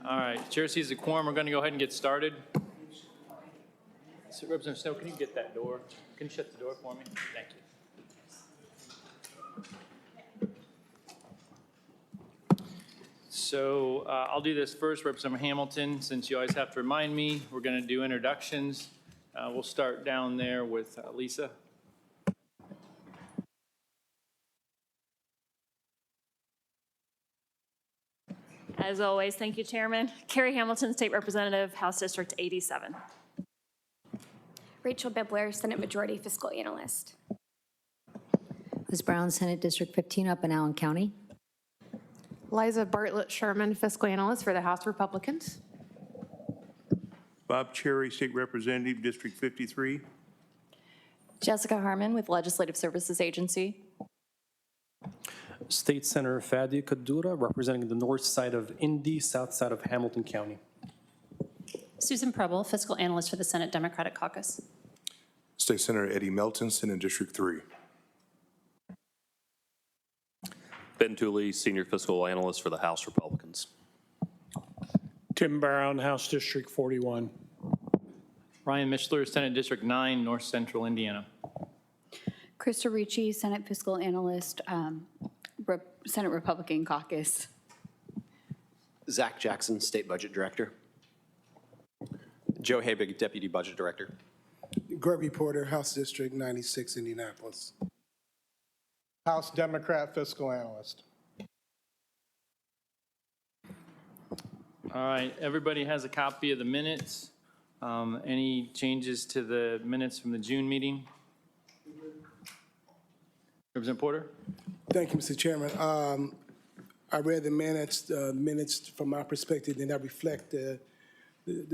All right, chair sees the quorum. We're going to go ahead and get started. So Representative Snow, can you get that door? Can you shut the door for me? Thank you. So I'll do this first, Representative Hamilton. Since you always have to remind me, we're going to do introductions. We'll start down there with Lisa. As always, thank you, Chairman. Carrie Hamilton, State Representative, House District 87. Rachel Bibler, Senate Majority Fiscal Analyst. Liz Brown, Senate District 15 up in Allen County. Liza Bartlett Sherman, Fiscal Analyst for the House Republicans. Bob Cherry, State Representative, District 53. Jessica Harmon with Legislative Services Agency. State Senator Fadi Kadura, representing the north side of Indy, south side of Hamilton County. Susan Preble, Fiscal Analyst for the Senate Democratic Caucus. State Senator Eddie Melton, Senate District 3. Ben Tooley, Senior Fiscal Analyst for the House Republicans. Tim Brown, House District 41. Ryan Mishler, Senate District 9, North Central Indiana. Krista Ricci, Senate Fiscal Analyst, Senate Republican Caucus. Zach Jackson, State Budget Director. Joe Habig, Deputy Budget Director. Gregory Porter, House District 96, Indianapolis. House Democrat Fiscal Analyst. All right, everybody has a copy of the minutes. Any changes to the minutes from the June meeting? Representative Porter? Thank you, Mr. Chairman. I read the minutes. The minutes, from my perspective, did not reflect the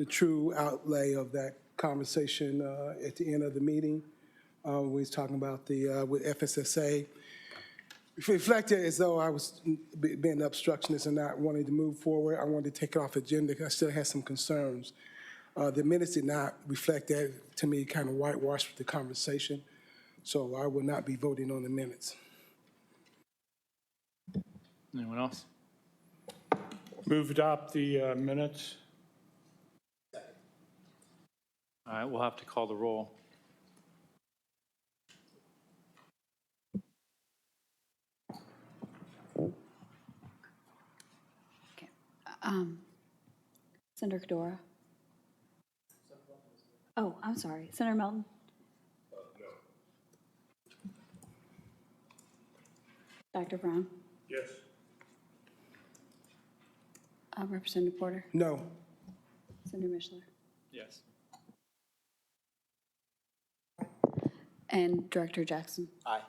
true outlay of that conversation at the end of the meeting. We was talking about the with FSSA. It reflected as though I was being obstructionist and not wanting to move forward. I wanted to take it off agenda. I still had some concerns. The minutes did not reflect that. To me, kind of whitewashed the conversation. So I will not be voting on the minutes. Anyone else? Move adopt the minutes. All right, we'll have to call the roll. Okay. Senator Kadura. Oh, I'm sorry. Senator Melton. No. Dr. Brown. Yes. Representative Porter. No. Senator Mishler. Yes. And Director Jackson. Aye.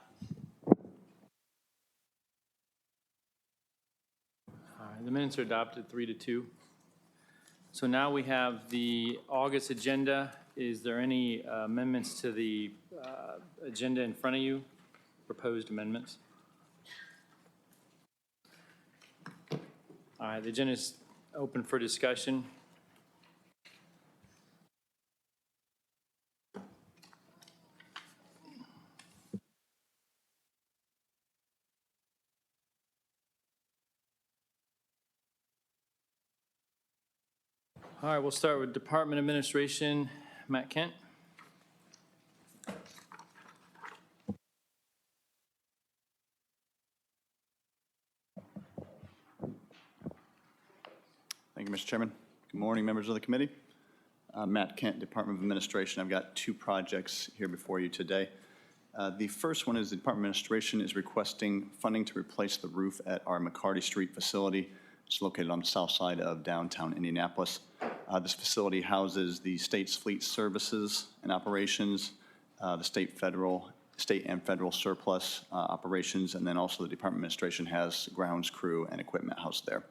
All right, the minutes are adopted 3-2. So now we have the August agenda. Is there any amendments to the agenda in front of you? Proposed amendments? All right, the agenda is open for discussion. All right, we'll start with Department Administration. Matt Kent. Thank you, Mr. Chairman. Good morning, members of the committee. Matt Kent, Department of Administration. I've got two projects here before you today. The first one is the Department of Administration is requesting funding to replace the roof at our McCarty Street facility. It's located on the south side of downtown Indianapolis. This facility houses the state's fleet services and operations, the state and federal surplus operations, and then also the Department of Administration has grounds crew and equipment housed there.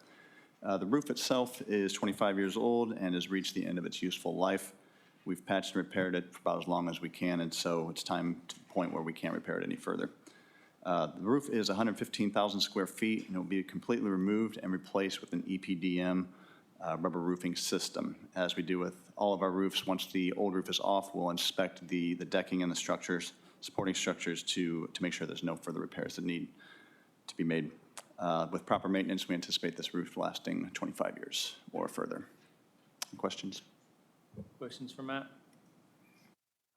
The roof itself is 25 years old and has reached the end of its useful life. We've patched and repaired it for about as long as we can, and so it's time to the point where we can't repair it any further. The roof is 115,000 square feet, and it will be completely removed and replaced with an EPDM rubber roofing system. As we do with all of our roofs, once the old roof is off, we'll inspect the decking and the structures, supporting structures to make sure there's no further repairs that need to be made. With proper maintenance, we anticipate this roof lasting 25 years or further. Questions? Questions for Matt?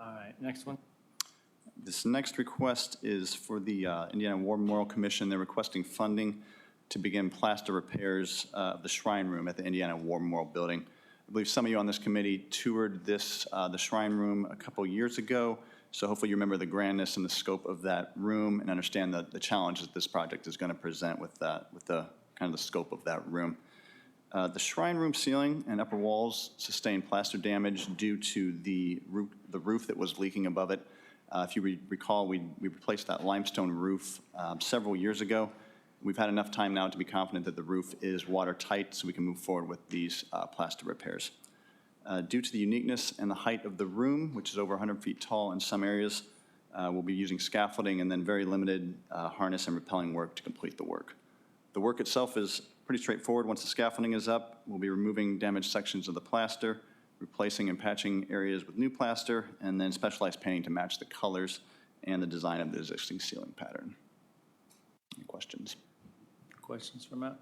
All right, next one. This next request is for the Indiana War Memorial Commission. They're requesting funding to begin plaster repairs of the Shrine Room at the Indiana War Memorial Building. I believe some of you on this committee toured the Shrine Room a couple years ago, so hopefully you remember the grandness and the scope of that room and understand the challenges that this project is going to present with the kind of the scope of that room. The Shrine Room ceiling and upper walls sustained plaster damage due to the roof that was leaking above it. If you recall, we replaced that limestone roof several years ago. We've had enough time now to be confident that the roof is watertight, so we can move forward with these plaster repairs. Due to the uniqueness and the height of the room, which is over 100 feet tall in some areas, we'll be using scaffolding and then very limited harness and rappelling work to complete the work. The work itself is pretty straightforward. Once the scaffolding is up, we'll be removing damaged sections of the plaster, replacing and patching areas with new plaster, and then specialized painting to match the colors and the design of the existing ceiling pattern. Any questions? Questions for Matt?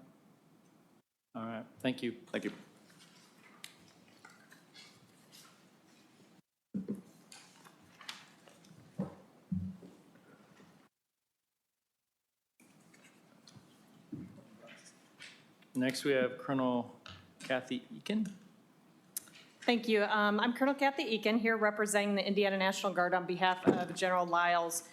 All right, thank you. Thank you. Next, we have Colonel Kathy Eakin. Thank you. I'm Colonel Kathy Eakin, here representing the Indiana National Guard on behalf of General Lyles.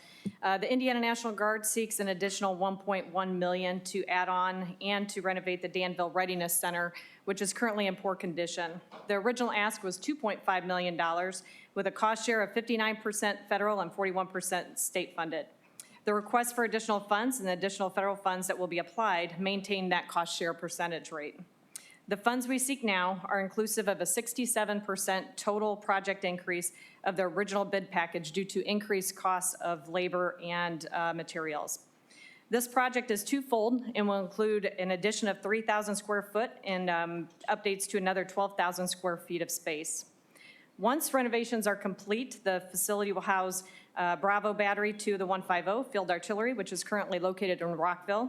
The Indiana National Guard seeks an additional $1.1 million to add on and to renovate the Danville Readiness Center, which is currently in poor condition. The original ask was $2.5 million with a cost share of 59% federal and 41% state funded. The request for additional funds and the additional federal funds that will be applied maintain that cost share percentage rate. The funds we seek now are inclusive of a 67% total project increase of the original bid package due to increased costs of labor and materials. This project is twofold and will include an addition of 3,000 square foot and updates to another 12,000 square feet of space. Once renovations are complete, the facility will house Bravo Battery to the 150 Field Artillery, which is currently located in Rockville.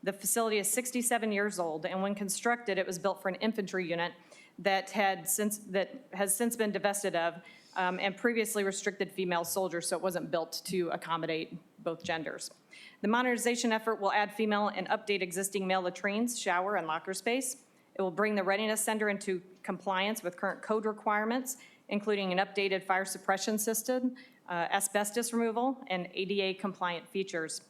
The facility is 67 years old, and when constructed, it was built for an infantry unit that has since been divested of and previously restricted female soldiers, so it wasn't built to accommodate both genders. The modernization effort will add female and update existing male latrines, shower, and locker space. It will bring the Readiness Center into compliance with current code requirements, including an updated fire suppression system, asbestos removal, and ADA-compliant features.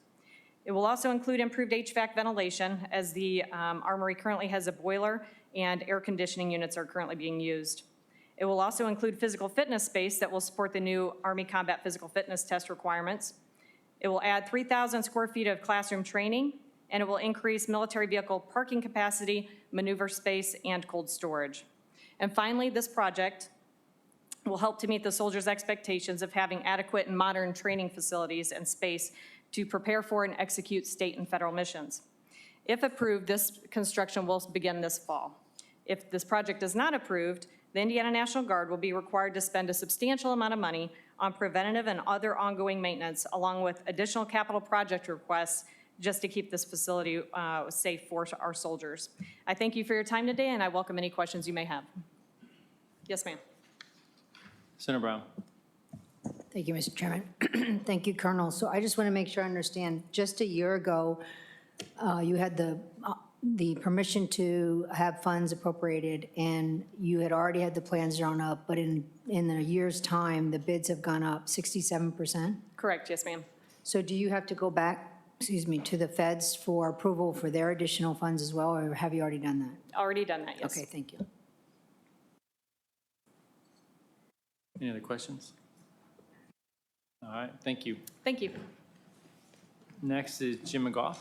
It will also include improved HVAC ventilation, as the Armory currently has a boiler and air conditioning units are currently being used. It will also include physical fitness space that will support the new Army Combat Physical Fitness Test requirements. It will add 3,000 square feet of classroom training, and it will increase military vehicle parking capacity, maneuver space, and cold storage. And finally, this project will help to meet the soldiers' expectations of having adequate and modern training facilities and space to prepare for and execute state and federal missions. If approved, this construction will begin this fall. If this project is not approved, the Indiana National Guard will be required to spend a substantial amount of money on preventative and other ongoing maintenance, along with additional capital project requests, just to keep this facility safe for our soldiers. I thank you for your time today, and I welcome any questions you may have. Yes, ma'am. Senator Brown. Thank you, Mr. Chairman. Thank you, Colonel. So I just want to make sure I understand. Just a year ago, you had the permission to have funds appropriated, and you had already had the plans drawn up, but in a year's time, the bids have gone up 67%? Correct, yes, ma'am. So do you have to go back, to the feds for approval for their additional funds as well, or have you already done that? Already done that, yes. Okay, thank you. Any other questions? All right, thank you. Thank you. Next is Jim McGough.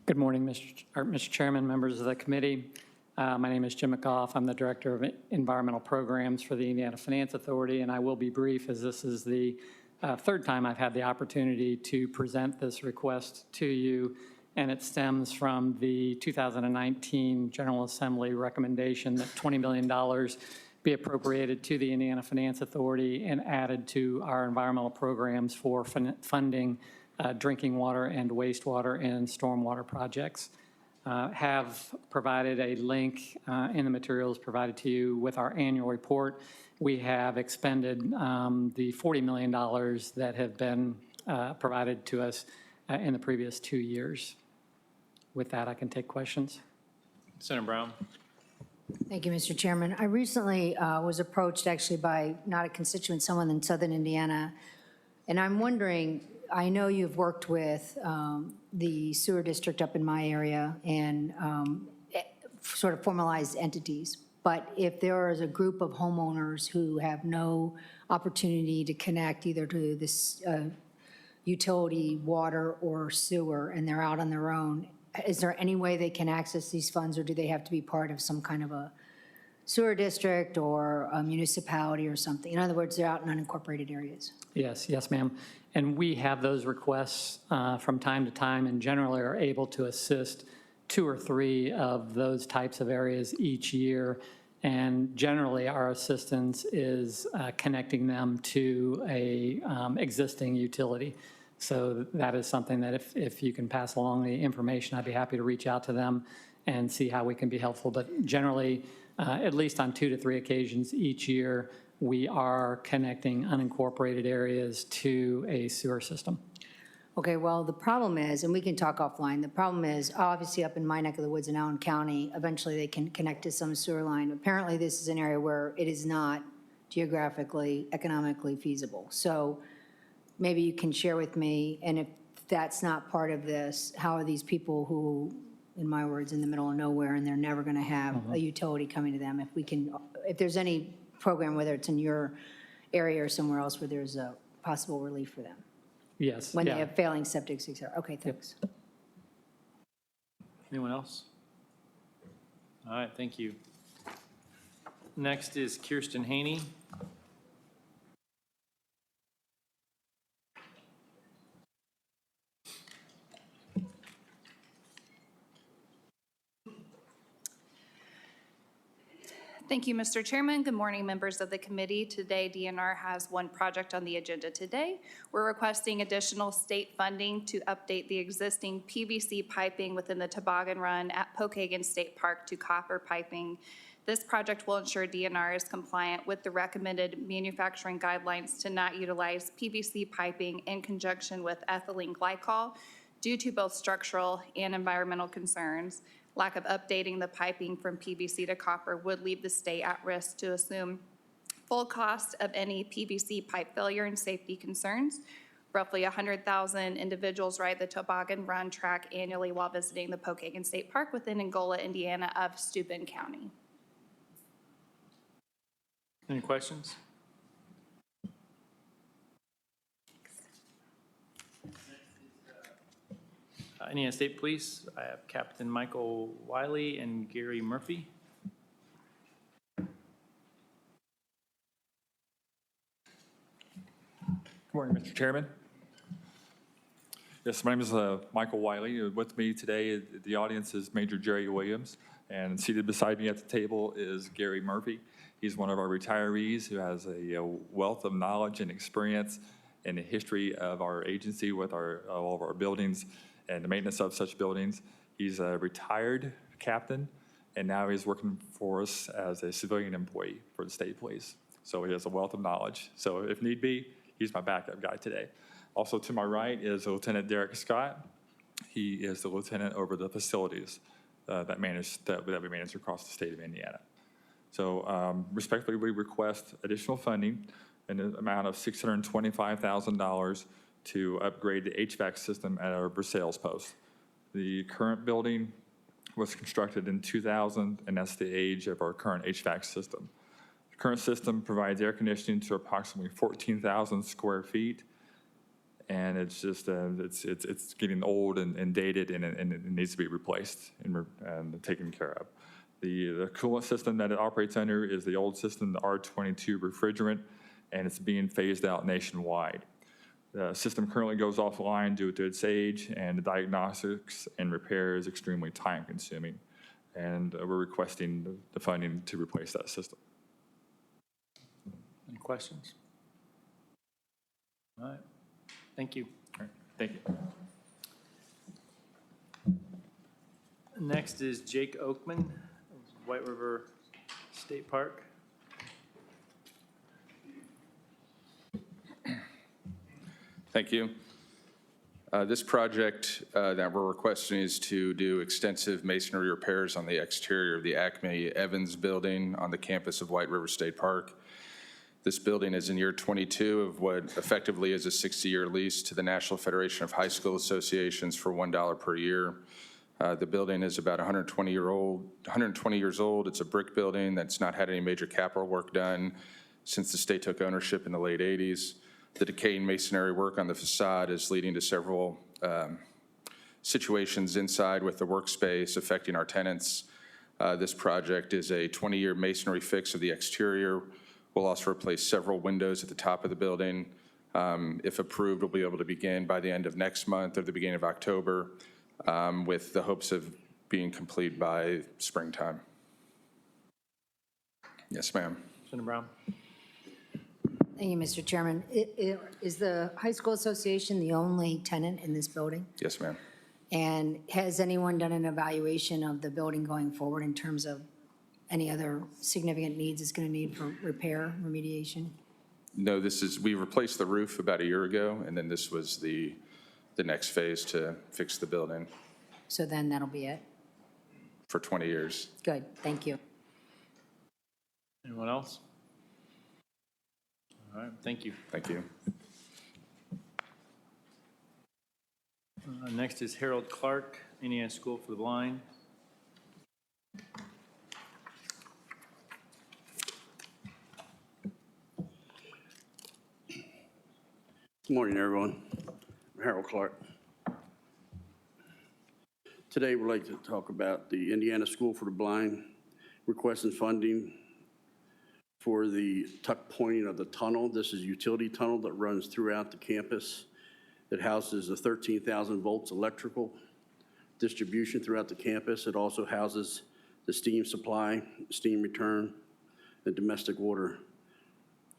Good morning, Mr. Chairman, members of the committee. My name is Jim McGough. I'm the Director of Environmental Programs for the Indiana Finance Authority, and I will be brief as this is the third time I've had the opportunity to present this request to you, and it stems from the 2019 General Assembly recommendation that $20 million be appropriated to the Indiana Finance Authority and added to our environmental programs for funding drinking water and wastewater and stormwater projects. Have provided a link in the materials provided to you with our annual report. We have expended the $40 million that have been provided to us in the previous 2 years. With that, I can take questions. Senator Brown. Thank you, Mr. Chairman. I recently was approached actually by not a constituent, someone in southern Indiana, and I'm wondering, I know you've worked with the sewer district up in my area and sort of formalized entities, but if there is a group of homeowners who have no opportunity to connect either to this utility, water, or sewer, and they're out on their own, is there any way they can access these funds, or do they have to be part of some kind of a sewer district or a municipality or something? In other words, they're out in unincorporated areas. Yes, ma'am. And we have those requests from time to time and generally are able to assist 2 or 3 of those types of areas each year. And generally, our assistance is connecting them to a existing utility. So that is something that if you can pass along the information, I'd be happy to reach out to them and see how we can be helpful. But generally, at least on 2 to 3 occasions each year, we are connecting unincorporated areas to a sewer system. Okay, well, the problem is, and we can talk offline, the problem is, obviously up in my neck of the woods in Allen County, eventually they can connect to some sewer line. Apparently, this is an area where it is not geographically, economically feasible. So maybe you can share with me, and if that's not part of this, how are these people who, in my words, in the middle of nowhere, and they're never going to have a utility coming to them, if there's any program, whether it's in your area or somewhere else, where there's a possible relief for them? Yes. When they have failing septic, et cetera. Okay, thanks. Anyone else? All right, thank you. Next is Kirsten Haney. Thank you, Mr. Chairman. Good morning, members of the committee. Today, DNR has one project on the agenda today. We're requesting additional state funding to update the existing PVC piping within the toboggan run at Pokagon State Park to copper piping. This project will ensure DNR is compliant with the recommended manufacturing guidelines to not utilize PVC piping in conjunction with ethylene glycol due to both structural and environmental concerns. Lack of updating the piping from PVC to copper would leave the state at risk to assume full cost of any PVC pipe failure and safety concerns. Roughly 100,000 individuals ride the Toboggan Run track annually while visiting the Pokagon State Park within Angola, Indiana of Steuben County. Any questions? Indiana State Police, I have Captain Michael Wiley and Gary Murphy. Good morning, Mr. Chairman. Yes, my name is Michael Wiley. With me today, the audience is Major Jerry Williams, and seated beside me at the table is Gary Murphy. He's one of our retirees who has a wealth of knowledge and experience in the history of our agency with all of our buildings and the maintenance of such buildings. He's a retired captain, and now he's working for us as a civilian employee for the state police. So he has a wealth of knowledge. So if need be, he's my backup guy today. Also to my right is Lieutenant Derek Scott. He is the lieutenant over the facilities that we manage across the state of Indiana. So respectfully, we request additional funding in the amount of $625,000 to upgrade the HVAC system at our Versailles post. The current building was constructed in 2000, and that's the age of our current HVAC system. The current system provides air conditioning to approximately 14,000 square feet, and it's just it's getting old and dated, and it needs to be replaced and taken care of. The coolant system that it operates under is the old system, the R22 refrigerant, and it's being phased out nationwide. The system currently goes offline due to its age, and the diagnostics and repair is extremely time-consuming. And we're requesting the funding to replace that system. questions? All right, thank you. All right, thank you. Next is Jake Oakman, White River State Park. Thank you. This project that we're requesting is to do extensive masonry repairs on the exterior of the Acme Evans building on the campus of White River State Park. This building is in year 22 of what effectively is a 60-year lease to the National Federation of High School Associations for $1 per year. The building is about 120 years old. It's a brick building that's not had any major capital work done since the state took ownership in the late 80s. The decaying masonry work on the facade is leading to several situations inside with the workspace affecting our tenants. This project is a 20-year masonry fix of the exterior. We'll also replace several windows at the top of the building. If approved, we'll be able to begin by the end of next month or the beginning of October, with the hopes of being complete by springtime. Yes, ma'am. Senator Brown. Thank you, Mr. Chairman. Is the High School Association the only tenant in this building? Yes, ma'am. And has anyone done an evaluation of the building going forward in terms of any other significant needs it's going to need for repair, remediation? No, we replaced the roof about a year ago, and then this was the next phase to fix the building So then that'll be it? for 20 years. Good, thank you. Anyone else? All right, thank you. Thank you. Next is Harold Clark, Indiana School for the Blind. Good morning, everyone. I'm Harold Clark. Today, we'd like to talk about the Indiana School for the Blind requesting funding for the tuck pointing of the tunnel. This is a utility tunnel that runs throughout the campus. It houses a 13,000 volts electrical distribution throughout the campus. It also houses the steam supply, steam return, and domestic water.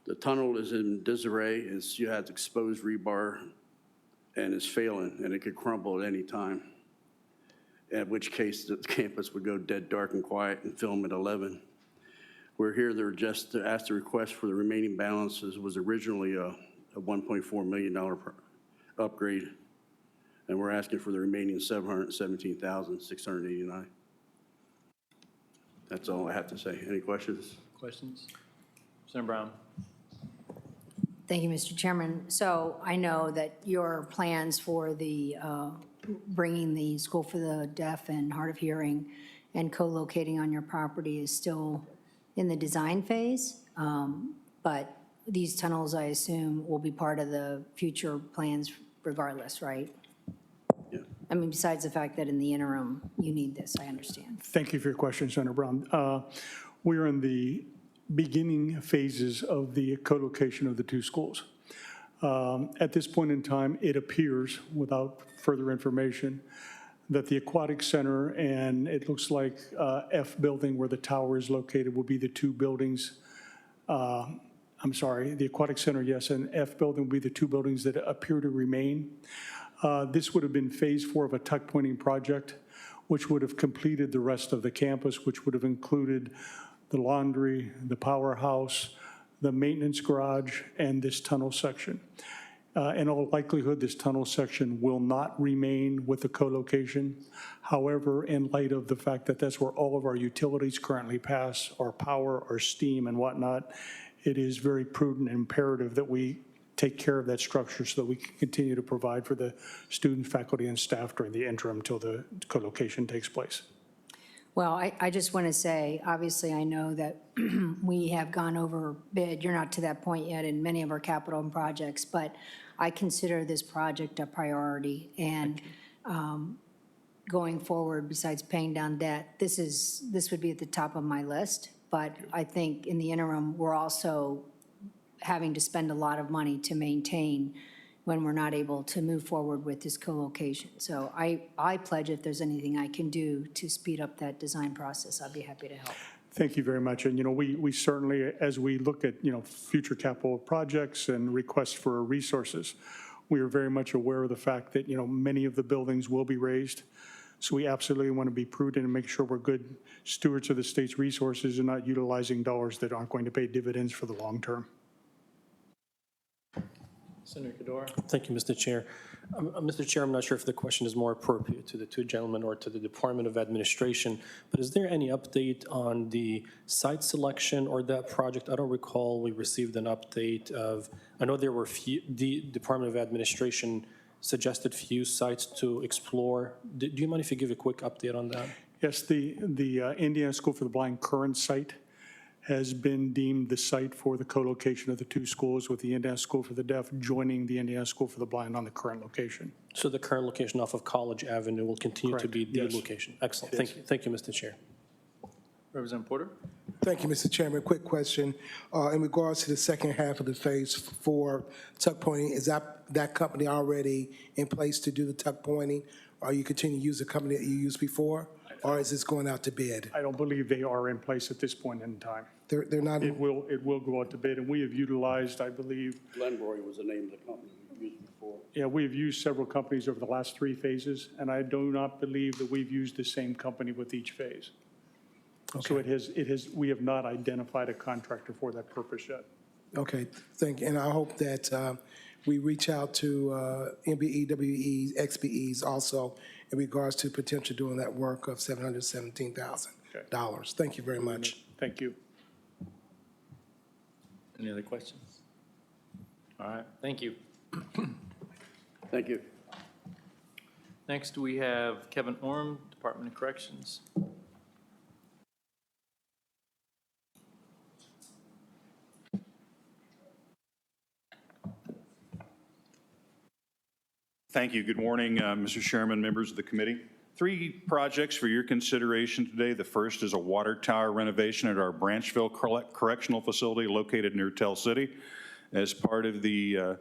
The tunnel is in disarray. You have exposed rebar and is failing, and it could crumble at any time, at which case the campus would go dead dark and quiet and film at 11. We're here to just to ask the request for the remaining balances. Was originally a $1.4 million upgrade, and we're asking for the remaining $717,689. That's all I have to say. Any questions? Questions? Senator Brown. Thank you, Mr. Chairman. So I know that your plans for the bringing the School for the Deaf and Hard of Hearing and co-locating on your property is still in the design phase, but these tunnels, I assume, will be part of the future plans regardless, right? Yeah. I mean, besides the fact that in the interim, you need this, I understand. Thank you for your question, Senator Brown. We're in the beginning phases of the co-location of the two schools. At this point in time, it appears, without further information, that the aquatic center and it looks like F building where the tower is located will be the two buildings. I'm sorry, the aquatic center, yes, and F building will be the two buildings that appear to remain. This would have been phase 4 of a tuck pointing project, which would have completed the rest of the campus, which would have included the laundry, the powerhouse, the maintenance garage, and this tunnel section. In all likelihood, this tunnel section will not remain with the co-location. However, in light of the fact that that's where all of our utilities currently pass, our power, our steam, and whatnot, it is very prudent and imperative that we take care of that structure so that we can continue to provide for the students, faculty, and staff during the interim until the co-location takes place. Well, I just want to say, obviously, I know that we have gone over bid. You're not to that point yet in many of our capital projects, but I consider this project a priority. And going forward, besides paying down debt, this would be at the top of my list. But I think in the interim, we're also having to spend a lot of money to maintain when we're not able to move forward with this co-location. So I pledge if there's anything I can do to speed up that design process, I'd be happy to help. Thank you very much. And, we certainly, as we look at, future capital projects and requests for resources, we are very much aware of the fact that, many of the buildings will be raised. So we absolutely want to be prudent and make sure we're good stewards of the state's resources and not utilizing dollars that aren't going to pay dividends for the long term. Senator Cadora. Thank you, Mr. Chair. Mr. Chair, I'm not sure if the question is more appropriate to the two gentlemen or to the Department of Administration, but is there any update on the site selection or that project? I don't recall we received an update of, I know there were the Department of Administration suggested few sites to explore. Do you mind if you give a quick update on that? Yes, the Indiana School for the Blind current site has been deemed the site for the co-location of the two schools, with the Indiana School for the Deaf joining the Indiana School for the Blind on the current location. So the current location off of College Avenue will continue to Correct. be the Yes. location. Excellent. Thank you. Thank you, Mr. Chair. Representative Porter. Thank you, Mr. Chairman. Quick question. In regards to the second half of the phase 4 tuck pointing, is that company already in place to do the tuck pointing? Or you continue to use the company that you used before? Or is this going out to bid? I don't believe they are in place at this point in time. They're not. It will go out to bid, and we have utilized, I believe, Glenroy was the name of the company we used before. yeah, we have used several companies over the last 3 phases, and I do not believe that we've used the same company with each phase. So we have not identified a contractor for that purpose yet. Okay, thank you. And I hope that we reach out to MBE, WEs, XBEs also in regards to potential doing that work of $717,000. Thank you very much. Thank you. Any other questions? All right, thank you. Thank you. Next, we have Kevin Orm, Department of Corrections. Thank you. Good morning, Mr. Chairman, members of the committee. 3 projects for your consideration today. The first is a water tower renovation at our Branchville Correctional Facility located near Tell City. As part of the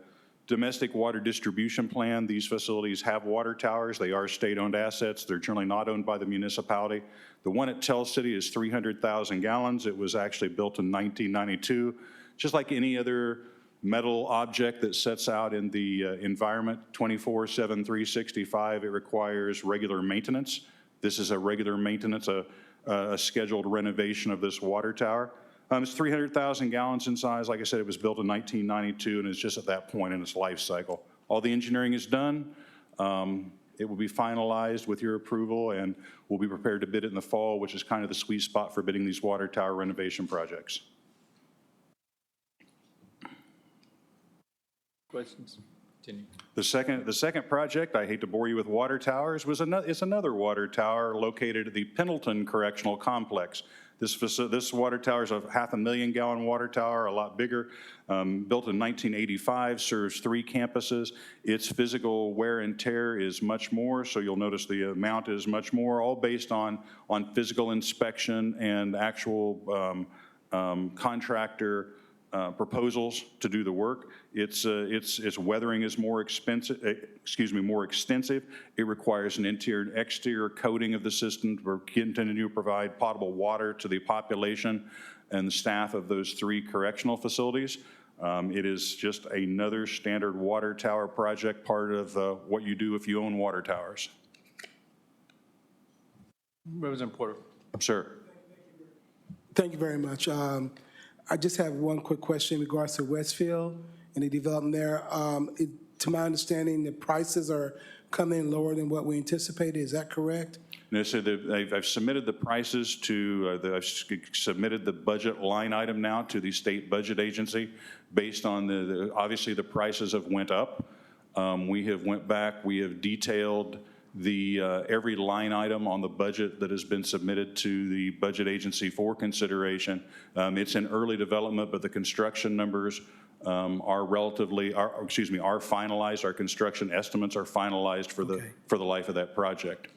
domestic water distribution plan, these facilities have water towers. They are state-owned assets. They're generally not owned by the municipality. The one at Tell City is 300,000 gallons. It was actually built in 1992. Just like any other metal object that sets out in the environment 24/7, 365, it requires regular maintenance. This is a regular maintenance, a scheduled renovation of this water tower. It's 300,000 gallons in size. Like I said, it was built in 1992 and is just at that point in its life cycle. All the engineering is done. It will be finalized with your approval, and we'll be prepared to bid it in the fall, which is kind of the sweet spot for bidding these water tower renovation projects. Questions? Continue. The second project, I hate to bore you with water towers, is another water tower located at the Pendleton Correctional Complex. This water tower is a 500,000 gallon water tower, a lot bigger, built in 1985, serves 3 campuses. Its physical wear and tear is much more, so you'll notice the amount is much more, all based on physical inspection and actual contractor proposals to do the work. Its weathering is more extensive. It requires an interior and exterior coating of the system. We're continuing to provide potable water to the population and the staff of those 3 correctional facilities. It is just another standard water tower project, part of what you do if you own water towers. Representative Porter. Sir. Thank you very much. I just have one quick question in regards to Westfield and the development there. To my understanding, the prices are coming in lower than what we anticipated. Is that correct? No, so I've submitted the prices to, I've submitted the budget line item now to the state budget agency based on obviously the prices have went up. We have went back, we have detailed every line item on the budget that has been submitted to the budget agency for consideration. It's in early development, but the construction numbers are finalized. Our construction estimates are finalized for the life of that project.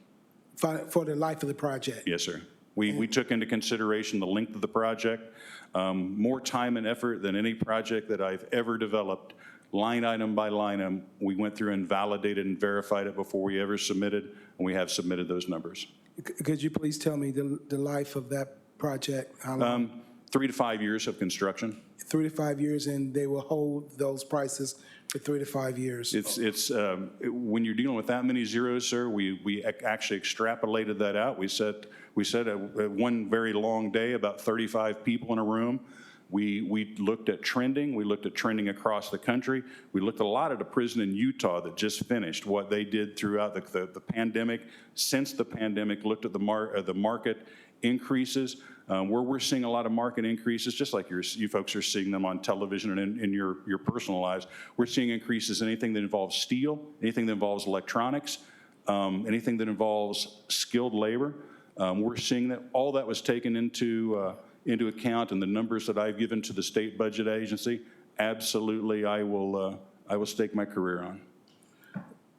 For the life of the project? Yes, sir. We took into consideration the length of the project, more time and effort than any project that I've ever developed. Line item by line item, we went through and validated and verified it before we ever submitted, and we have submitted those numbers. Could you please tell me the life of that project? How long? 3 to 5 years of construction. 3 to 5 years, and they will hold those prices for 3 to 5 years? When you're dealing with that many zeros, sir, we actually extrapolated that out. We said one very long day, about 35 people in a room. We looked at trending. We looked at trending across the country. We looked a lot at a prison in Utah that just finished, what they did throughout the pandemic, since the pandemic, looked at the market increases, where we're seeing a lot of market increases, just like you folks are seeing them on television and in your personal lives. We're seeing increases in anything that involves steel, anything that involves electronics, anything that involves skilled labor. We're seeing that all that was taken into account, and the numbers that I've given to the state budget agency, absolutely, I will stake my career on.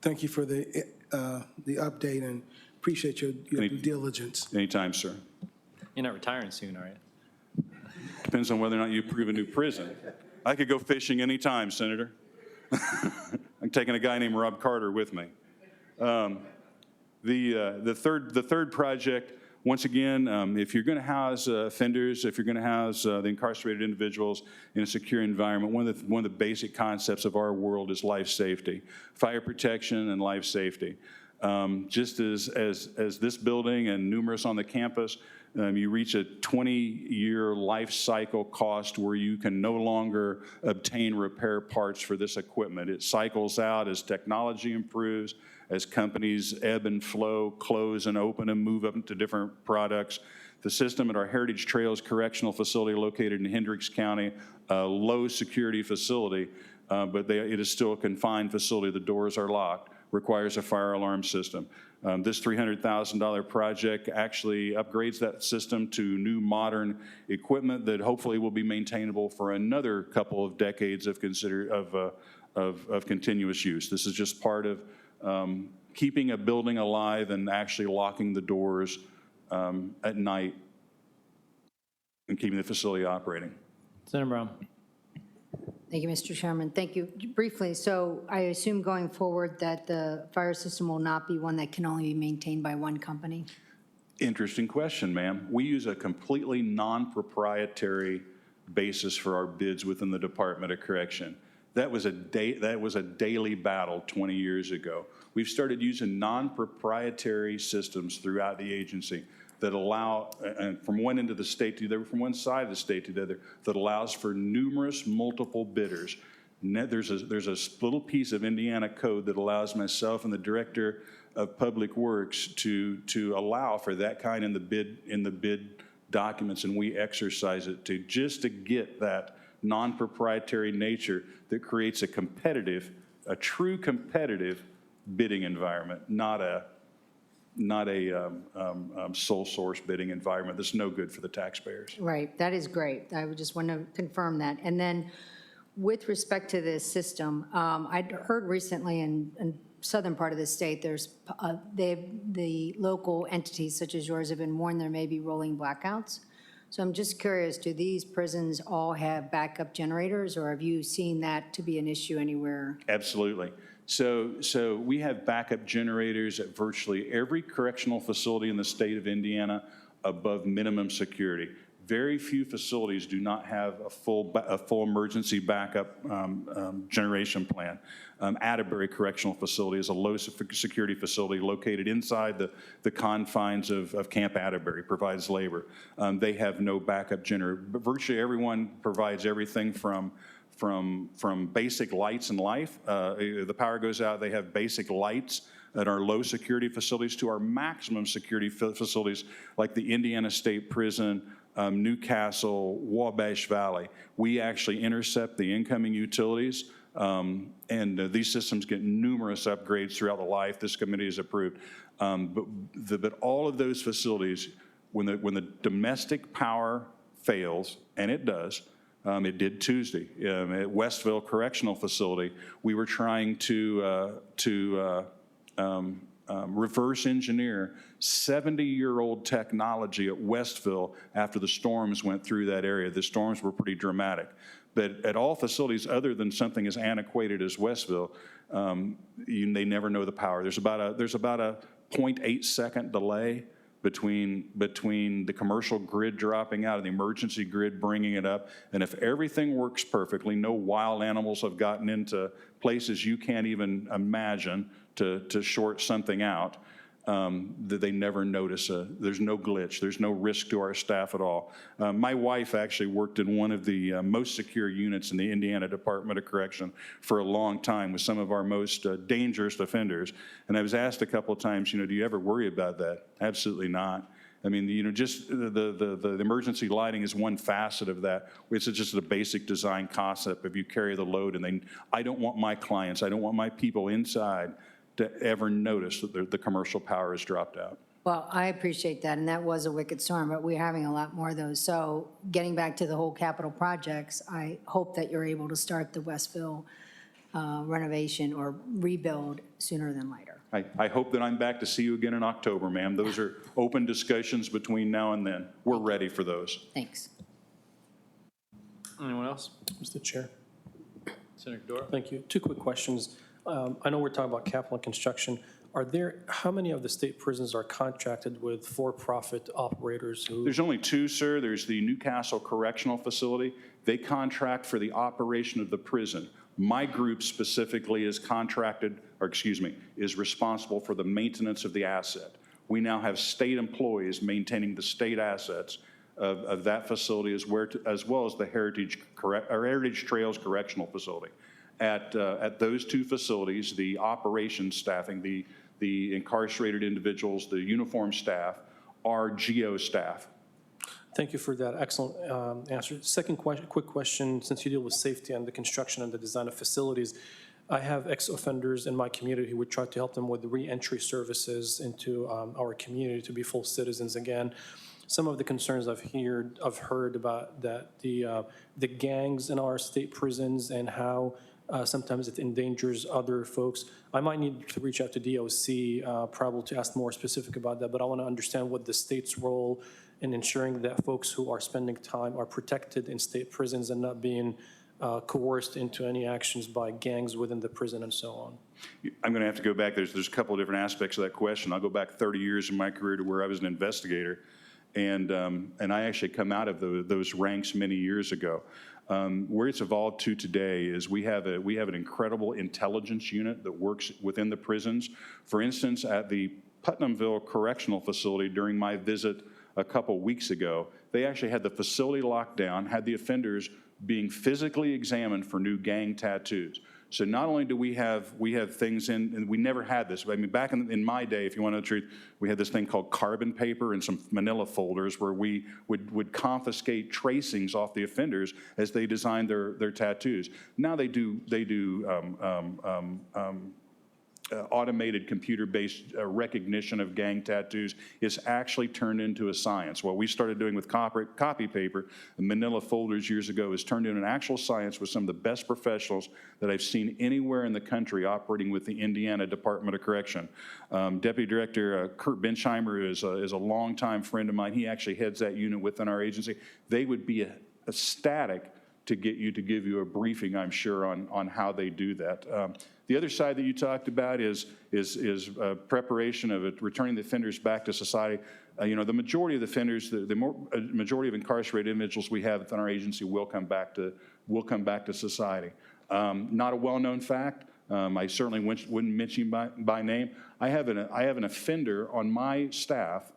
Thank you for the update, and appreciate your due diligence. Anytime, sir. You're not retiring soon, are you? Depends on whether or not you approve a new prison. I could go fishing anytime, Senator. I'm taking a guy named Rob Carter with me. The third project, once again, if you're going to house offenders, if you're going to house the incarcerated individuals in a secure environment, one of the basic concepts of our world is life safety, fire protection and life safety. Just as this building and numerous on the campus, you reach a 20-year life cycle cost where you can no longer obtain repair parts for this equipment. It cycles out as technology improves, as companies ebb and flow, close and open and move up into different products. The system at our Heritage Trails Correctional Facility located in Hendricks County, a low security facility, but it is still a confined facility. The doors are locked, requires a fire alarm system. This $300,000 project actually upgrades that system to new modern equipment that hopefully will be maintainable for another couple of decades of continuous use. This is just part of keeping a building alive and actually locking the doors at night and keeping the facility operating. Senator Brown. Thank you, Mr. Chairman. Thank you. Briefly, so I assume going forward that the fire system will not be one that can only be maintained by one company? Interesting question, ma'am. We use a completely non-proprietary basis for our bids within the Department of Correction. That was a daily battle 20 years ago. We've started using non-proprietary systems throughout the agency that allow, from one end of the state to the other, from one side of the state to the other, that allows for numerous multiple bidders. There's a little piece of Indiana code that allows myself and the Director of Public Works to allow for that kind in the bid documents, and we exercise it to get that non-proprietary nature that creates a true competitive bidding environment, not a sole source bidding environment that's no good for the taxpayers. Right, that is great. I would just want to confirm that. And then with respect to this system, I'd heard recently in southern part of the state, the local entities such as yours have been warned there may be rolling blackouts. So I'm just curious, do these prisons all have backup generators, or have you seen that to be an issue anywhere? Absolutely. So we have backup generators at virtually every correctional facility in the state of Indiana above minimum security. Very few facilities do not have a full emergency backup generation plan. Atterbury Correctional Facility is a low security facility located inside the confines of Camp Atterbury, provides labor. They have no backup generator. But virtually everyone provides everything from basic lights and life. The power goes out, they have basic lights at our low security facilities to our maximum security facilities like the Indiana State Prison, Newcastle, Wabash Valley. We actually intercept the incoming utilities, and these systems get numerous upgrades throughout the life. This committee has approved. But all of those facilities, when the domestic power fails, and it does, it did Tuesday at Westville Correctional Facility, we were trying to reverse engineer 70-year-old technology at Westville after the storms went through that area. The storms were pretty dramatic. But at all facilities other than something as antiquated as Westville, they never know the power. There's about a 0.8 second delay between the commercial grid dropping out and the emergency grid bringing it up. And if everything works perfectly, no wild animals have gotten into places you can't even imagine to short something out, that they never notice. There's no glitch. There's no risk to our staff at all. My wife actually worked in one of the most secure units in the Indiana Department of Correction for a long time with some of our most dangerous offenders. And I was asked a couple of times, do you ever worry about that? Absolutely not. I mean, just the emergency lighting is one facet of that. It's just a basic design concept. If you carry the load, and I don't want my clients, I don't want my people inside to ever notice that the commercial power has dropped out. Well, I appreciate that, and that was a wicked storm, but we're having a lot more of those. So getting back to the whole capital projects, I hope that you're able to start the Westville renovation or rebuild sooner than later. I hope that I'm back to see you again in October, ma'am. Those are open discussions between now and then. We're ready for those. Thanks. Anyone else? Mr. Chair. Senator Dora? Thank you. Two quick questions. I know we're talking about capital and construction. How many of the state prisons are contracted with for-profit operators who? There's only two, sir. There's the Newcastle Correctional Facility. They contract for the operation of the prison. My group specifically is is responsible for the maintenance of the asset. We now have state employees maintaining the state assets of that facility as well as the Heritage Trails Correctional Facility. At those two facilities, the operations staffing, the incarcerated individuals, the uniformed staff, are GO staff. Thank you for that excellent answer. Second quick question, since you deal with safety and the construction and the design of facilities, I have ex-offenders in my community who would try to help them with the re-entry services into our community to be full citizens again. Some of the concerns I've heard about that the gangs in our state prisons and how sometimes it endangers other folks. I might need to reach out to DOC probably to ask more specific about that, but I want to understand what the state's role in ensuring that folks who are spending time are protected in state prisons and not being coerced into any actions by gangs within the prison and so on. I'm going to have to go back. There's a couple of different aspects of that question. I'll go back 30 years in my career to where I was an investigator, and I actually come out of those ranks many years ago. Where it's evolved to today is we have an incredible intelligence unit that works within the prisons. For instance, at the Putnamville Correctional Facility during my visit a couple weeks ago, they actually had the facility locked down, had the offenders being physically examined for new gang tattoos. So not only do we have things in, and we never had this, I mean, back in my day, if you want to know the truth, we had this thing called carbon paper and some manila folders where we would confiscate tracings off the offenders as they designed their tattoos. Now they do automated computer-based recognition of gang tattoos. Is actually turned into a science. What we started doing with copy paper and manila folders years ago is turned into an actual science with some of the best professionals that I've seen anywhere in the country operating with the Indiana Department of Correction. Deputy Director Kurt Benchheimer is a longtime friend of mine. He actually heads that unit within our agency. They would be ecstatic to give you a briefing, I'm sure, on how they do that. The other side that you talked about is preparation of returning the offenders back to society. The majority of the offenders, the majority of incarcerated individuals we have within our agency will come back to society. Not a well-known fact. I certainly wouldn't mention by name. I have an offender on my staff.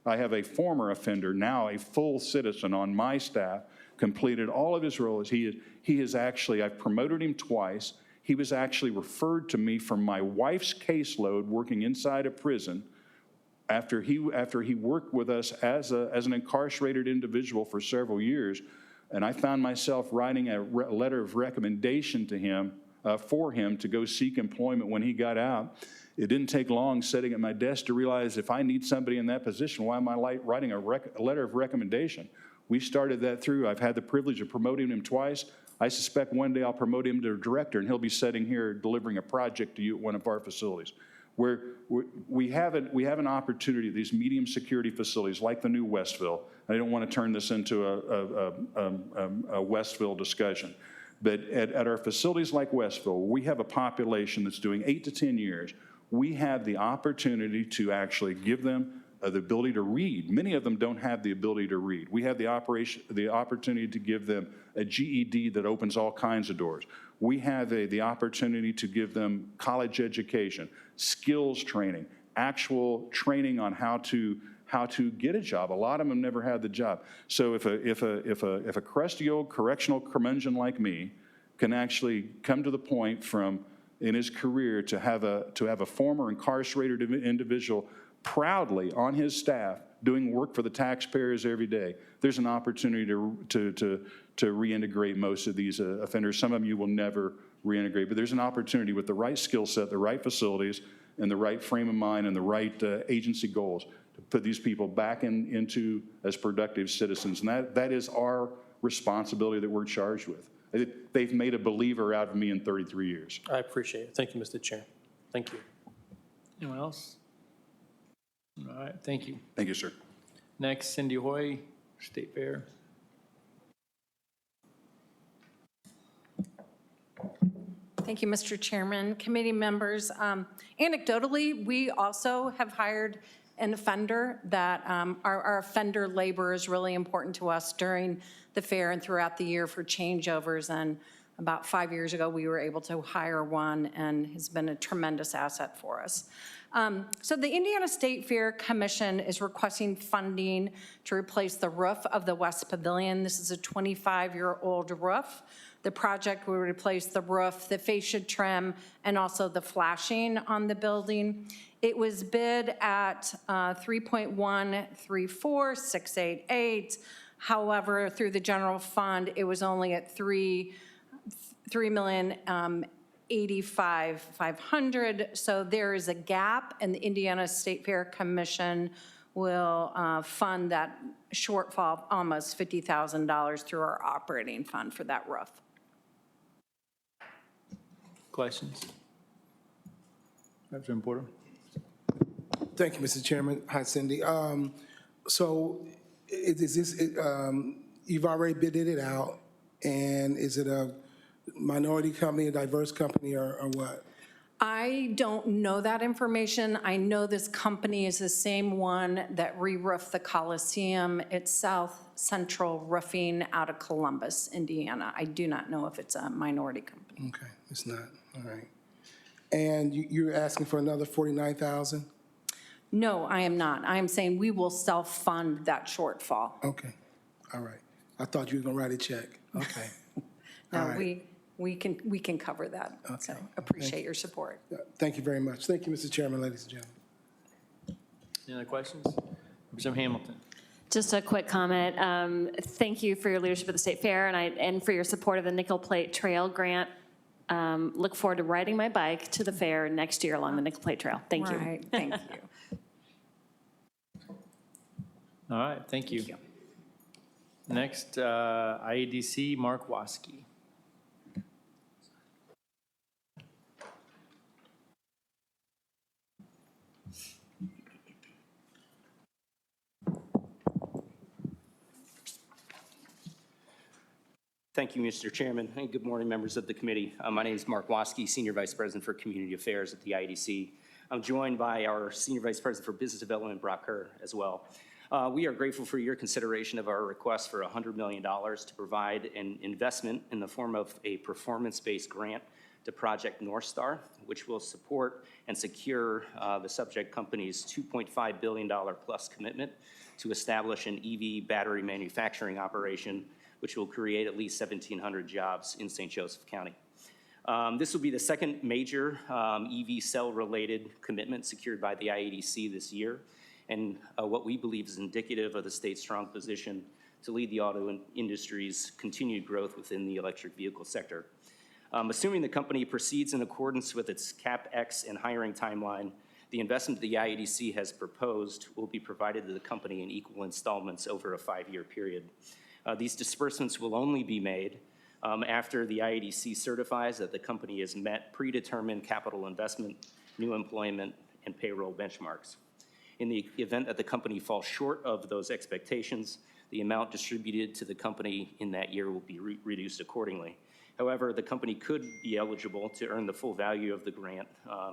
I have a former offender, now a full citizen on my staff, completed all of his roles. He is actually, I've promoted him twice. He was actually referred to me from my wife's caseload working inside a prison after he worked with us as an incarcerated individual for several years. And I found myself writing a letter of recommendation to him, for him to go seek employment when he got out. It didn't take long sitting at my desk to realize if I need somebody in that position, why am I writing a letter of recommendation? We started that through. I've had the privilege of promoting him twice. I suspect one day I'll promote him to director, and he'll be sitting here delivering a project to you at one of our facilities. Where we have an opportunity at these medium security facilities like the new Westville. I don't want to turn this into a Westville discussion. But at our facilities like Westville, we have a population that's doing 8 to 10 years. We have the opportunity to actually give them the ability to read. Many of them don't have the ability to read. We have the opportunity to give them a GED that opens all kinds of doors. We have the opportunity to give them college education, skills training, actual training on how to get a job. A lot of them never had the job. So if a crusty old correctional curmudgeon like me can actually come to the point in his career to have a former incarcerated individual proudly on his staff doing work for the taxpayers every day, there's an opportunity to reintegrate most of these offenders. Some of them you will never reintegrate, but there's an opportunity with the right skill set, the right facilities, and the right frame of mind and the right agency goals to put these people back into as productive citizens. And that is our responsibility that we're charged with. They've made a believer out of me in 33 years. I appreciate it. Thank you, Mr. Chair. Thank you. Anyone else? All right, thank you. Thank you, sir. Next, Cindy Hoy, State Fair. Thank you, Mr. Chairman, committee members. Anecdotally, we also have hired an offender that our offender labor is really important to us during the fair and throughout the year for changeovers. And about 5 years ago, we were able to hire one and has been a tremendous asset for us. So the Indiana State Fair Commission is requesting funding to replace the roof of the West Pavilion. This is a 25-year-old roof. The project will replace the roof, the fascia trim, and also the flashing on the building. It was bid at $3.134688. However, through the general fund, it was only at $3,085,500. So there is a gap, and the Indiana State Fair Commission will fund that shortfall of almost $50,000 through our operating fund for that roof. Questions? Representative Porter. Thank you, Mr. Chairman. Hi, Cindy. So is this, you've already bidded it out, and is it a minority company, a diverse company, or what? I don't know that information. I know this company is the same one that re-roofed the Coliseum. It's South Central Roofing out of Columbus, Indiana. I do not know if it's a minority company. Okay, it's not. All right. And you're asking for another $49,000? No, I am not. I am saying we will self-fund that shortfall. Okay. All right. I thought you were going to write a check. Okay. No, All right. we can cover that. Okay. So appreciate your support. Thank you very much. Thank you, Mr. Chairman, ladies and gentlemen. Any other questions? Representative Hamilton. Just a quick comment. Thank you for your leadership at the State Fair and for your support of the Nickel Plate Trail grant. Look forward to riding my bike to the fair next year along the Nickel Plate Trail. Thank you. Right, thank you. All right, thank you. Next, IEDC, Mark Waskey. Thank you, Mr. Chairman, and good morning, members of the committee. My name is Mark Waskey, Senior Vice President for Community Affairs at the IEDC. I'm joined by our Senior Vice President for Business Development, Brock Kerr, as well. We are grateful for your consideration of our request for $100 million to provide an investment in the form of a performance-based grant to Project North Star, which will support and secure the subject company's $2.5 billion plus commitment to establish an EV battery manufacturing operation, which will create at least 1,700 jobs in St. Joseph County. This will be the second major EV cell-related commitment secured by the IEDC this year, and what we believe is indicative of the state's strong position to lead the auto industry's continued growth within the electric vehicle sector. Assuming the company proceeds in accordance with its CapEx and hiring timeline, the investment the IEDC has proposed will be provided to the company in equal installments over a 5-year period. These disbursements will only be made after the IEDC certifies that the company has met predetermined capital investment, new employment, and payroll benchmarks. In the event that the company falls short of those expectations, the amount distributed to the company in that year will be reduced accordingly. However, the company could be eligible to earn the full value of the grant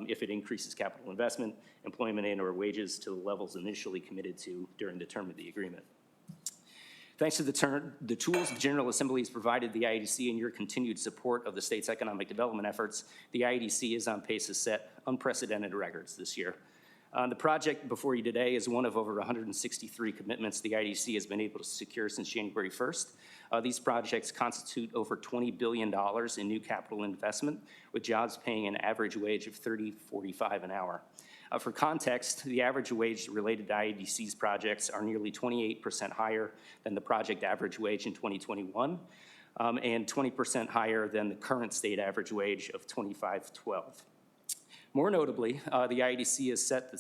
if it increases capital investment, employment, and/or wages to the levels initially committed to during the term of the agreement. Thanks to the tools the General Assembly has provided the IEDC and your continued support of the state's economic development efforts, the IEDC is on pace to set unprecedented records this year. The project before you today is one of over 163 commitments the IEDC has been able to secure since January 1st. These projects constitute over $20 billion in new capital investment, with jobs paying an average wage of $30.45 an hour. For context, the average wage related to IEDC's projects are nearly 28% higher than the project average wage in 2021, and 20% higher than the current state average wage of $25.12. More notably, the IEDC has set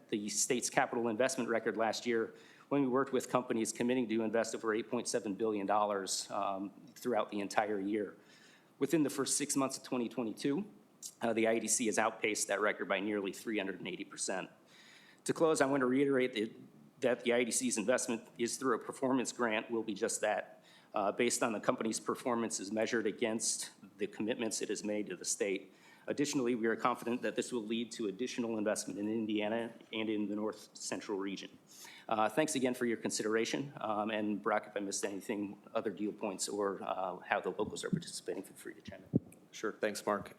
the state's capital investment record last year when we worked with companies committing to invest over $8.7 billion throughout the entire year. Within the first 6 months of 2022, the IEDC has outpaced that record by nearly 380%. To close, I want to reiterate that the IEDC's investment is through a performance grant will be just that, based on the company's performance as measured against the commitments it has made to the state. Additionally, we are confident that this will lead to additional investment in Indiana and in the North Central region. Thanks again for your consideration. And Brock, if I missed anything, other deal points or how the locals are participating, feel free to chime in. Sure, thanks, Mark.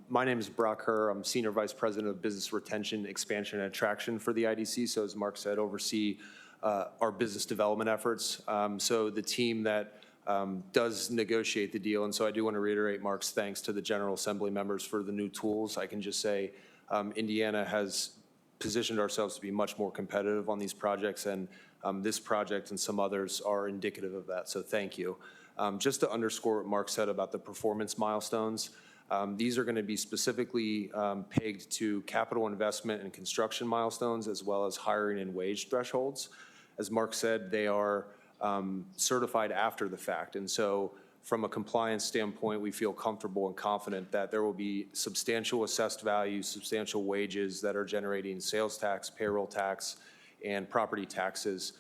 My name is Brock Herr. I'm Senior Vice President of Business Retention, Expansion, and Attraction for the IDC. So as Mark said, oversee our business development efforts. So the team that does negotiate the deal, and so I do want to reiterate Mark's thanks to the General Assembly members for the new tools. I can just say Indiana has positioned ourselves to be much more competitive on these projects, and this project and some others are indicative of that, so thank you. Just to underscore what Mark said about the performance milestones, these are going to be specifically pegged to capital investment and construction milestones, as well as hiring and wage thresholds. As Mark said, they are certified after the fact, and so from a compliance standpoint, we feel comfortable and confident that there will be substantial assessed value, substantial wages that are generating sales tax, payroll tax, and property taxes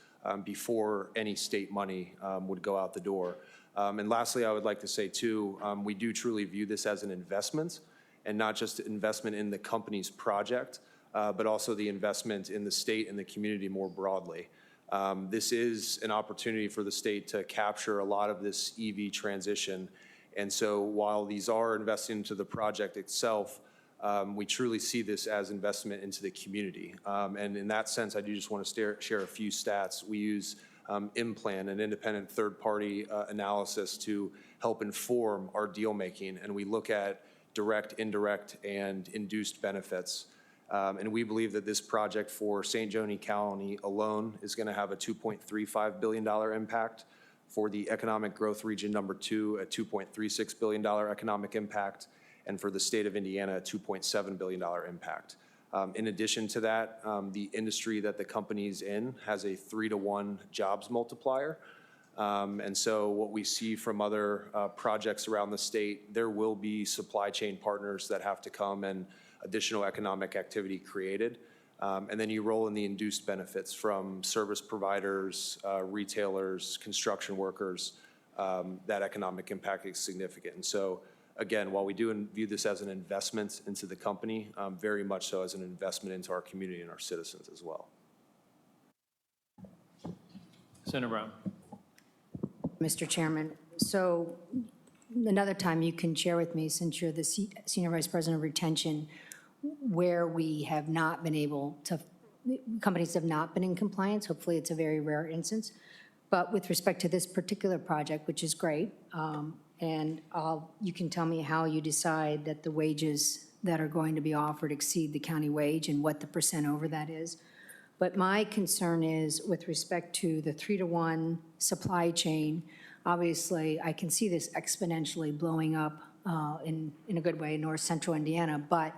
before any state money would go out the door. And lastly, I would like to say too, we do truly view this as an investment, and not just investment in the company's project, but also the investment in the state and the community more broadly. This is an opportunity for the state to capture a lot of this EV transition. And so while these are investing into the project itself, we truly see this as investment into the community. And in that sense, I do just want to share a few stats. We use Implan, an independent third-party analysis to help inform our deal making, and we look at direct, indirect, and induced benefits. And we believe that this project for St. Joni County alone is going to have a $2.35 billion impact. For the economic growth region number 2, a $2.36 billion economic impact, and for the state of Indiana, a $2.7 billion impact. In addition to that, the industry that the company's in has a 3-to-1 jobs multiplier. And so what we see from other projects around the state, there will be supply chain partners that have to come and additional economic activity created. And then you roll in the induced benefits from service providers, retailers, construction workers. That economic impact is significant. And so again, while we do view this as an investment into the company, very much so as an investment into our community and our citizens as well. Senator Brown. Mr. Chairman, so another time you can share with me, since you're the Senior Vice President of Retention, where we have not been able to, companies have not been in compliance. Hopefully it's a very rare instance. But with respect to this particular project, which is great, and you can tell me how you decide that the wages that are going to be offered exceed the county wage and what the % over that is. But my concern is with respect to the 3-to-1 supply chain. Obviously, I can see this exponentially blowing up in a good way in North Central Indiana. But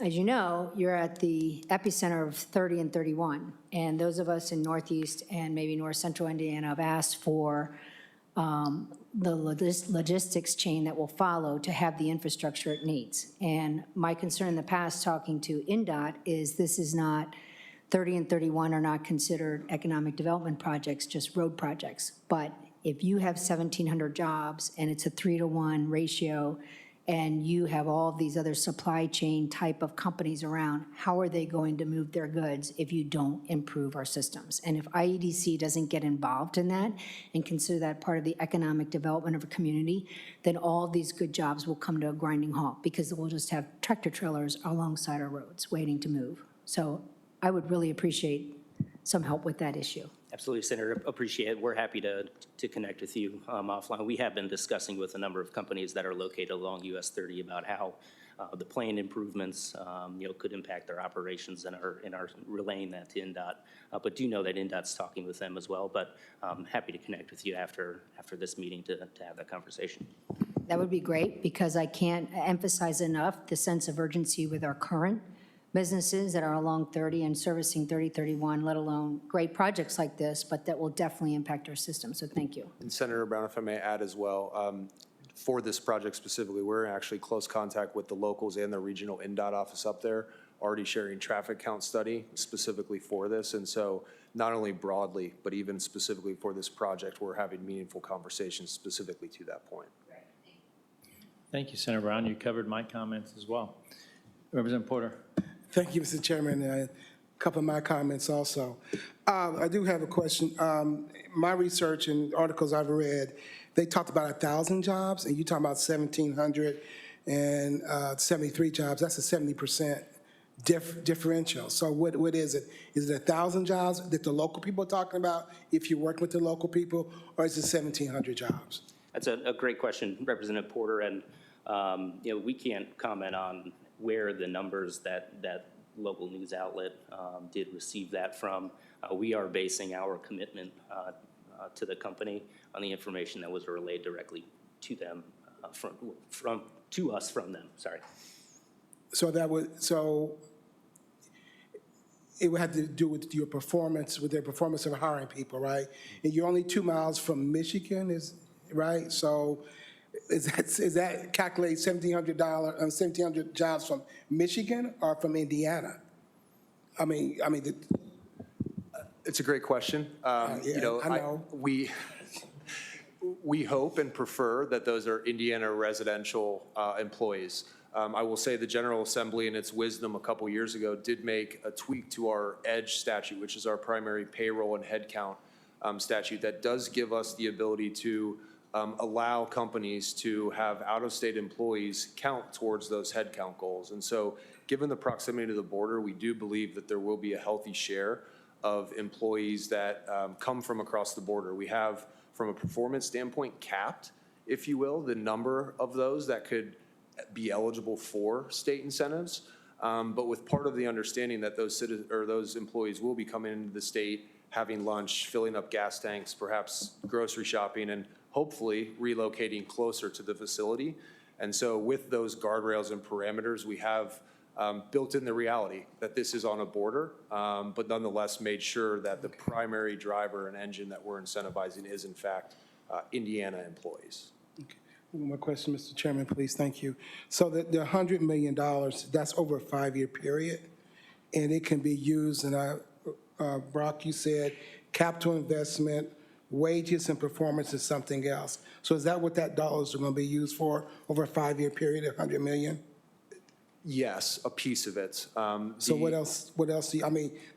as you know, you're at the epicenter of 30 and 31. And those of us in Northeast and maybe North Central Indiana have asked for the logistics chain that will follow to have the infrastructure it needs. And my concern in the past talking to INDOT is this is not 30 and 31 are not considered economic development projects, just road projects. But if you have 1,700 jobs and it's a 3-to-1 ratio, and you have all of these other supply chain type of companies around, how are they going to move their goods if you don't improve our systems? And if IEDC doesn't get involved in that and consider that part of the economic development of a community, then all these good jobs will come to a grinding halt because we'll just have tractor trailers alongside our roads waiting to move. So I would really appreciate some help with that issue. Absolutely, Senator, appreciate it. We're happy to connect with you offline. We have been discussing with a number of companies that are located along US 30 about how the planned improvements, could impact their operations and are relaying that to INDOT. But do know that INDOT's talking with them as well. But happy to connect with you after this meeting to have that conversation. That would be great, because I can't emphasize enough the sense of urgency with our current businesses that are along 30 and servicing 3031, let alone great projects like this, but that will definitely impact our system. So thank you. And Senator Brown, if I may add as well, for this project specifically, we're in actually close contact with the locals and the regional INDOT office up there, already sharing traffic count study specifically for this. And so not only broadly, but even specifically for this project, we're having meaningful conversations specifically to that point. Thank you, Senator Brown. You covered my comments as well. Representative Porter. Thank you, Mr. Chairman. A couple of my comments also. I do have a question. My research and articles I've read, they talked about 1,000 jobs, and you talk about 1,773 jobs. That's a 70% differential. So what is it? Is it 1,000 jobs that the local people are talking about if you work with the local people, or is it 1,700 jobs? That's a great question, Representative Porter, and we can't comment on where the numbers that local news outlet did receive that from. We are basing our commitment to the company on the information that was relayed directly to them to us from them. Sorry. So it would have to do with your performance, with their performance of hiring people, right? And you're only 2 miles from Michigan, right? So is that calculate $1,700 jobs from Michigan or from Indiana? It's a great question. I know. We hope and prefer that those are Indiana residential employees. I will say the General Assembly, in its wisdom a couple years ago, did make a tweak to our EDGE statute, which is our primary payroll and headcount statute, that does give us the ability to allow companies to have out-of-state employees count towards those headcount goals. And so given the proximity to the border, we do believe that there will be a healthy share of employees that come from across the border. We have, from a performance standpoint, capped, if you will, the number of those that could be eligible for state incentives. But with part of the understanding that those employees will be coming into the state, having lunch, filling up gas tanks, perhaps grocery shopping, and hopefully relocating closer to the facility. And so with those guardrails and parameters, we have built in the reality that this is on a border, but nonetheless made sure that the primary driver and engine that we're incentivizing is in fact Indiana employees. Okay. One more question, Mr. Chairman, please. Thank you. So the $100 million, that's over a 5-year period, and it can be used, and Brock, you said capital investment, wages and performance is something else. So is that what that dollars are going to be used for over a 5-year period, $100 million? Yes, a piece of it. So what else,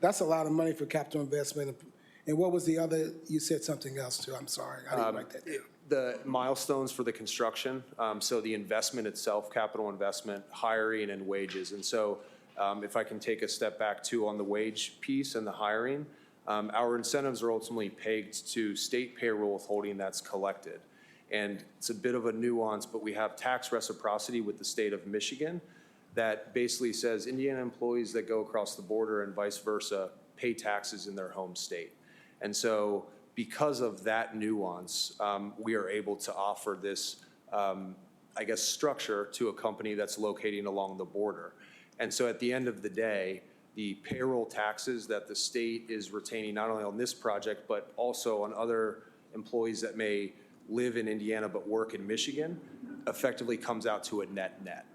that's a lot of money for capital investment. And what was the other, you said something else too, I'm sorry, I didn't write that down. The milestones for the construction, so the investment itself, capital investment, hiring and wages. And so if I can take a step back too on the wage piece and the hiring, our incentives are ultimately pegged to state payroll withholding that's collected. And it's a bit of a nuance, but we have tax reciprocity with the state of Michigan that basically says Indiana employees that go across the border and vice versa pay taxes in their home state. And so because of that nuance, we are able to offer this, structure to a company that's locating along the border. And so at the end of the day, the payroll taxes that the state is retaining not only on this project, but also on other employees that may live in Indiana but work in Michigan, effectively comes out to a net-net.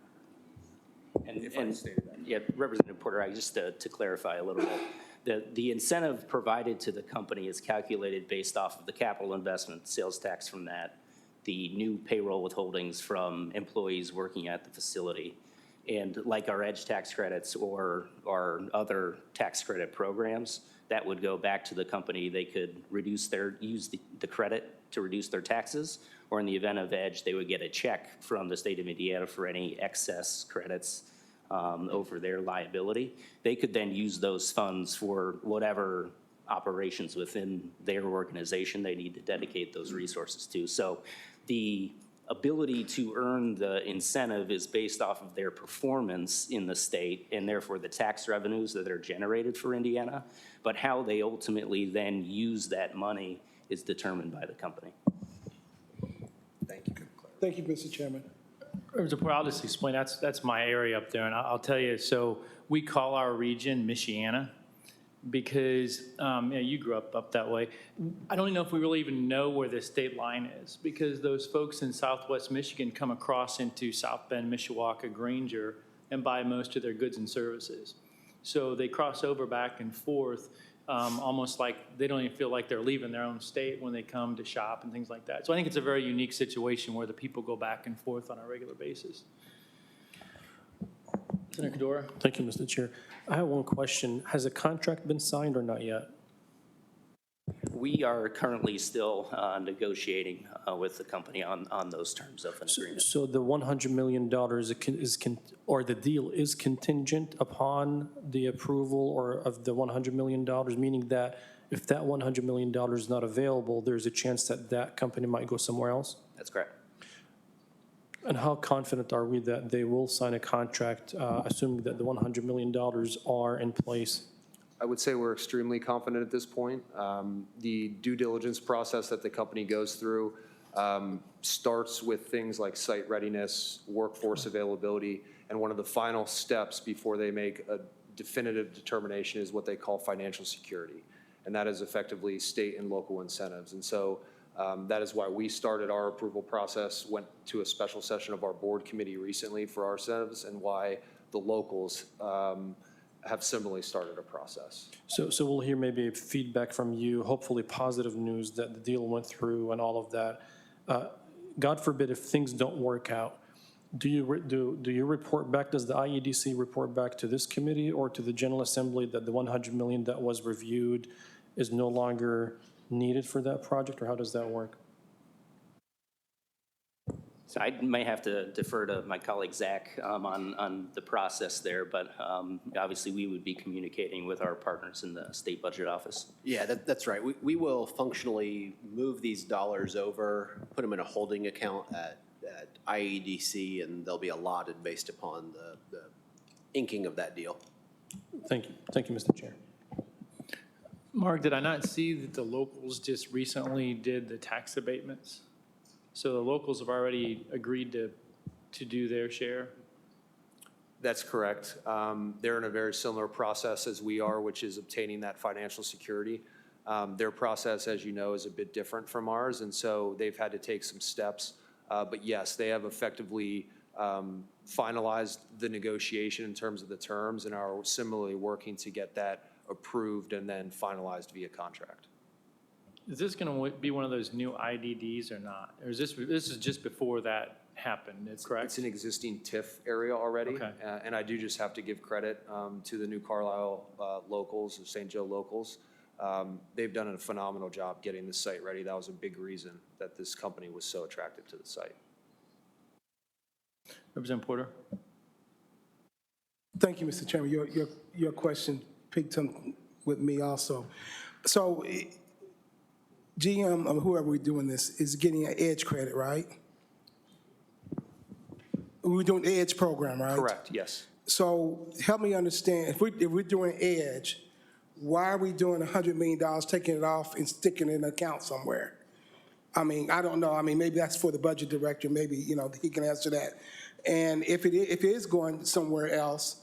Yeah, Representative Porter, just to clarify a little bit, The incentive provided to the company is calculated based off of the capital investment, sales tax from that, the new payroll withholdings from employees working at the facility. And like our EDGE tax credits or our other tax credit programs, that would go back to the company. They could use the credit to reduce their taxes, or in the event of EDGE, they would get a check from the state of Indiana for any excess credits over their liability. They could then use those funds for whatever operations within their organization they need to dedicate those resources to. So the ability to earn the incentive is based off of their performance in the state, and therefore the tax revenues that are generated for Indiana. But how they ultimately then use that money is determined by the company. Thank you. Thank you, Mr. Chairman. I'll just explain, that's my area up there, and I'll tell you, so we call our region Michiana because, you grew up that way. I don't know if we really even know where the state line is, because those folks in southwest Michigan come across into South Bend, Mishawaka, Granger, and buy most of their goods and services. So they cross over back and forth, almost like they don't even feel like they're leaving their own state when they come to shop and things like that. So I think it's a very unique situation where the people go back and forth on a regular basis. Senator Cadora? Thank you, Mr. Chair. I have one question. Has a contract been signed or not yet? We are currently still negotiating with the company on those terms of an agreement. So the $100 million or the deal is contingent upon the approval or of the $100 million, meaning that if that $100 million is not available, there's a chance that that company might go somewhere else? That's correct. And how confident are we that they will sign a contract, assuming that the $100 million are in place? I would say we're extremely confident at this point. The due diligence process that the company goes through starts with things like site readiness, workforce availability, and one of the final steps before they make a definitive determination is what they call financial security. And that is effectively state and local incentives. And so that is why we started our approval process, went to a special session of our board committee recently for our incentives, and why the locals have similarly started a process. So we'll hear maybe feedback from you, hopefully positive news that the deal went through and all of that. God forbid if things don't work out, do you report back, does the IEDC report back to this committee or to the General Assembly that the $100 million that was reviewed is no longer needed for that project, or how does that work? So I may have to defer to my colleague Zach on the process there, but obviously we would be communicating with our partners in the state budget office. Yeah, that's right. We will functionally move these dollars over, put them in a holding account at IEDC, and they'll be allotted based upon the inking of that deal. Thank you. Thank you, Mr. Chair. Mark, did I not see that the locals just recently did the tax abatements? So the locals have already agreed to do their share? That's correct. They're in a very similar process as we are, which is obtaining that financial security. Their process, as you know, is a bit different from ours, and so they've had to take some steps. But yes, they have effectively finalized the negotiation in terms of the terms and are similarly working to get that approved and then finalized via contract. Is this going to be one of those new IDDs or not? Or is this is just before that happened, it's correct? It's an existing TIF area already. Okay. And I do just have to give credit to the new Carlisle locals, the St. Joe locals. They've done a phenomenal job getting the site ready. That was a big reason that this company was so attractive to the site. Representative Porter. Thank you, Mr. Chairman. Your question picked something with me also. So GM, or whoever we're doing this, is getting an EDGE credit, right? We're doing the EDGE program, right? Correct, yes. So help me understand, if we're doing EDGE, why are we doing $100 million, taking it off and sticking it in an account somewhere? I mean, I don't know. I mean, maybe that's for the budget director. Maybe, he can answer that. And if it is going somewhere else,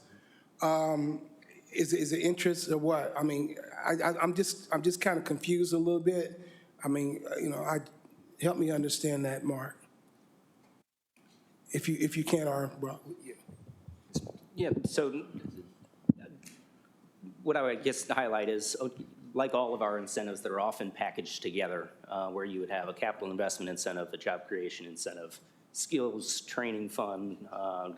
is it interest or what? I mean, I'm just kind of confused a little bit. I mean, help me understand that, Mark. If you can, or well, Yeah, so what I would guess to highlight is, like all of our incentives that are often packaged together, where you would have a capital investment incentive, a job creation incentive, skills training fund,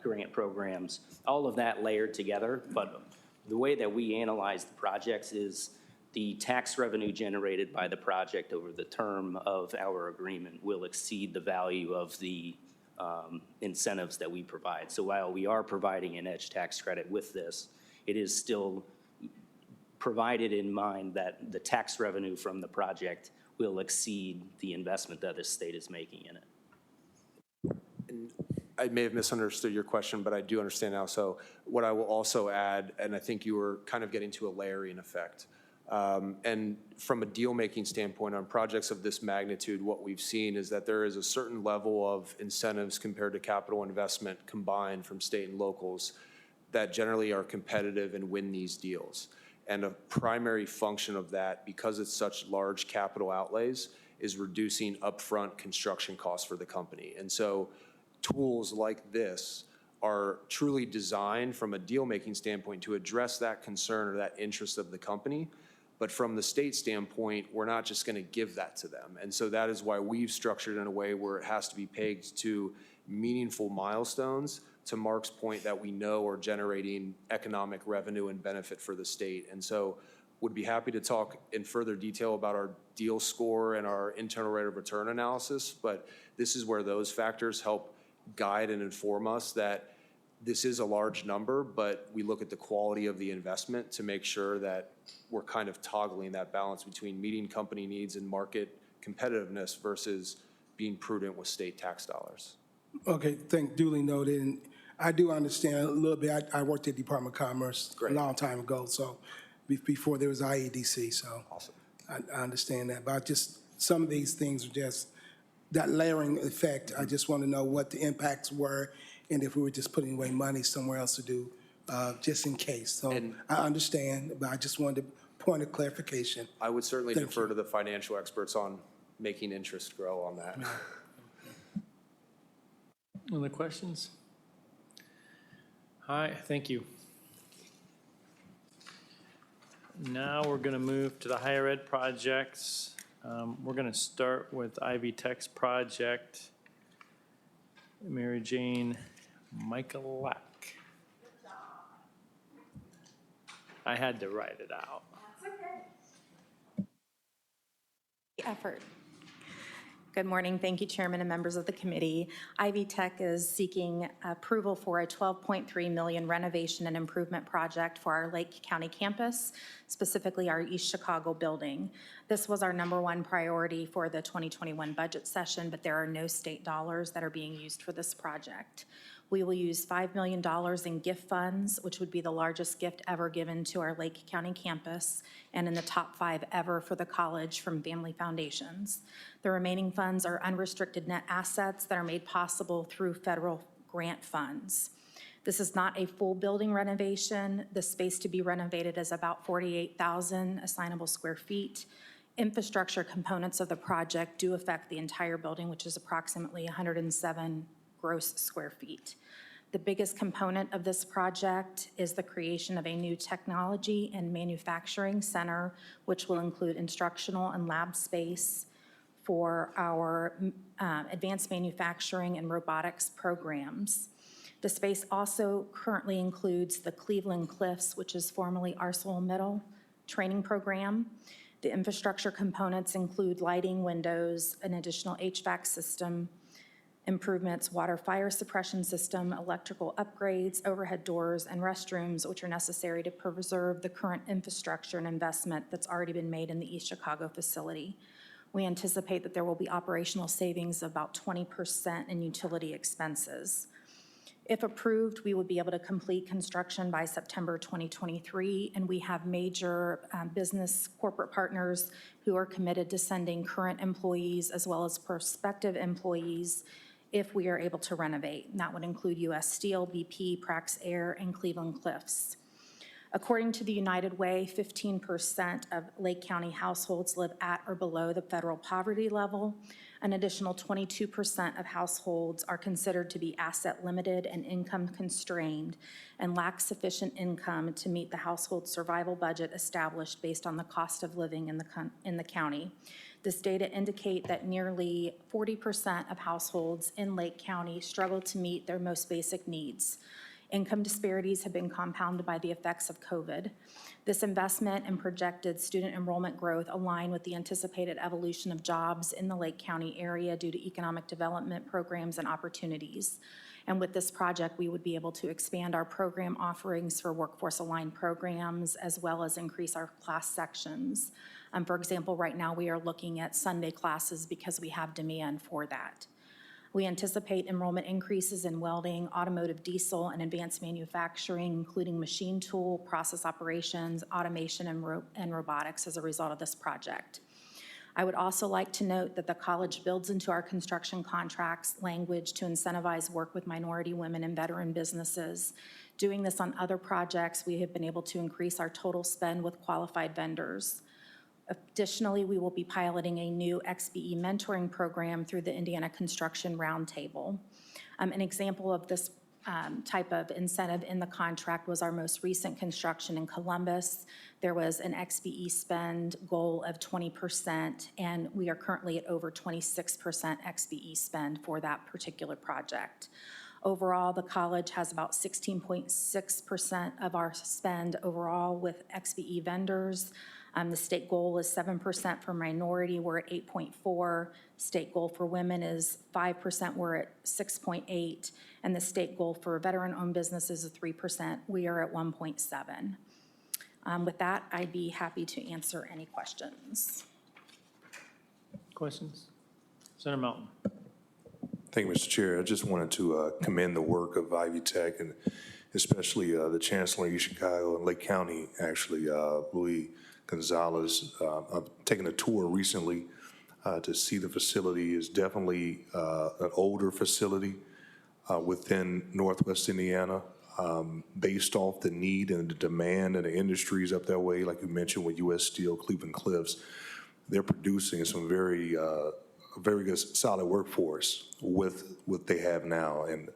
grant programs, all of that layered together. But the way that we analyze the projects is the tax revenue generated by the project over the term of our agreement will exceed the value of the incentives that we provide. So while we are providing an edge tax credit with this, it is still provided in mind that the tax revenue from the project will exceed the investment that the state is making in it. And I may have misunderstood your question, but I do understand now. So what I will also add, and I think you were kind of getting to a layering effect. And from a deal-making standpoint on projects of this magnitude, what we've seen is that there is a certain level of incentives compared to capital investment combined from state and locals that generally are competitive and win these deals. And a primary function of that, because it's such large capital outlays, is reducing upfront construction costs for the company. And so tools like this are truly designed from a deal-making standpoint to address that concern or that interest of the company. But from the state standpoint, we're not just going to give that to them. And so that is why we've structured in a way where it has to be pegged to meaningful milestones, to Mark's point, that we know are generating economic revenue and benefit for the state. And so would be happy to talk in further detail about our deal score and our internal rate of return analysis. But this is where those factors help guide and inform us that this is a large number, but we look at the quality of the investment to make sure that we're kind of toggling that balance between meeting company needs and market competitiveness versus being prudent with state tax dollars. Okay, duly noted. And I do understand a little bit. I worked at Department of Commerce a long time ago, so before there was IEDC, so awesome. I understand that. But just some of these things are just that layering effect. I just want to know what the impacts were and if we were just putting away money somewhere else to do, just in case. So I understand, but I just wanted a point of clarification. I would certainly defer to the financial experts on making interest grow on that. Other questions? All right, thank you. Now we're going to move to the higher ed projects. We're going to start with Ivy Tech's project. Mary Jane Michaelak. I had to write it out. Effort. Good morning. Thank you, Chairman and members of the committee. Ivy Tech is seeking approval for a $12.3 million renovation and improvement project for our Lake County campus, specifically our East Chicago building. This was our #1 priority for the 2021 budget session, but there are no state dollars that are being used for this project. We will use $5 million in gift funds, which would be the largest gift ever given to our Lake County campus and in the top 5 ever for the college from family foundations. The remaining funds are unrestricted net assets that are made possible through federal grant funds. This is not a full building renovation. The space to be renovated is about 48,000 assignable square feet. Infrastructure components of the project do affect the entire building, which is approximately 107 gross square feet. The biggest component of this project is the creation of a new technology and manufacturing center, which will include instructional and lab space for our advanced manufacturing and robotics programs. The space also currently includes the Cleveland Cliffs, which is formerly ArcelorMittal training program. The infrastructure components include lighting, windows, an additional HVAC system, improvements, water fire suppression system, electrical upgrades, overhead doors, and restrooms, which are necessary to preserve the current infrastructure and investment that's already been made in the East Chicago facility. We anticipate that there will be operational savings of about 20% in utility expenses. If approved, we would be able to complete construction by September 2023, and we have major business corporate partners who are committed to sending current employees as well as prospective employees if we are able to renovate. And that would include U.S. Steel, BP, Prax Air, and Cleveland Cliffs. According to the United Way, 15% of Lake County households live at or below the federal poverty level. An additional 22% of households are considered to be asset limited and income constrained and lack sufficient income to meet the household survival budget established based on the cost of living in the county. This data indicate that nearly 40% of households in Lake County struggle to meet their most basic needs. Income disparities have been compounded by the effects of COVID. This investment and projected student enrollment growth align with the anticipated evolution of jobs in the Lake County area due to economic development programs and opportunities. And with this project, we would be able to expand our program offerings for workforce-aligned programs, as well as increase our class sections. For example, right now we are looking at Sunday classes because we have demand for that. We anticipate enrollment increases in welding, automotive diesel, and advanced manufacturing, including machine tool, process operations, automation, and robotics as a result of this project. I would also like to note that the college builds into our construction contracts language to incentivize work with minority women and veteran businesses. Doing this on other projects, we have been able to increase our total spend with qualified vendors. Additionally, we will be piloting a new XBE mentoring program through the Indiana Construction Roundtable. An example of this type of incentive in the contract was our most recent construction in Columbus. There was an XBE spend goal of 20%, and we are currently at over 26% XBE spend for that particular project. Overall, the college has about 16.6% of our spend overall with XBE vendors. The state goal is 7% for minority, we're at 8.4. State goal for women is 5%, we're at 6.8. And the state goal for veteran-owned businesses is 3%, we are at 1.7. With that, I'd be happy to answer any questions. Questions? Senator Melton. Thank you, Mr. Chair. I just wanted to commend the work of Ivy Tech and especially the Chancellor in East Chicago and Lake County, actually, Louis Gonzalez. I've taken a tour recently to see the facility. Is definitely an older facility within Northwest Indiana, based off the need and the demand and the industries up that way, like you mentioned with U.S. Steel, Cleveland Cliffs. They're producing some very good, solid workforce with what they have now. And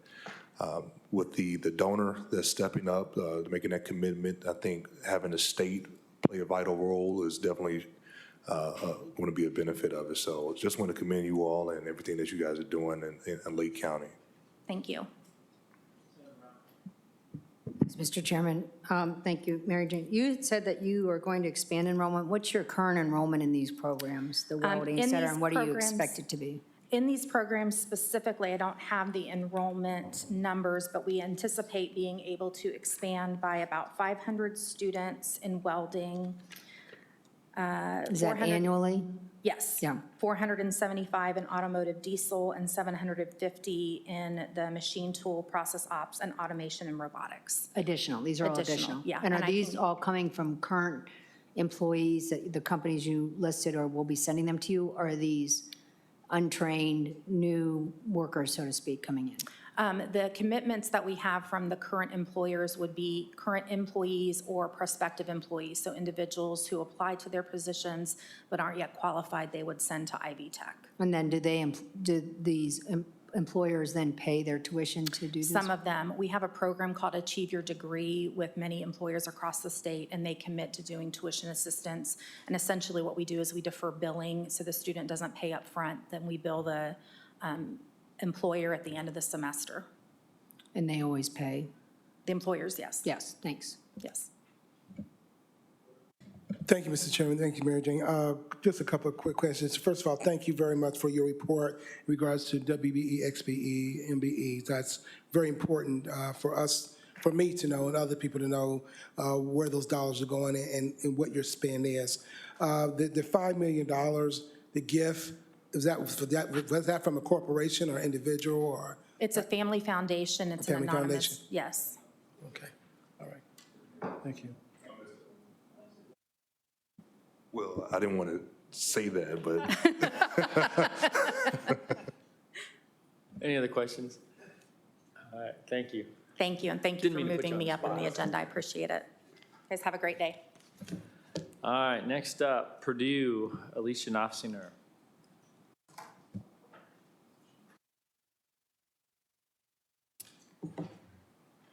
with the donor that's stepping up, making that commitment, I think having the state play a vital role is definitely going to be a benefit of it. So just want to commend you all and everything that you guys are doing in Lake County. Thank you. Mr. Chairman, thank you. Mary Jane, you said that you are going to expand enrollment. What's your current enrollment in these programs, the welding, et cetera, and what do you expect it to be? In these programs specifically, I don't have the enrollment numbers, but we anticipate being able to expand by about 500 students in welding. Is that annually? Yes. Yeah. 475 in automotive diesel and 750 in the machine tool, process ops, and automation and robotics. Additional, these are all additional? Yeah. And are these all coming from current employees, that the companies you listed, or will be sending them to you, or are these untrained new workers, so to speak, coming in? The commitments that we have from the current employers would be current employees or prospective employees, so individuals who apply to their positions but aren't yet qualified, they would send to Ivy Tech. And then do these employers then pay their tuition to do this? Some of them. We have a program called Achieve Your Degree with many employers across the state, and they commit to doing tuition assistance. And essentially what we do is we defer billing, so the student doesn't pay up front, then we bill the employer at the end of the semester. And they always pay? The employers, yes. Yes, thanks. Yes. Thank you, Mr. Chairman. Thank you, Mary Jane. Just a couple of quick questions. First of all, thank you very much for your report in regards to WBE, XBE, MBE. That's very important for us, for me to know and other people to know where those dollars are going and what your spend is. The $5 million, the gift, was that from a corporation or individual or? It's a family foundation. It's an family anonymous. foundation? Yes. Okay. All right. Thank you. Well, I didn't want to say that, but. Any other questions? All right, thank you. Thank you, and thank you for moving me up on the agenda. I appreciate it. Guys, have a great day. All right, next up, Purdue, Alicia Knopfsinger.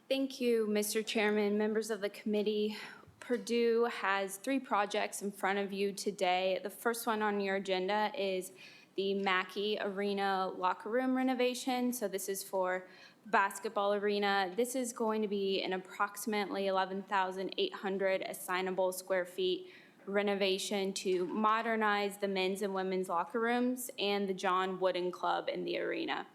Thank you, Mr. Chairman, members of the committee. Purdue has 3 projects in front of you today. The first one on your agenda is the Mackey Arena locker room renovation. So this is for basketball arena. This is going to be an approximately 11,800 assignable square feet renovation to modernize the men's and women's locker rooms and the John Wooden Club in the arena.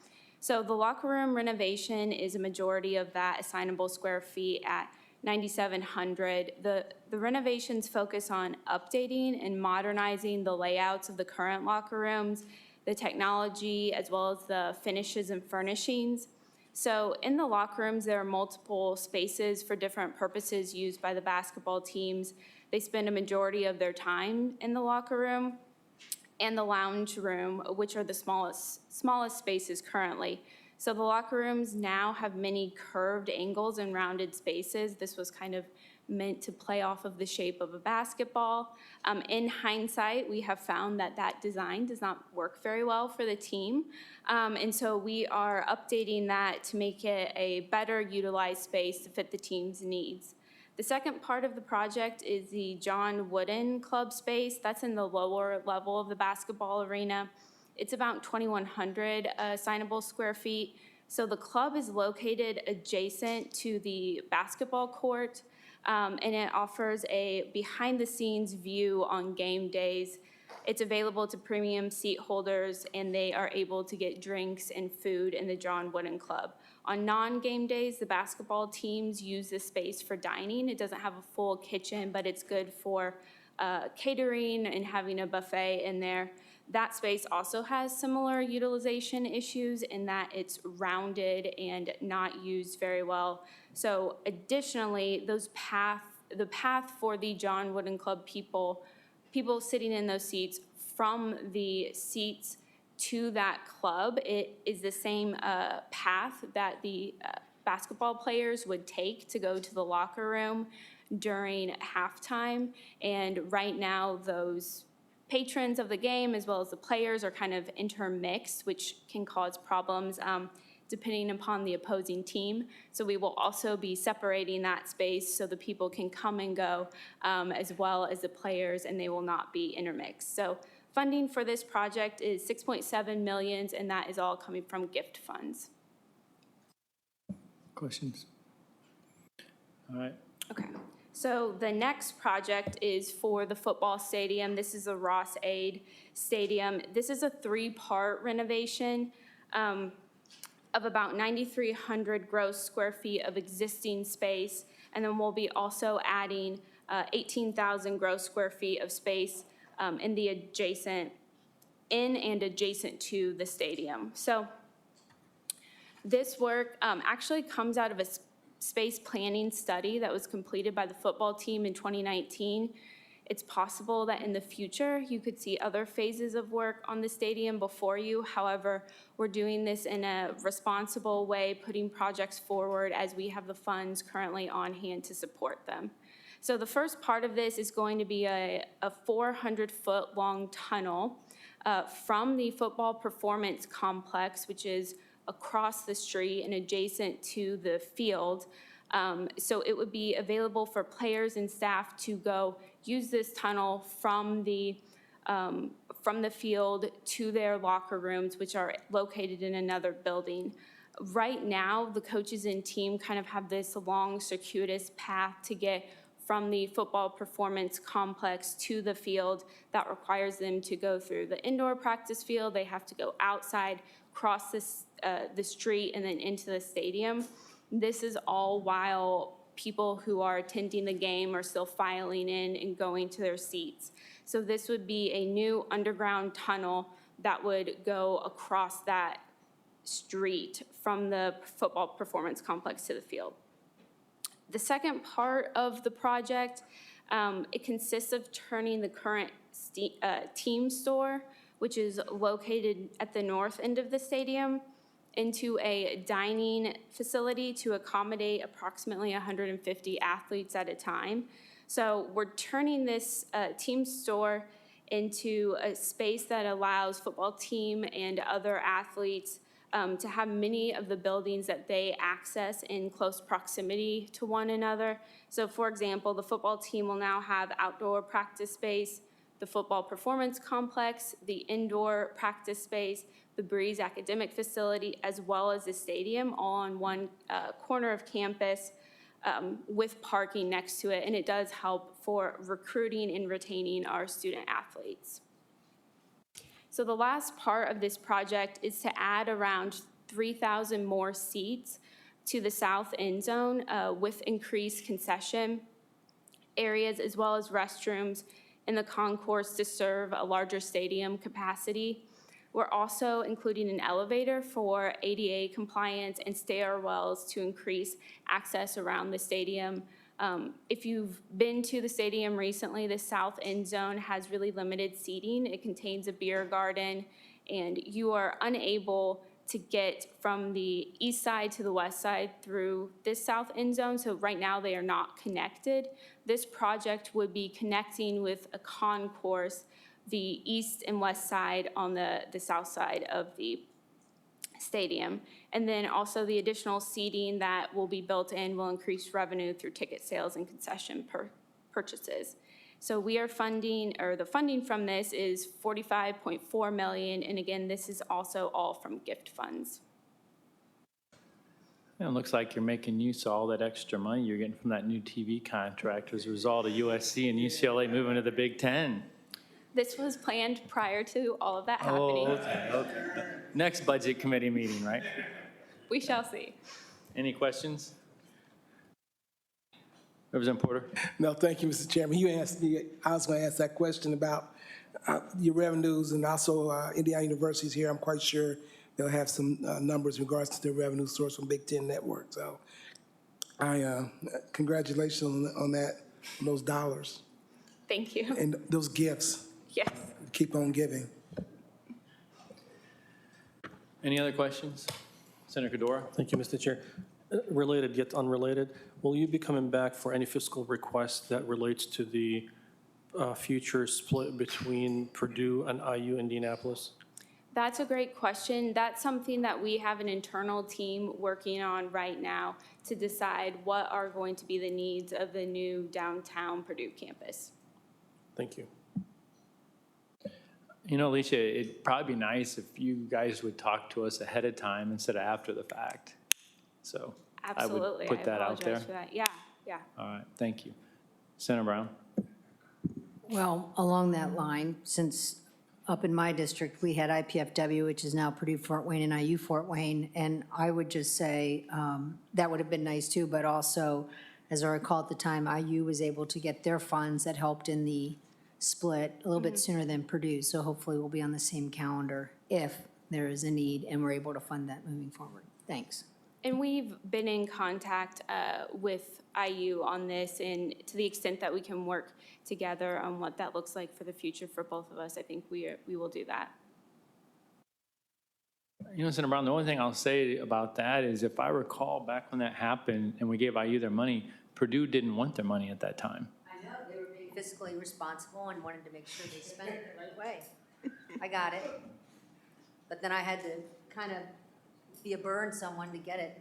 So the locker room renovation is a majority of that assignable square feet at 9,700. The renovations focus on updating and modernizing the layouts of the current locker rooms, the technology, as well as the finishes and furnishings. So in the locker rooms, there are multiple spaces for different purposes used by the basketball teams. They spend a majority of their time in the locker room and the lounge room, which are the smallest spaces currently. So the locker rooms now have many curved angles and rounded spaces. This was kind of meant to play off of the shape of a basketball. In hindsight, we have found that that design does not work very well for the team. And so we are updating that to make it a better utilized space to fit the team's needs. The second part of the project is the John Wooden Club space. That's in the lower level of the basketball arena. It's about 2,100 assignable square feet. So the club is located adjacent to the basketball court, and it offers a behind-the-scenes view on game days. It's available to premium seat holders, and they are able to get drinks and food in the John Wooden Club. On non-game days, the basketball teams use this space for dining. It doesn't have a full kitchen, but it's good for catering and having a buffet in there. That space also has similar utilization issues in that it's rounded and not used very well. So additionally, the path for the John Wooden Club people sitting in those seats, from the seats to that club, it is the same path that the basketball players would take to go to the locker room during halftime. And right now, those patrons of the game as well as the players are kind of intermixed, which can cause problems depending upon the opposing team. So we will also be separating that space so the people can come and go as well as the players, and they will not be intermixed. So funding for this project is $6.7 million, and that is all coming from gift funds. Questions? All right. Okay. So the next project is for the football stadium. This is the Ross Ade Stadium. This is a 3-part renovation of about 9,300 gross square feet of existing space. And then we'll be also adding 18,000 gross square feet of space in and adjacent to the stadium. So this work actually comes out of a space planning study that was completed by the football team in 2019. It's possible that in the future you could see other phases of work on the stadium before you. However, we're doing this in a responsible way, putting projects forward as we have the funds currently on hand to support them. So the first part of this is going to be a 400-foot long tunnel from the football performance complex, which is across the street and adjacent to the field. So it would be available for players and staff to go use this tunnel from the field to their locker rooms, which are located in another building. Right now, the coaches and team kind of have this long, circuitous path to get from the football performance complex to the field. That requires them to go through the indoor practice field. They have to go outside, cross the street, and then into the stadium. This is all while people who are attending the game are still filing in and going to their seats. So this would be a new underground tunnel that would go across that street from the football performance complex to the field. The second part of the project, it consists of turning the current team store, which is located at the north end of the stadium, into a dining facility to accommodate approximately 150 athletes at a time. So we're turning this team store into a space that allows football team and other athletes to have many of the buildings that they access in close proximity to one another. So for example, the football team will now have outdoor practice space, the football performance complex, the indoor practice space, the Breeze academic facility, as well as the stadium, all on one corner of campus with parking next to it. And it does help for recruiting and retaining our student athletes. So the last part of this project is to add around 3,000 more seats to the south end zone with increased concession areas as well as restrooms in the concourse to serve a larger stadium capacity. We're also including an elevator for ADA compliance and stairwells to increase access around the stadium. If you've been to the stadium recently, the south end zone has really limited seating. It contains a beer garden, and you are unable to get from the east side to the west side through this south end zone. So right now they are not connected. This project would be connecting with a concourse, the east and west side on the south side of the stadium. And then also the additional seating that will be built in will increase revenue through ticket sales and concession purchases. So we are funding, or the funding from this is $45.4 million. And again, this is also all from gift funds. It looks like you're making use of all that extra money you're getting from that new TV contract as a result of USC and UCLA moving to the Big Ten. This was planned prior to all of that happening. Okay. Next budget committee meeting, right? We shall see. Any questions? Representative Porter? No, thank you, Mr. Chairman. You asked me, I was going to ask that question about your revenues, and also Indiana University's here. I'm quite sure they'll have some numbers in regards to their revenue source from Big Ten Network. So congratulations on that, on those dollars. Thank you. And those gifts. Yes. Keep on giving. Any other questions? Senator Cadora? Thank you, Mr. Chair. Related yet unrelated, will you be coming back for any fiscal request that relates to the future split between Purdue and IU Indianapolis? That's a great question. That's something that we have an internal team working on right now to decide what are going to be the needs of the new downtown Purdue campus. Thank you. You know, Alicia, it'd probably be nice if you guys would talk to us ahead of time instead of after the fact. So Absolutely. I would put that out there. For that. Yeah, yeah. All right, thank you. Senator Brown? Well, along that line, since up in my district, we had IPFW, which is now Purdue Fort Wayne and IU Fort Wayne, and I would just say that would have been nice too, but also, as I recall at the time, IU was able to get their funds that helped in the split a little bit sooner than Purdue, so hopefully we'll be on the same calendar if there is a need and we're able to fund that moving forward. Thanks. And we've been in contact with IU on this, and to the extent that we can work together on what that looks like for the future for both of us, I think we will do that. You know, Senator Brown, the only thing I'll say about that is if I recall back when that happened and we gave IU their money, Purdue didn't want their money at that time. I know, they were being fiscally responsible and wanted to make sure they spent it the right way. I got it. But then I had to kind of be a burr on someone to get it,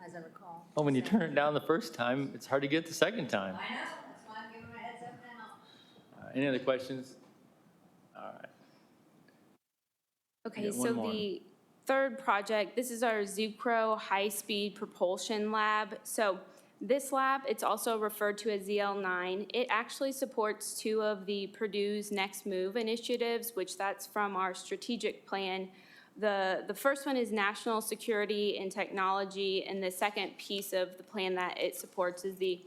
as I recall. Well, when you turn it down the first time, it's hard to get the second time. I know, that's why I'm giving my heads up now. Any other questions? All right. Okay, Yeah, so one more. the third project, this is our Zucro high-speed propulsion lab. So this lab, it's also referred to as ZL9. It actually supports two of the Purdue's Next Move initiatives, which that's from our strategic plan. The first one is national security and technology, and the second piece of the plan that it supports is the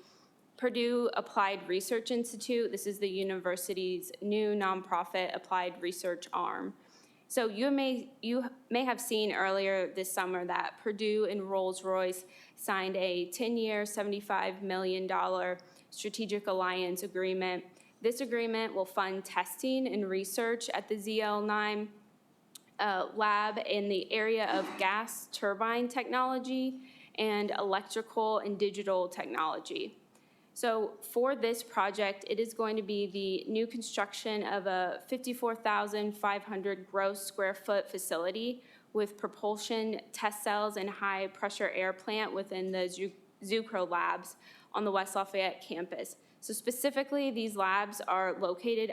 Purdue Applied Research Institute. This is the university's new nonprofit applied research arm. So you may have seen earlier this summer that Purdue and Rolls-Royce signed a 10-year, $75 million strategic alliance agreement. This agreement will fund testing and research at the ZL9 lab in the area of gas turbine technology and electrical and digital technology. So for this project, it is going to be the new construction of a 54,500 gross square foot facility with propulsion test cells and high-pressure air plant within the Zucro labs on the West Lafayette campus. So specifically, these labs are located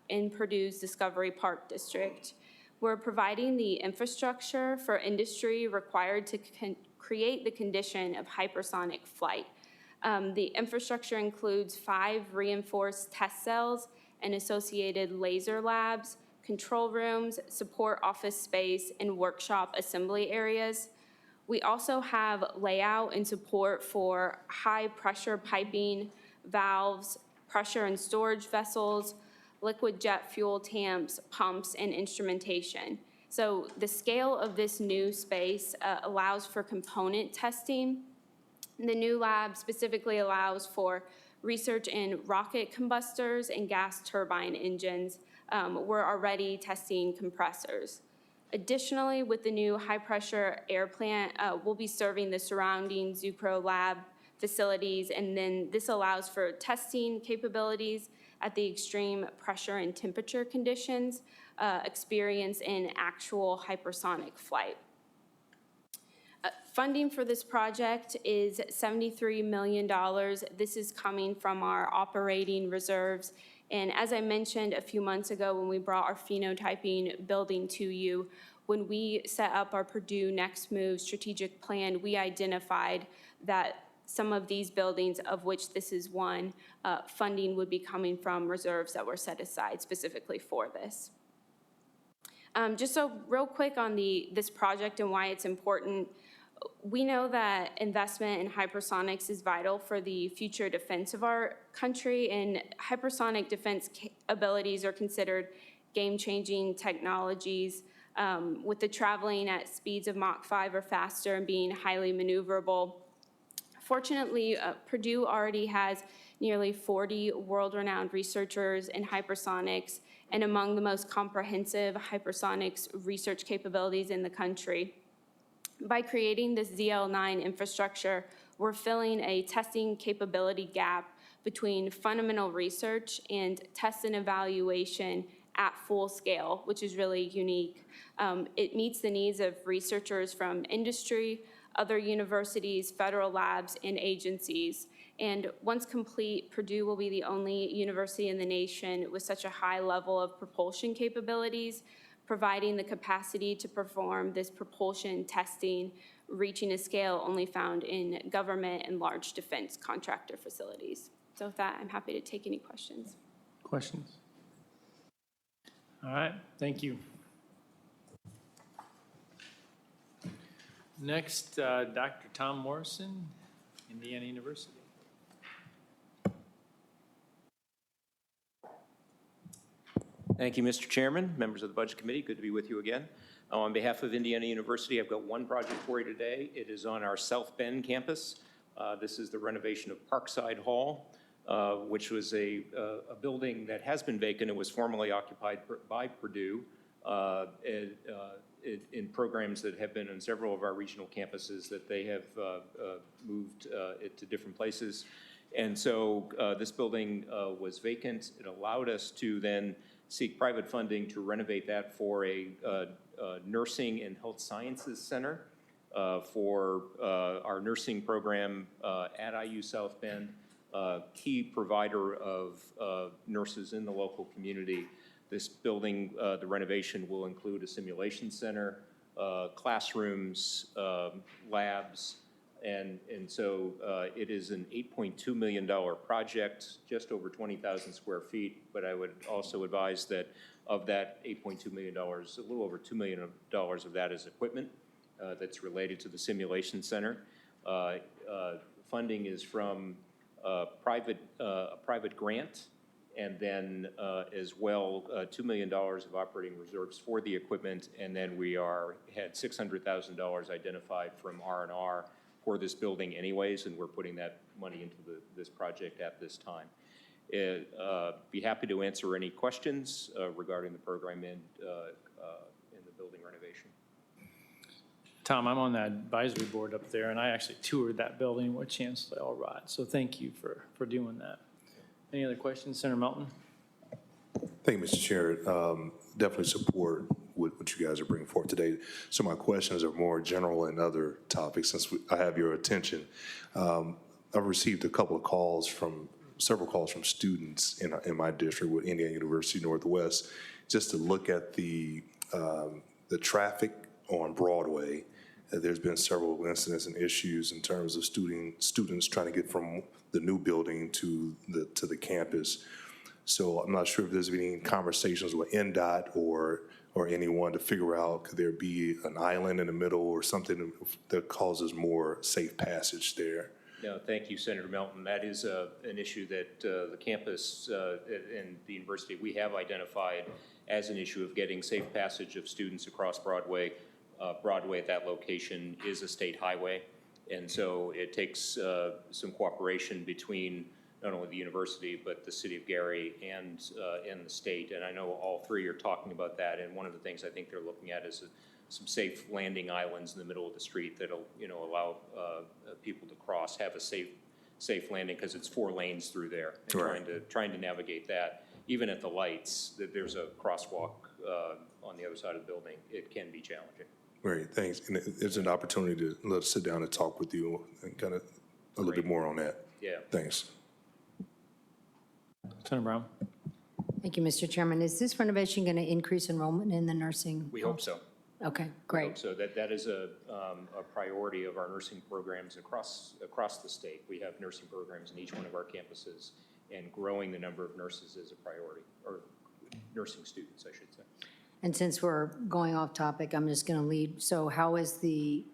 in Purdue's Discovery Park District. We're providing the infrastructure for industry required to create the condition of hypersonic flight. The infrastructure includes 5 reinforced test cells and associated laser labs, control rooms, support office space, and workshop assembly areas. We also have layout and support for high-pressure piping, valves, pressure and storage vessels, liquid jet fuel tanks, pumps, and instrumentation. So the scale of this new space allows for component testing. The new lab specifically allows for research in rocket combustors and gas turbine engines. We're already testing compressors. Additionally, with the new high-pressure air plant, we'll be serving the surrounding Zucro lab facilities, and then this allows for testing capabilities at the extreme pressure and temperature conditions experienced in actual hypersonic flight. Funding for this project is $73 million. This is coming from our operating reserves. And as I mentioned a few months ago when we brought our phenotyping building to you, when we set up our Purdue Next Move strategic plan, we identified that some of these buildings, of which this is one, funding would be coming from reserves that were set aside specifically for this. Just so real quick on this project and why it's important, we know that investment in hypersonics is vital for the future defense of our country, and hypersonic defense abilities are considered game-changing technologies with the traveling at speeds of Mach 5 or faster and being highly maneuverable. Fortunately, Purdue already has nearly 40 world-renowned researchers in hypersonics and among the most comprehensive hypersonics research capabilities in the country. By creating this ZL9 infrastructure, we're filling a testing capability gap between fundamental research and test and evaluation at full scale, which is really unique. It meets the needs of researchers from industry, other universities, federal labs, and agencies. And once complete, Purdue will be the only university in the nation with such a high level of propulsion capabilities, providing the capacity to perform this propulsion testing, reaching a scale only found in government and large defense contractor facilities. So with that, I'm happy to take any questions. Questions? All right, thank you. Next, Dr. Tom Morrison, Indiana University. Thank you, Mr. Chairman, members of the Budget Committee. Good to be with you again. On behalf of Indiana University, I've got one project for you today. It is on our South Bend campus. This is the renovation of Parkside Hall, which was a building that has been vacant. It was formerly occupied by Purdue in programs that have been on several of our regional campuses that they have moved it to different places. And so this building was vacant. It allowed us to then seek private funding to renovate that for a nursing and health sciences center for our nursing program at IU South Bend, key provider of nurses in the local community. This building, the renovation will include a simulation center, classrooms, labs, and so it is an $8.2 million project, just over 20,000 square feet, but I would also advise that of that $8.2 million, a little over $2 million of that is equipment that's related to the simulation center. Funding is from a private grant, and then as well, $2 million of operating reserves for the equipment, and then we had $600,000 identified from R&R for this building anyways, and we're putting that money into this project at this time. Be happy to answer any questions regarding the program and the building renovation. Tom, I'm on that advisory board up there, and I actually toured that building with Chancellor Elrod, so thank you for doing that. Any other questions, Senator Melton? Thank you, Mr. Chair. Definitely support what you guys are bringing forth today. So my questions are more general and other topics, since I have your attention. I've received several calls from students in my district with Indiana University Northwest, just to look at the traffic on Broadway. There's been several incidents and issues in terms of students trying to get from the new building to the campus. So I'm not sure if there's been any conversations with NDOT or anyone to figure out, could there be an island in the middle or something that causes more safe passage there? No, thank you, Senator Melton. That is an issue that the campus and the university, we have identified as an issue of getting safe passage of students across Broadway. Broadway at that location is a state highway, and so it takes some cooperation between not only the university, but the city of Gary and the state. And I know all three are talking about that, and one of the things I think they're looking at is some safe landing islands in the middle of the street that'll, allow people to cross, have a safe landing, because it's 4 lanes through there. And Right. trying to navigate that, even at the lights, that there's a crosswalk on the other side of the building, it can be challenging. Great, thanks. And it's an opportunity to let us sit down and talk with you and kind of a little bit more on that. Yeah. Thanks. Senator Brown? Thank you, Mr. Chairman. Is this renovation going to increase enrollment in the nursing? We hope so. Okay, great. So that is a priority of our nursing programs across the state. We have nursing programs in each one of our campuses, and growing the number of nurses is a priority, or nursing students, I should say. And since we're going off topic, I'm just going to lead. So how is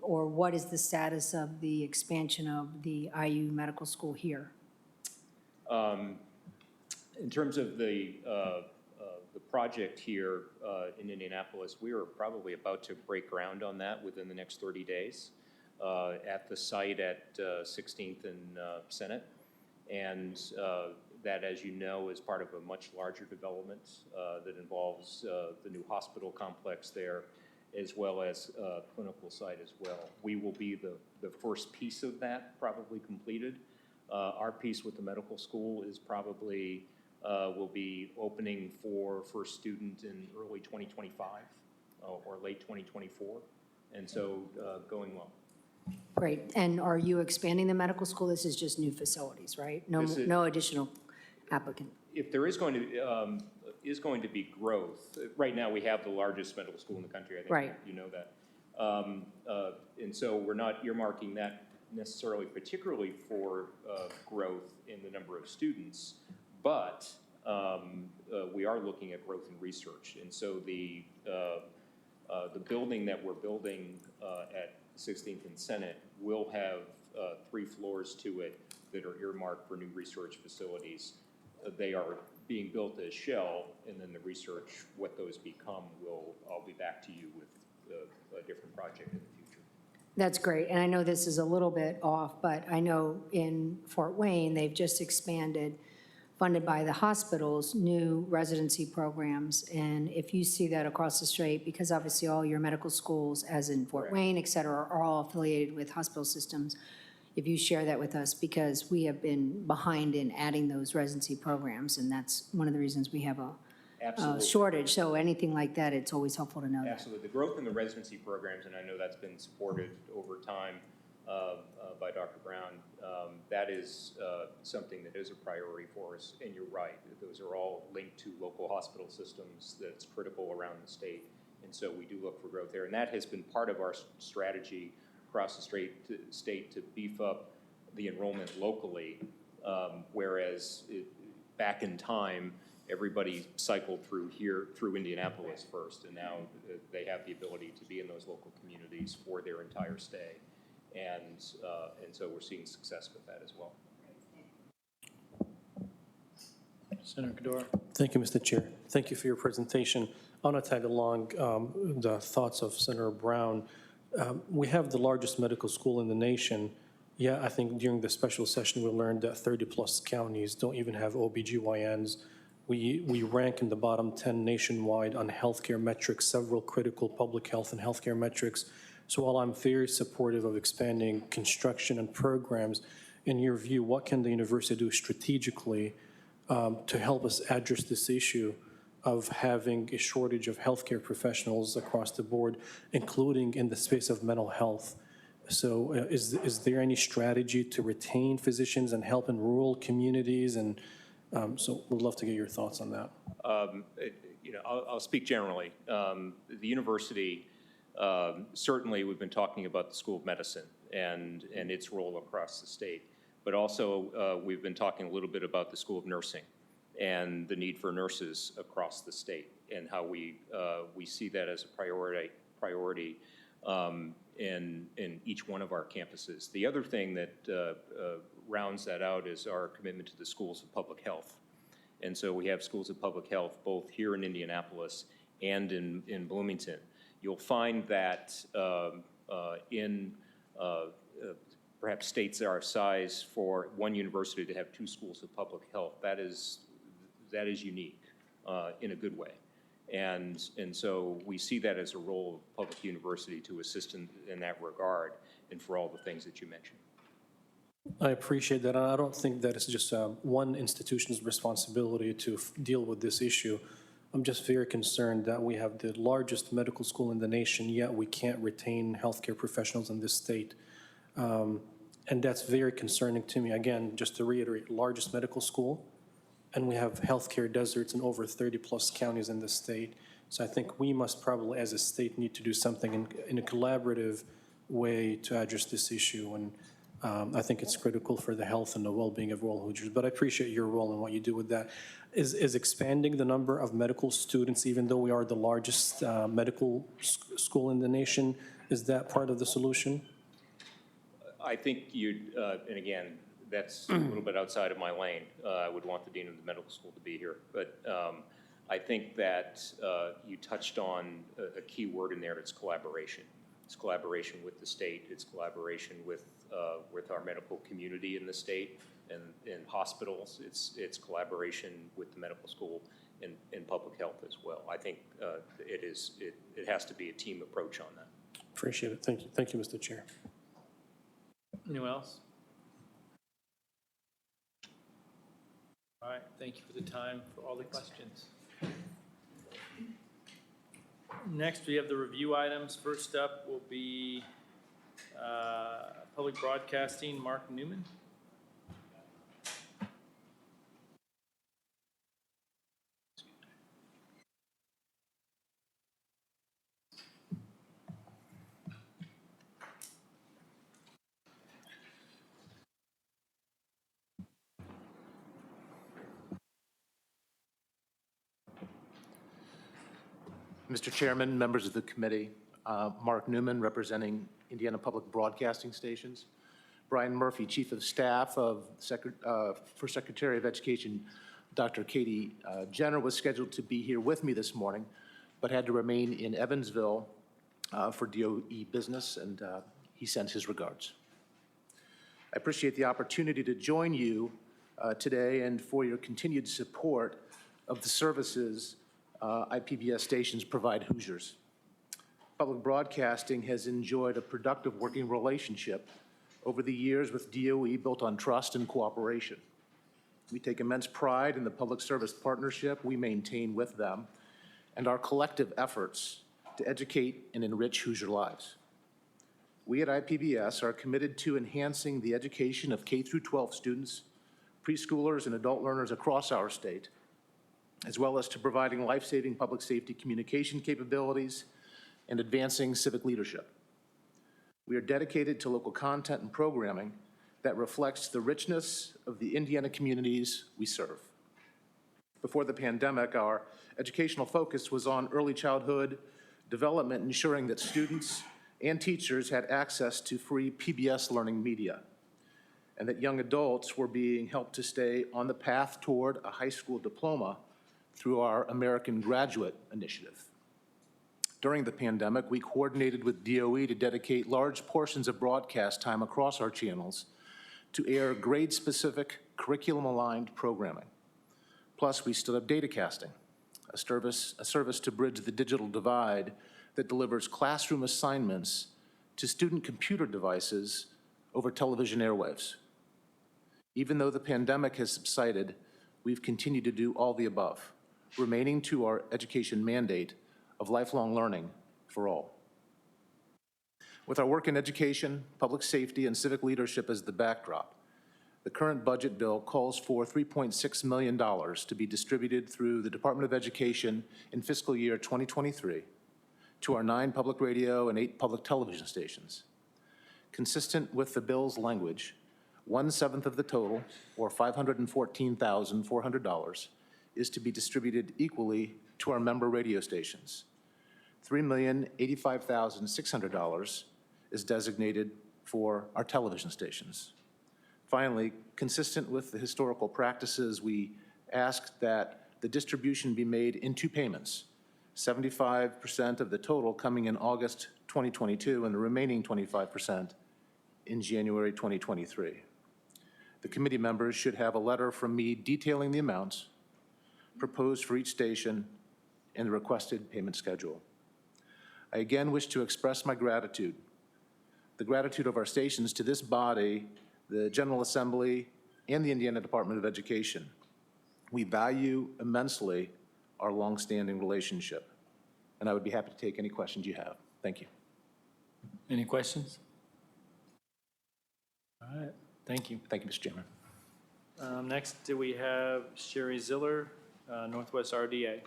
what is the status of the expansion of the IU Medical School here? In terms of the project here in Indianapolis, we are probably about to break ground on that within the next 30 days at the site at 16th and Senate. And that, as you know, is part of a much larger development that involves the new hospital complex there, as well as clinical site as well. We will be the first piece of that probably completed. Our piece with the medical school is probably will be opening for first student in early 2025 or late 2024, and so going well. Great. And are you expanding the medical school? This is just new facilities, right? No additional applicant. If there is going to be growth, right now we have the largest medical school in the country. I think Right. you know that, and so we're not earmarking that necessarily, particularly for growth in the number of students, but we are looking at growth in research. And so the building that we're building at 16th and Senate will have 3 floors to it that are earmarked for new research facilities. They are being built as shell, and then the research, what those become, I'll be back to you with a different project in the future. That's great. And I know this is a little bit off, but I know in Fort Wayne, they've just expanded, funded by the hospitals, new residency programs. And if you see that across the street, because obviously all your medical schools, as in Fort Wayne, et cetera, are all affiliated with hospital systems, if you share that with us, because we have been behind in adding those residency programs, and that's one of the reasons we have a shortage. So anything like that, it's always helpful to know that. Absolutely. The growth in the residency programs, and I know that's been supported over time by Dr. Brown, that is something that is a priority for us. And you're right, those are all linked to local hospital systems that's critical around the state. And so we do look for growth there. And that has been part of our strategy across the state to beef up the enrollment locally, whereas back in time, everybody cycled through Indianapolis first, and now they have the ability to be in those local communities for their entire stay. And so we're seeing success with that as well. Senator Kadora. Thank you, Mr. Chair. Thank you for your presentation. I want to tag along the thoughts of Senator Brown. We have the largest medical school in the nation. Yeah, I think during the special session, we learned that 30-plus counties don't even have OBGYNs. We rank in the bottom 10 nationwide on healthcare metrics, several critical public health and healthcare metrics. So while I'm very supportive of expanding construction and programs, in your view, what can the university do strategically to help us address this issue? of having a shortage of healthcare professionals across the board, including in the space of mental health. So is there any strategy to retain physicians and help in rural communities? And so we'd love to get your thoughts on that. I'll speak generally. The university, certainly we've been talking about the School of Medicine and its role across the state, but also we've been talking a little bit about the School of Nursing and the need for nurses across the state and how we see that as a priority in each one of our campuses. The other thing that rounds that out is our commitment to the schools of public health. And so we have schools of public health both here in Indianapolis and in Bloomington. You'll find that in perhaps states our size, for one university to have two schools of public health, that is unique in a good way. And so we see that as a role of public university to assist in that regard and for all the things that you mentioned. I appreciate that. I don't think that it's just one institution's responsibility to deal with this issue. I'm just very concerned that we have the largest medical school in the nation, yet we can't retain healthcare professionals in this state. And that's very concerning to me. Again, just to reiterate, largest medical school, and we have healthcare deserts in over 30-plus counties in the state. So I think we must probably, as a state, need to do something in a collaborative way to address this issue. And I think it's critical for the health and the well-being of rural Hoosiers. But I appreciate your role and what you do with that. Is expanding the number of medical students, even though we are the largest medical school in the nation, is that part of the solution? I think and again, that's a little bit outside of my lane. I would want the dean of the medical school to be here. But I think that you touched on a key word in there. It's collaboration. It's collaboration with the state. It's collaboration with our medical community in the state and in hospitals. It's collaboration with the medical school and public health as well. I think it has to be a team approach on that. Appreciate it. Thank you. Thank you, Mr. Chair. Anyone else? All right, thank you for the time, for all the questions. Next, we have the review items. First up will be Public Broadcasting, Mark Newman. Mr. Chairman, members of the committee, Mark Newman representing Indiana Public Broadcasting Stations, Brian Murphy, Chief of Staff for Secretary of Education, Dr. Katie Jenner was scheduled to be here with me this morning, but had to remain in Evansville for DOE business, and he sends his regards. I appreciate the opportunity to join you today and for your continued support of the services IPBS stations provide Hoosiers. Public broadcasting has enjoyed a productive working relationship over the years with DOE built on trust and cooperation. We take immense pride in the public service partnership we maintain with them and our collective efforts to educate and enrich Hoosier lives. We at IPBS are committed to enhancing the education of K-12 students, preschoolers, and adult learners across our state, as well as to providing life-saving public safety communication capabilities and advancing civic leadership. We are dedicated to local content and programming that reflects the richness of the Indiana communities we serve. Before the pandemic, our educational focus was on early childhood development, ensuring that students and teachers had access to free PBS learning media, and that young adults were being helped to stay on the path toward a high school diploma through our American Graduate Initiative. During the pandemic, we coordinated with DOE to dedicate large portions of broadcast time across our channels to air grade-specific, curriculum-aligned programming. Plus, we stood up datacasting, a service to bridge the digital divide that delivers classroom assignments to student computer devices over television airwaves. Even though the pandemic has subsided, we've continued to do all the above, remaining to our education mandate of lifelong learning for all. With our work in education, public safety, and civic leadership as the backdrop, the current budget bill calls for $3.6 million to be distributed through the Department of Education in fiscal year 2023 to our 9 public radio and 8 public television stations. Consistent with the bill's language, 1/7 of the total, or $514,400, is to be distributed equally to our member radio stations. $3,085,600 is designated for our television stations. Finally, consistent with the historical practices, we ask that the distribution be made in 2 payments, 75% of the total coming in August 2022 and the remaining 25% in January 2023. The committee members should have a letter from me detailing the amounts proposed for each station and the requested payment schedule. I again wish to express my gratitude, the gratitude of our stations to this body, the General Assembly, and the Indiana Department of Education. We value immensely our longstanding relationship, and I would be happy to take any questions you have. Thank you. Any questions? All right, thank you. Thank you, Mr. Chairman. Next, do we have Sherry Ziller, Northwest RDA?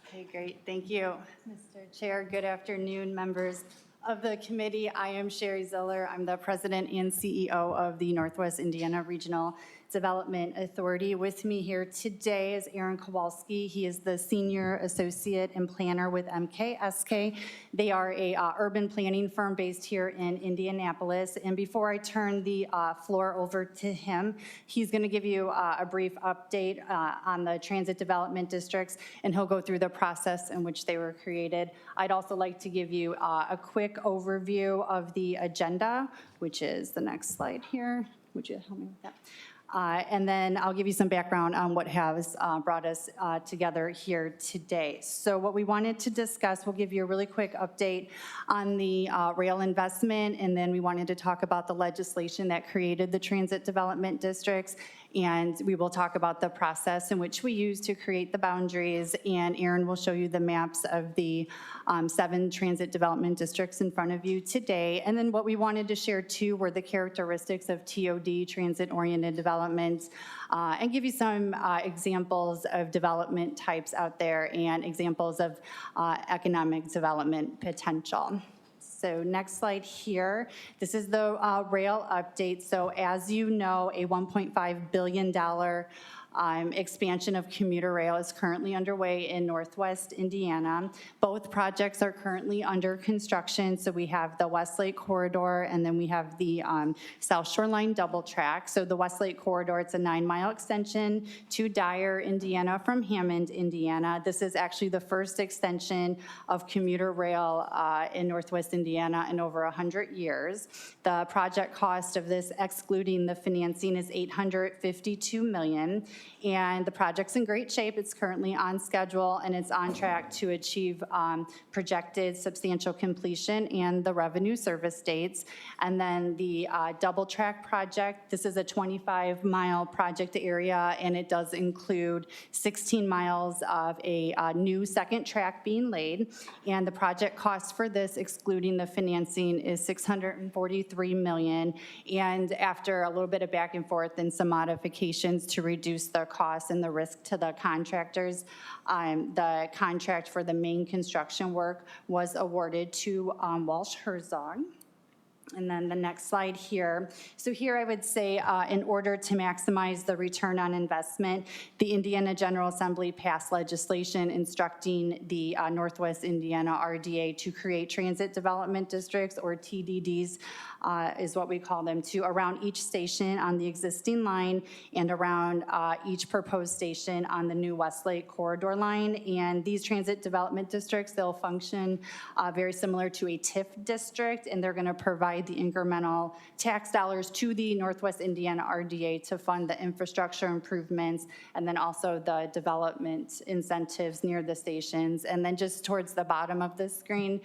Okay, great. Thank you, Mr. Chair. Good afternoon, members of the committee. I am Sherry Ziller. I'm the president and CEO of the Northwest Indiana Regional Development Authority. With me here today is Aaron Kowalski. He is the Senior Associate and Planner with MKSK. They are a urban planning firm based here in Indianapolis. And before I turn the floor over to him, he's going to give you a brief update on the transit development districts, and he'll go through the process in which they were created. I'd also like to give you a quick overview of the agenda, which is the next slide here. Would you help me with that? And then I'll give you some background on what has brought us together here today. So what we wanted to discuss, we'll give you a really quick update on the rail investment, and then we wanted to talk about the legislation that created the transit development districts, and we will talk about the process in which we use to create the boundaries, and Aaron will show you the maps of the 7 transit development districts in front of you today. And then what we wanted to share too were the characteristics of TOD, transit-oriented development, and give you some examples of development types out there and examples of economic development potential. So next slide here. This is the rail update. So as you know, a $1.5 billion expansion of commuter rail is currently underway in Northwest Indiana. Both projects are currently under construction. So we have the Westlake Corridor, and then we have the South Shoreline double track. So the Westlake Corridor, it's a 9-mile extension to Dyer, Indiana from Hammond, Indiana. This is actually the first extension of commuter rail in Northwest Indiana in over 100 years. The project cost of this, excluding the financing, is $852 million. And the project's in great shape. It's currently on schedule, and it's on track to achieve projected substantial completion and the revenue service dates. And then the double track project, this is a 25-mile project area, and it does include 16 miles of a new second track being laid. And the project cost for this, excluding the financing, is $643 million. And after a little bit of back and forth and some modifications to reduce the costs and the risk to the contractors, the contract for the main construction work was awarded to Walsh Herzog. And then the next slide here. So here I would say in order to maximize the return on investment, the Indiana General Assembly passed legislation instructing the Northwest Indiana RDA to create transit development districts, or TDDs is what we call them, to around each station on the existing line and around each proposed station on the new Westlake Corridor line. And these transit development districts, they'll function very similar to a TIF district, and they're going to provide provide the incremental tax dollars to the Northwest Indiana RDA to fund the infrastructure improvements and then also the development incentives near the stations. And then just towards the bottom of the screen,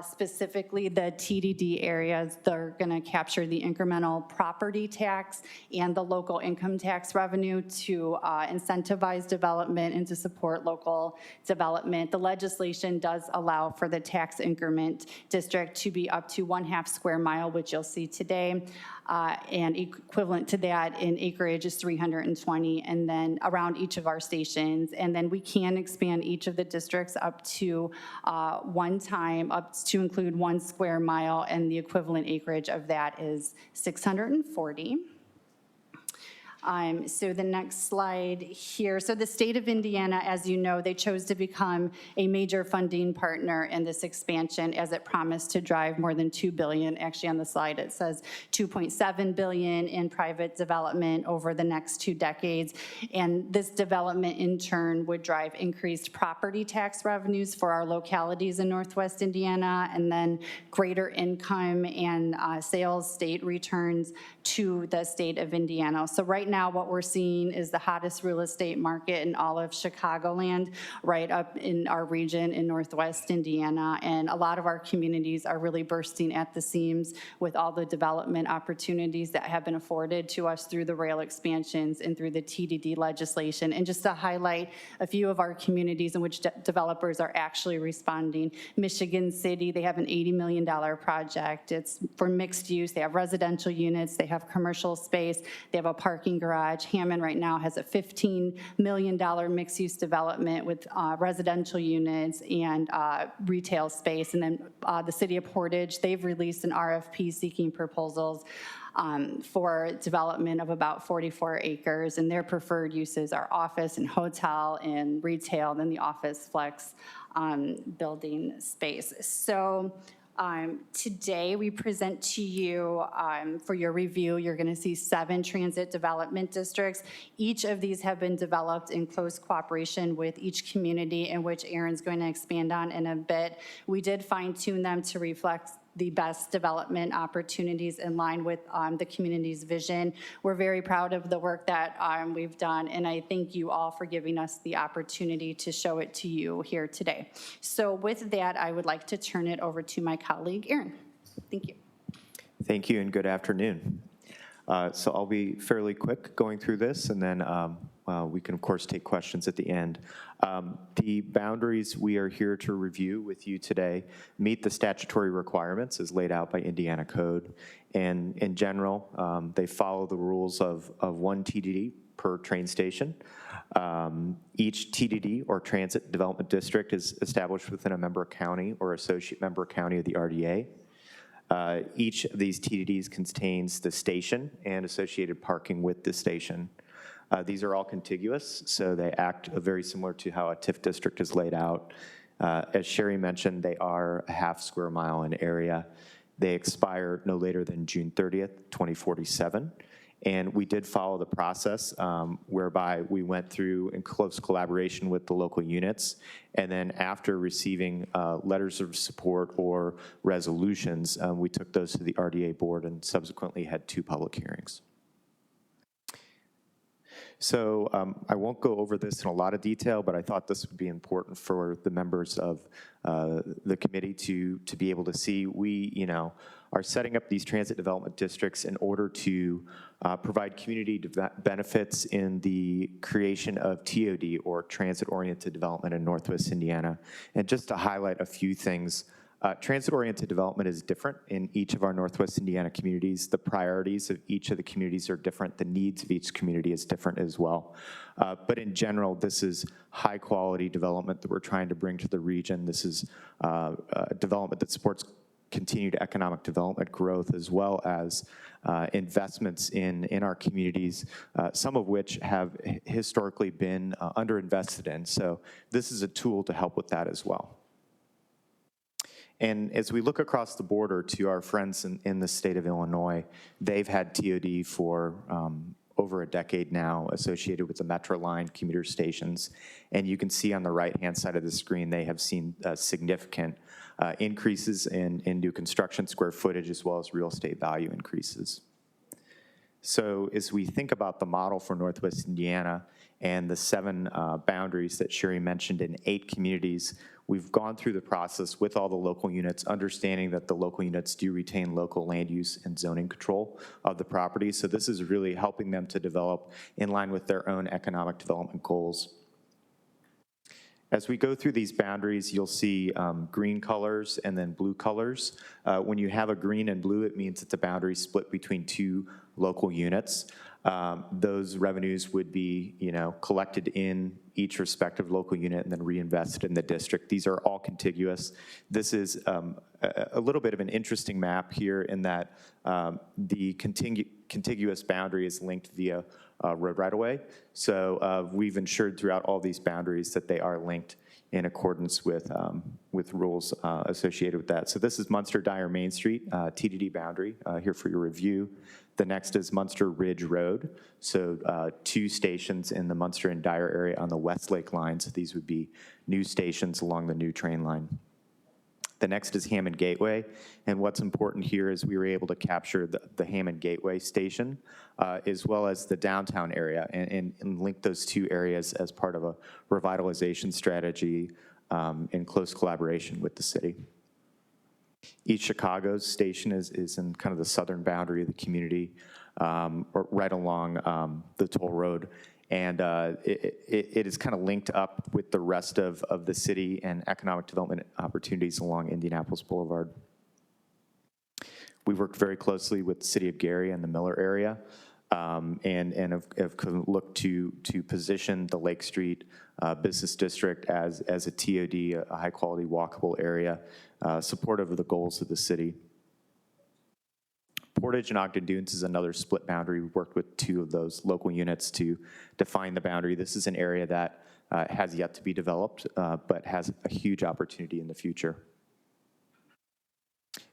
specifically the TDD areas, they're going to capture the incremental property tax and the local income tax revenue to incentivize development and to support local development. The legislation does allow for the tax increment district to be up to 1/2 square mile, which you'll see today, and equivalent to that in acreage is 320, and then around each of our stations. And then we can expand each of the districts up to one time, up to include 1 square mile, and the equivalent acreage of that is 640. So the next slide here. So the state of Indiana, as you know, they chose to become a major funding partner in this expansion as it promised to drive more than $2 billion. Actually, on the slide, it says $2.7 billion in private development over the next 2 decades. And this development, in turn, would drive increased property tax revenues for our localities in Northwest Indiana, and then greater income and sales state returns to the state of Indiana. So right now, what we're seeing is the hottest real estate market in all of Chicagoland, right up in our region in Northwest Indiana. And a lot of our communities are really bursting at the seams with all the development opportunities that have been afforded to us through the rail expansions and through the TDD legislation. And just to highlight a few of our communities in which developers are actually responding. Michigan City, they have an $80 million project. It's for mixed use. They have residential units. They have commercial space. They have a parking garage. Hammond right now has a $15 million mixed-use development with residential units and retail space. And then the city of Portage, they've released an RFP seeking proposals for development of about 44 acres, and their preferred uses are office and hotel and retail, then the office flex building space. So today, we present to you for your review, you're going to see 7 transit development districts. Each of these have been developed in close cooperation with each community, in which Aaron's going to expand on in a bit. We did fine-tune them to reflect the best development opportunities in line with the community's vision. We're very proud of the work that we've done, and I thank you all for giving us the opportunity to show it to you here today. So with that, I would like to turn it over to my colleague, Aaron. Thank you. Thank you, and good afternoon. So I'll be fairly quick going through this, and then we can, of course, take questions at the end. The boundaries we are here to review with you today meet the statutory requirements as laid out by Indiana Code. And in general, they follow the rules of 1 TDD per train station. Each TDD, or Transit Development District, is established within a member county or associate member county of the RDA. Each of these TDDs contains the station and associated parking with the station. These are all contiguous, so they act very similar to how a TIF district is laid out. As Sherry mentioned, they are a 1/2 square mile in area. They expire no later than June 30th, 2047. And we did follow the process whereby we went through in close collaboration with the local units. And then after receiving letters of support or resolutions, we took those to the RDA board and subsequently had 2 public hearings. So I won't go over this in a lot of detail, but I thought this would be important for the members of the committee to be able to see. We, are setting up these transit development districts in order to provide community benefits in the creation of TOD, or transit-oriented development, in Northwest Indiana. And just to highlight a few things, transit-oriented development is different in each of our Northwest Indiana communities. The priorities of each of the communities are different. The needs of each community is different as well. But in general, this is high-quality development that we're trying to bring to the region. This is development that supports continued economic development growth, as well as investments in our communities, some of which have historically been underinvested in. So this is a tool to help with that as well. And as we look across the border to our friends in the state of Illinois, they've had TOD for over a decade now associated with the Metro Line commuter stations. And you can see on the right-hand side of the screen, they have seen significant increases in new construction square footage as well as real estate value increases. So as we think about the model for Northwest Indiana and the 7 boundaries that Sherry mentioned in 8 communities, we've gone through the process with all the local units, understanding that the local units do retain local land use and zoning control of the property. So this is really helping them to develop in line with their own economic development goals. As we go through these boundaries, you'll see green colors and then blue colors. When you have a green and blue, it means it's a boundary split between 2 local units. Those revenues would be, collected in each respective local unit and then reinvested in the district. These are all contiguous. This is a little bit of an interesting map here in that the contiguous boundary is linked via road right-of-way. So we've ensured throughout all these boundaries that they are linked in accordance with rules associated with that. So this is Munster-Dyer Main Street, TDD boundary, here for your review. The next is Munster Ridge Road. So 2 stations in the Munster and Dyer area on the Westlake line. So these would be new stations along the new train line. The next is Hammond Gateway, and what's important here is we were able to capture the Hammond Gateway station, as well as the downtown area, and link those 2 areas as part of a revitalization strategy in close collaboration with the city. East Chicago's station is in kind of the southern boundary of the community, right along the toll road. And it is kind of linked up with the rest of the city and economic development opportunities along Indianapolis Boulevard. We worked very closely with the city of Gary and the Miller area, and have looked to position the Lake Street Business District as a TOD, a high-quality walkable area, supportive of the goals of the city. Portage and Ogden Dunes is another split boundary. We worked with 2 of those local units to define the boundary. This is an area that has yet to be developed, but has a huge opportunity in the future.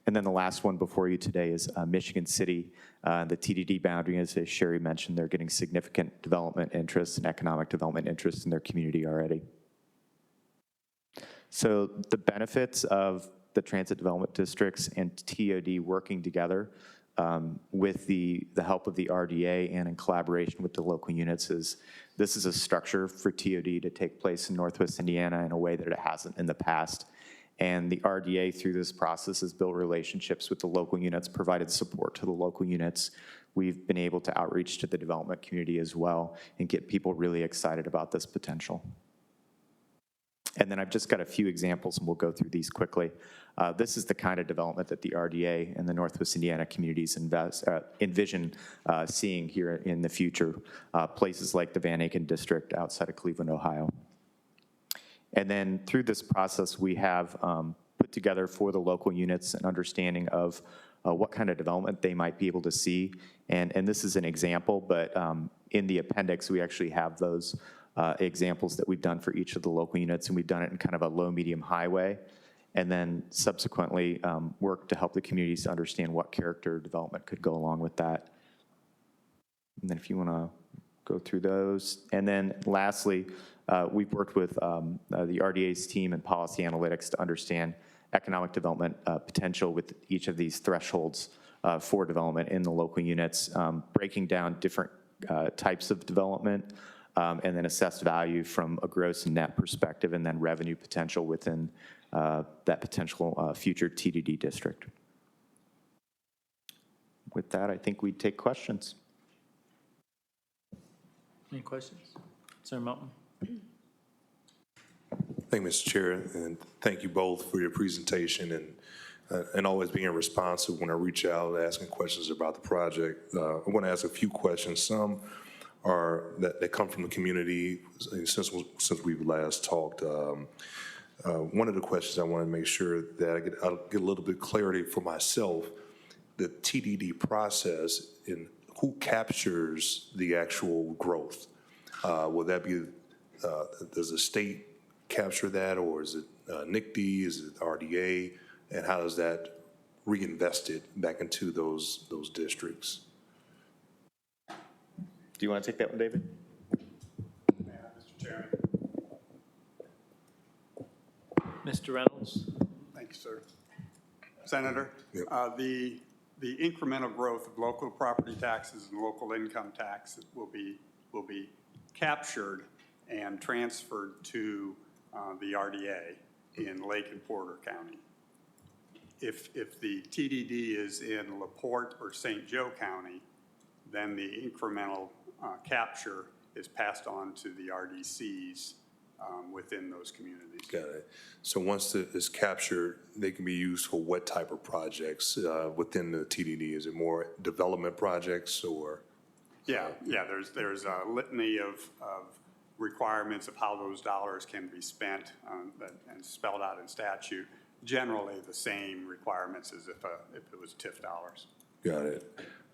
And then the last one before you today is Michigan City. The TDD boundary, as Sherry mentioned, they're getting significant development interests and economic development interests in their community already. So the benefits of the transit development districts and TOD working together with the help of the RDA and in collaboration with the local units this is a structure for TOD to take place in Northwest Indiana in a way that it hasn't in the past. And the RDA through this process has built relationships with the local units, provided support to the local units. We've been able to outreach to the development community as well and get people really excited about this potential. And then I've just got a few examples, and we'll go through these quickly. This is the kind of development that the RDA and the Northwest Indiana communities envision seeing here in the future, places like the Van Aken District outside of Cleveland, Ohio. And then through this process, we have put together for the local units an understanding of what kind of development they might be able to see. And this is an example, but in the appendix, we actually have those examples that we've done for each of the local units, and we've done it in kind of a low, medium, highway, and then subsequently work to help the communities understand what character development could go along with that. And then if you want to go through those. And then lastly, we've worked with the RDA's team and policy analytics to understand economic development potential with each of these thresholds for development in the local units, breaking down different types of development, and then assessed value from a gross and net perspective, and then revenue potential within that potential future TDD district. With that, I think we'd take questions. Any questions? Senator Melton? Thank you, Mr. Chair, and thank you both for your presentation and always being responsive when I reach out asking questions about the project. I want to ask a few questions. Some are that come from the community since we've last talked. One of the questions I want to make sure that I'll get a little bit clarity for myself, the TDD process and who captures the actual growth. Will that be, does the state capture that, or is it NICD, is it RDA, and how is that reinvested back into those districts? Do you want to take that one, David? Mr. Chairman. Mr. Reynolds? Thank you, sir. Senator, the incremental growth of local property taxes and local income taxes will be captured and transferred to the RDA in Lake and Porter County. If the TDD is in LaPorte or St. Joe County, then the incremental capture is passed on to the RDCs within those communities. Got it. So once it's captured, they can be used for what type of projects within the TDD? Is it more development projects or? Yeah, there's a litany of requirements of how those dollars can be spent and spelled out in statute. Generally, the same requirements as if it was TIF dollars. Got it.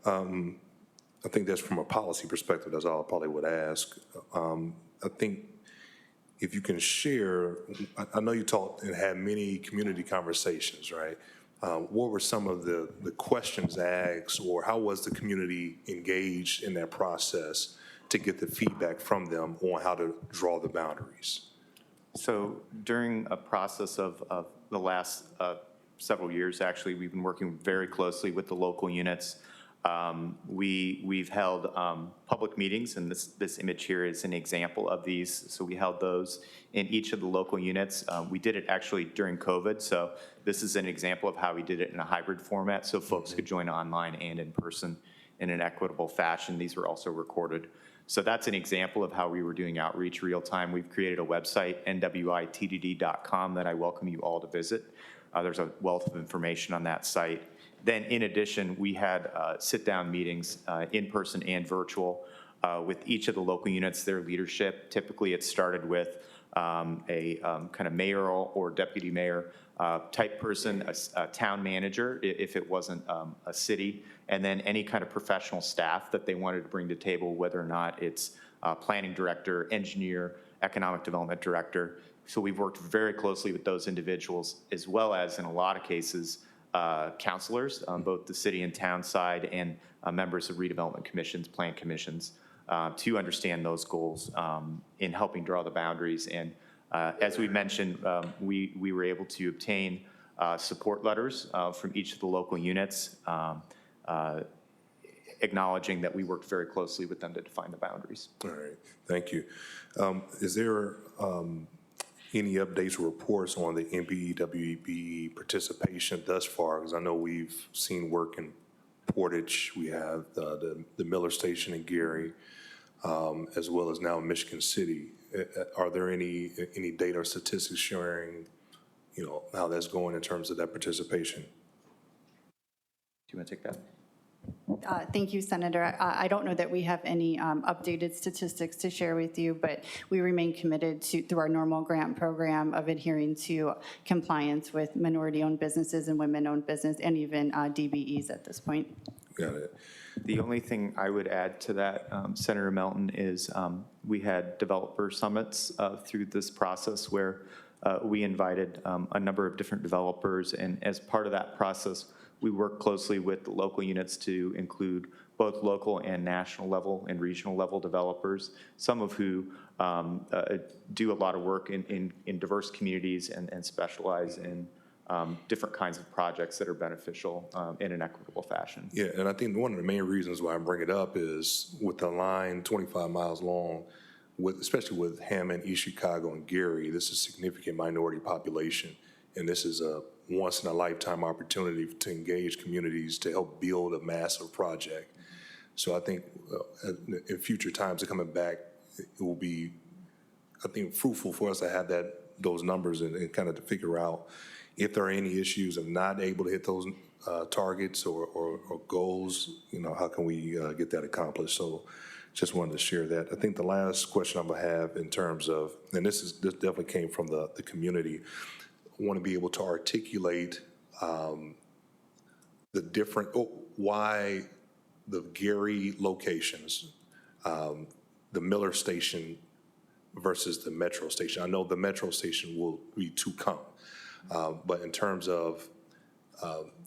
I think that's from a policy perspective, that's all I probably would ask. I think if you can share, I know you talked and had many community conversations, right? What were some of the questions asked, or how was the community engaged in that process to get the feedback from them on how to draw the boundaries? So during a process of the last several years, actually, we've been working very closely with the local units. We've held public meetings, and this image here is an example of these. So we held those in each of the local units. We did it actually during COVID, so this is an example of how we did it in a hybrid format, so folks could join online and in person in an equitable fashion. These were also recorded. So that's an example of how we were doing outreach real time. We've created a website, nwitdd.com, that I welcome you all to visit. There's a wealth of information on that site. Then in addition, we had sit-down meetings, in person and virtual, with each of the local units, their leadership. Typically it started with a kind of mayoral or deputy mayor type person, a town manager if it wasn't a city, and then any kind of professional staff that they wanted to bring to the table, whether or not it's planning director, engineer, economic development director. So we've worked very closely with those individuals, as well as in a lot of cases, counselors on both the city and town side, and members of redevelopment commissions, plan commissions, to understand those goals in helping draw the boundaries. And as we mentioned, we were able to obtain support letters from each of the local units, acknowledging that we worked very closely with them to define the boundaries. All right, thank you. Is there any updates or reports on the MPE-WEBE participation thus far? Because I know we've seen work in Portage, we have the Miller Station in Gary, as well as now Michigan City. Are there any data or statistics showing, how that's going in terms of that participation? Do you want to take that? Thank you, Senator. I don't know that we have any updated statistics to share with you, but we remain committed to, through our normal grant program, of adhering to compliance with minority-owned businesses and women-owned business, and even DBEs at this point. Got it. The only thing I would add to that, Senator Melton, is we had developer summits through this process where we invited a number of different developers, and as part of that process, we work closely with the local units to include both local and national level and regional level developers, some of who do a lot of work in diverse communities and specialize in different kinds of projects that are beneficial in an equitable fashion. Yeah, and I think one of the main reasons why I bring it up is with the line 25 miles long, especially with Hammond, East Chicago, and Gary, this is a significant minority population, and this is a once-in-a-lifetime opportunity to engage communities to help build a massive project. So I think in future times coming back, it will be, I think, fruitful for us to have those numbers and kind of to figure out if there are any issues of not able to hit those targets or goals, how can we get that accomplished? So just wanted to share that. I think the last question I'm gonna have in terms of, and this definitely came from the community, I want to be able to articulate the different, why the Gary locations, the Miller Station versus the Metro Station. I know the Metro Station will be to come, but in terms of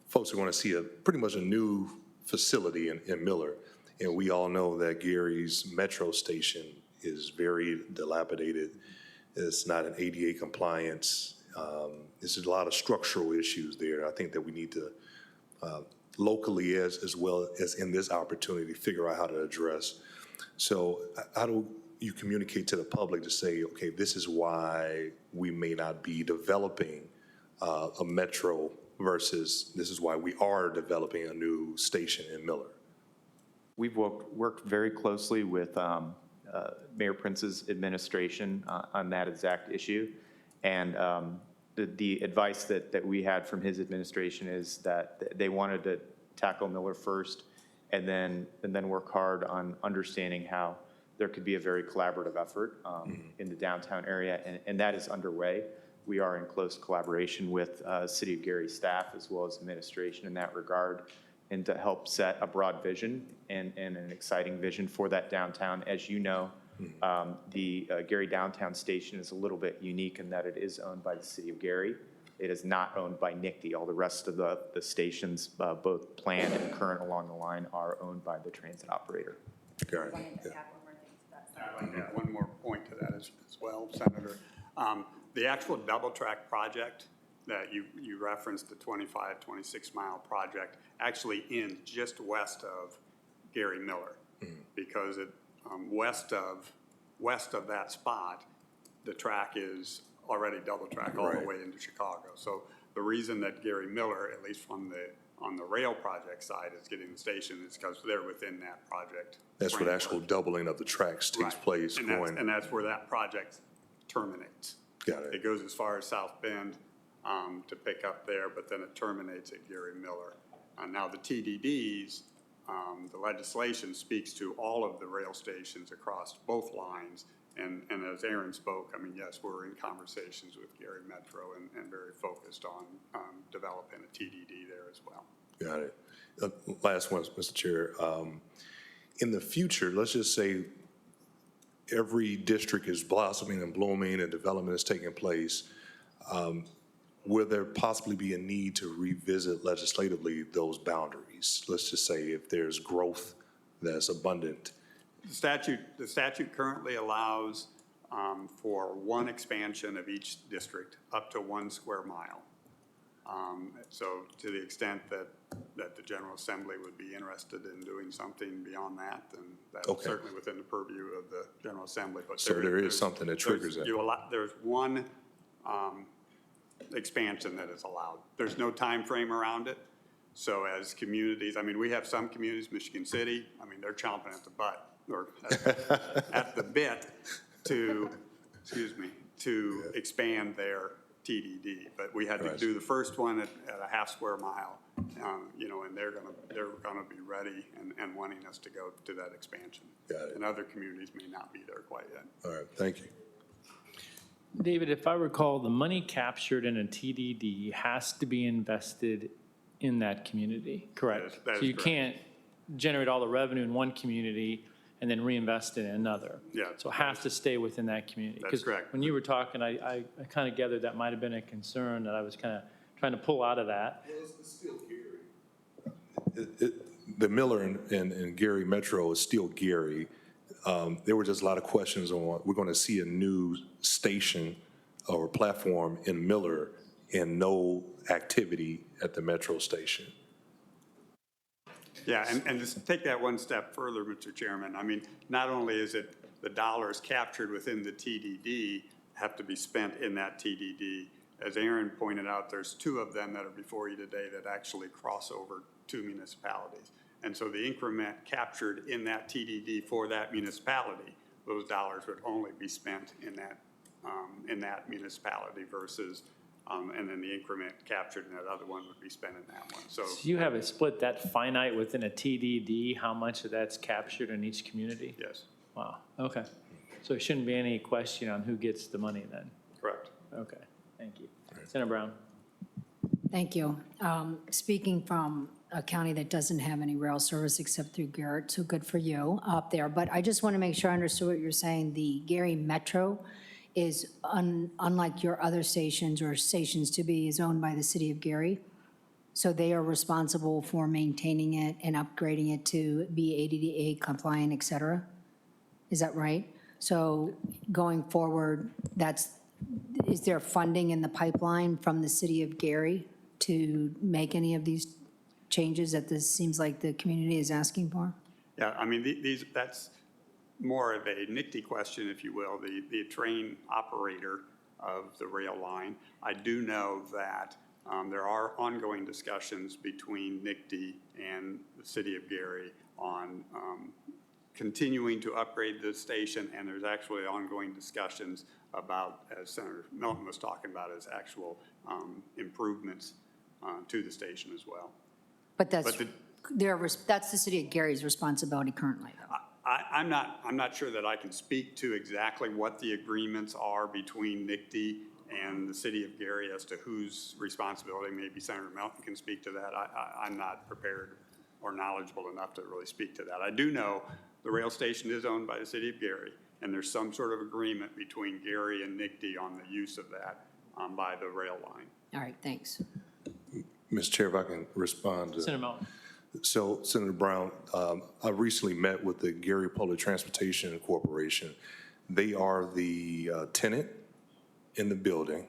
folks are going to see pretty much a new facility in Miller. And we all know that Gary's metro station is very dilapidated. It's not an ADA compliance. There's a lot of structural issues there. I think that we need to locally as well as in this opportunity figure out how to address. So how do you communicate to the public to say, okay, this is why we may not be developing a metro versus this is why we are developing a new station in Miller? We've worked very closely with Mayor Prince's administration on that exact issue. And the advice that we had from his administration is that they wanted to tackle Miller first and then work hard on understanding how there could be a very collaborative effort in the downtown area, and that is underway. We are in close collaboration with City of Gary staff as well as administration in that regard, and to help set a broad vision and an exciting vision for that downtown. As you know, the Gary Downtown Station is a little bit unique in that it is owned by the City of Gary. It is not owned by NICD. All the rest of the stations, both planned and current along the line, are owned by the transit operator. Got it. I'd like to add one more point to that as well, Senator. The actual double track project that you referenced, the 26 mile project, actually ends just west of Gary Miller, because it west of that spot, the track is already double track all the way into Chicago. So the reason that Gary Miller, at least on the rail project side, is getting the station is because they're within that project. That's where the actual doubling of the tracks takes place. And that's where that project terminates. Got it. It goes as far as South Bend to pick up there, but then it terminates at Gary Miller. Now the TDDs, the legislation speaks to all of the rail stations across both lines. And as Aaron spoke, I mean, yes, we're in conversations with Gary Metro and very focused on developing a TDD there as well. Got it. Last one, Mr. Chair. In the future, let's just say every district is blossoming and blooming and development is taking place. Will there possibly be a need to revisit legislatively those boundaries? Let's just say if there's growth that's abundant. The statute currently allows for one expansion of each district up to 1 square mile. So to the extent that the General Assembly would be interested in doing something beyond that, then that's certainly within the purview of the General Assembly. But so there is something that triggers that. There's one expansion that is allowed. There's no time frame around it. So as communities, I mean, we have some communities, Michigan City, I mean, they're chomping at the butt, or at the bit to expand their TDD. But we had to do the first one at a half square mile, and they're gonna be ready and wanting us to go to that expansion. Got it. And other communities may not be there quite yet. All right, thank you. David, if I recall, the money captured in a TDD has to be invested in that community, correct? That is so you correct. can't generate all the revenue in one community and then reinvest it in another. Yeah. So it has to stay within that community. That's correct. When you were talking, I kind of gathered that might have been a concern that I was kind of trying to pull out of that. Well, it's still Gary. The Miller and Gary Metro is still Gary. There were just a lot of questions on, we're going to see a new station or platform in Miller and no activity at the Metro station. Yeah, and just take that one step further, Mr. Chairman. I mean, not only is it the dollars captured within the TDD have to be spent in that TDD, as Aaron pointed out, there's 2 of them that are before you today that actually cross over 2 municipalities. And so the increment captured in that TDD for that municipality, those dollars would only be spent in that municipality versus, and then the increment captured in that other one would be spent in that one. So you have it split that finite within a TDD, how much of that's captured in each community? yes, Wow, okay. So it shouldn't be any question on who gets the money then? correct. Okay, thank you. Senator Brown. Thank you. Speaking from a county that doesn't have any rail service except through Garrett, so good for you up there. But I just want to make sure I understood what you're saying. The Gary Metro is, unlike your other stations or stations to be, is owned by the City of Gary? So they are responsible for maintaining it and upgrading it to be ADA compliant, et cetera? Is that right? So going forward, is there funding in the pipeline from the city of Gary to make any of these changes that this seems like the community is asking for? Yeah, I mean, that's more of a NICTE question, if you will, the train operator of the rail line. I do know that there are ongoing discussions between NICTE and the city of Gary on continuing to upgrade the station, and there's actually ongoing discussions about, as Senator Milton was talking about, as actual improvements to the station as well. But that's the city of Gary's responsibility currently, though. I'm not sure that I can speak to exactly what the agreements are between NICTE and the city of Gary as to whose responsibility. Maybe Senator Melton can speak to that. I'm not prepared or knowledgeable enough to really speak to that. I do know the rail station is owned by the city of Gary, and there's some sort of agreement between Gary and NICTE on the use of that by the rail line. All right, thanks. Mr. Chair, if I can respond to. Senator Melton. So, Senator Brown, I recently met with the Gary Public Transportation Corporation. They are the tenant in the building.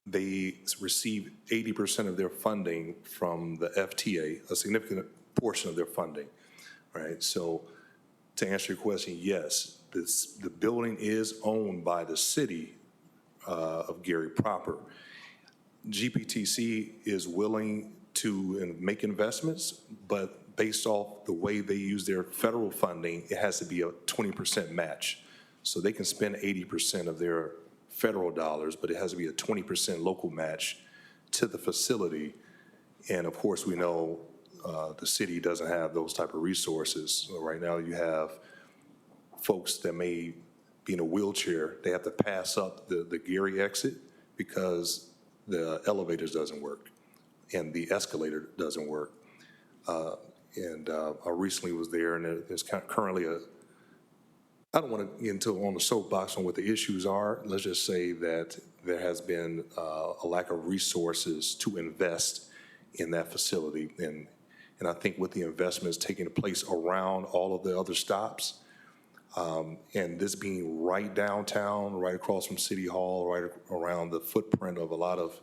They receive 80% of their funding from the FTA, a significant portion of their funding, right? So, to answer your question, yes, the building is owned by the city of Gary proper. GPTC is willing to make investments, but based off the way they use their federal funding, it has to be a 20% match. So they can spend 80% of their federal dollars, but it has to be a 20% local match to the facility. And of course, we know the city doesn't have those type of resources. So right now you have folks that may be in a wheelchair, they have to pass up the Gary exit because the elevators doesn't work and the escalator doesn't work. I recently was there, and there's currently I don't want to get into on the soapbox on what the issues are. Let's just say that there has been a lack of resources to invest in that facility. And I think with the investments taking place around all of the other stops, and this being right downtown, right across from City Hall, right around the footprint of a lot of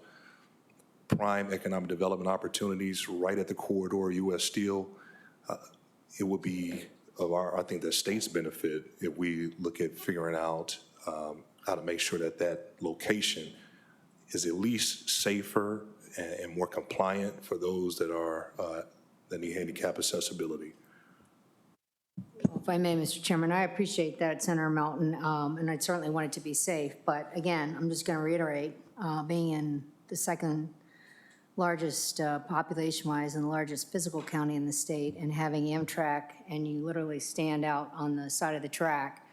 prime economic development opportunities, right at the corridor of U.S. Steel, it would be of I think the state's benefit if we look at figuring out how to make sure that that location is at least safer and more compliant for those that need handicap accessibility. If I may, Mr. Chairman, I appreciate that, Senator Melton, and I certainly want it to be safe. But again, I'm just going to reiterate, being in the second largest population-wise and the largest physical county in the state, and having Amtrak, and you literally stand out on the side of the track,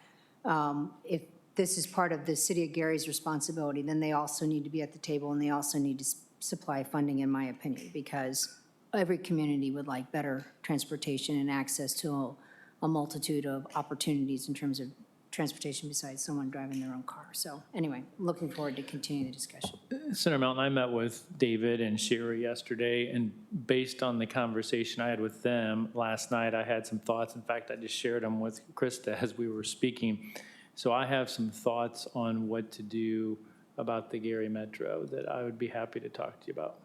if this is part of the city of Gary's responsibility, then they also need to be at the table, and they also need to supply funding, in my opinion, because every community would like better transportation and access to a multitude of opportunities in terms of transportation besides someone driving their own car. So anyway, looking forward to continuing the discussion. Senator Melton, I met with David and Sherry yesterday, and based on the conversation I had with them last night, I had some thoughts. In fact, I just shared them with Krista as we were speaking. So I have some thoughts on what to do about the Gary Metro that I would be happy to talk to you about.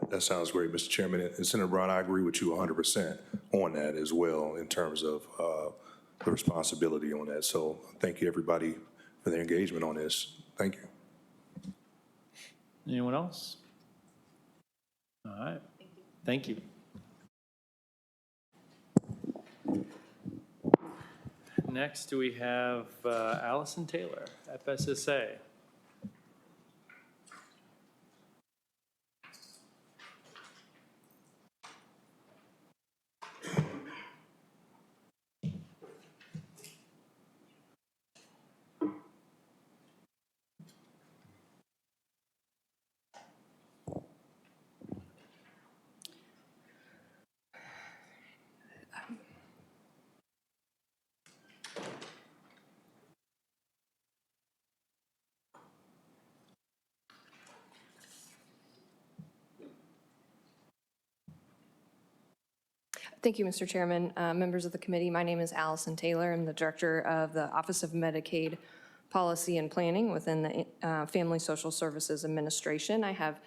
That sounds great, Mr. Chairman. And Senator Brown, I agree with you 100% on that as well in terms of the responsibility on that. So thank you, everybody, for their engagement on this. Thank you. Anyone else? All right. Thank you. Next, we have Allison Taylor, FSSA. Thank you, Mr. Chairman. Members of the committee, my name is Allison Taylor. I'm the Director of the Office of Medicaid Policy and Planning within the Family Social Services Administration. I have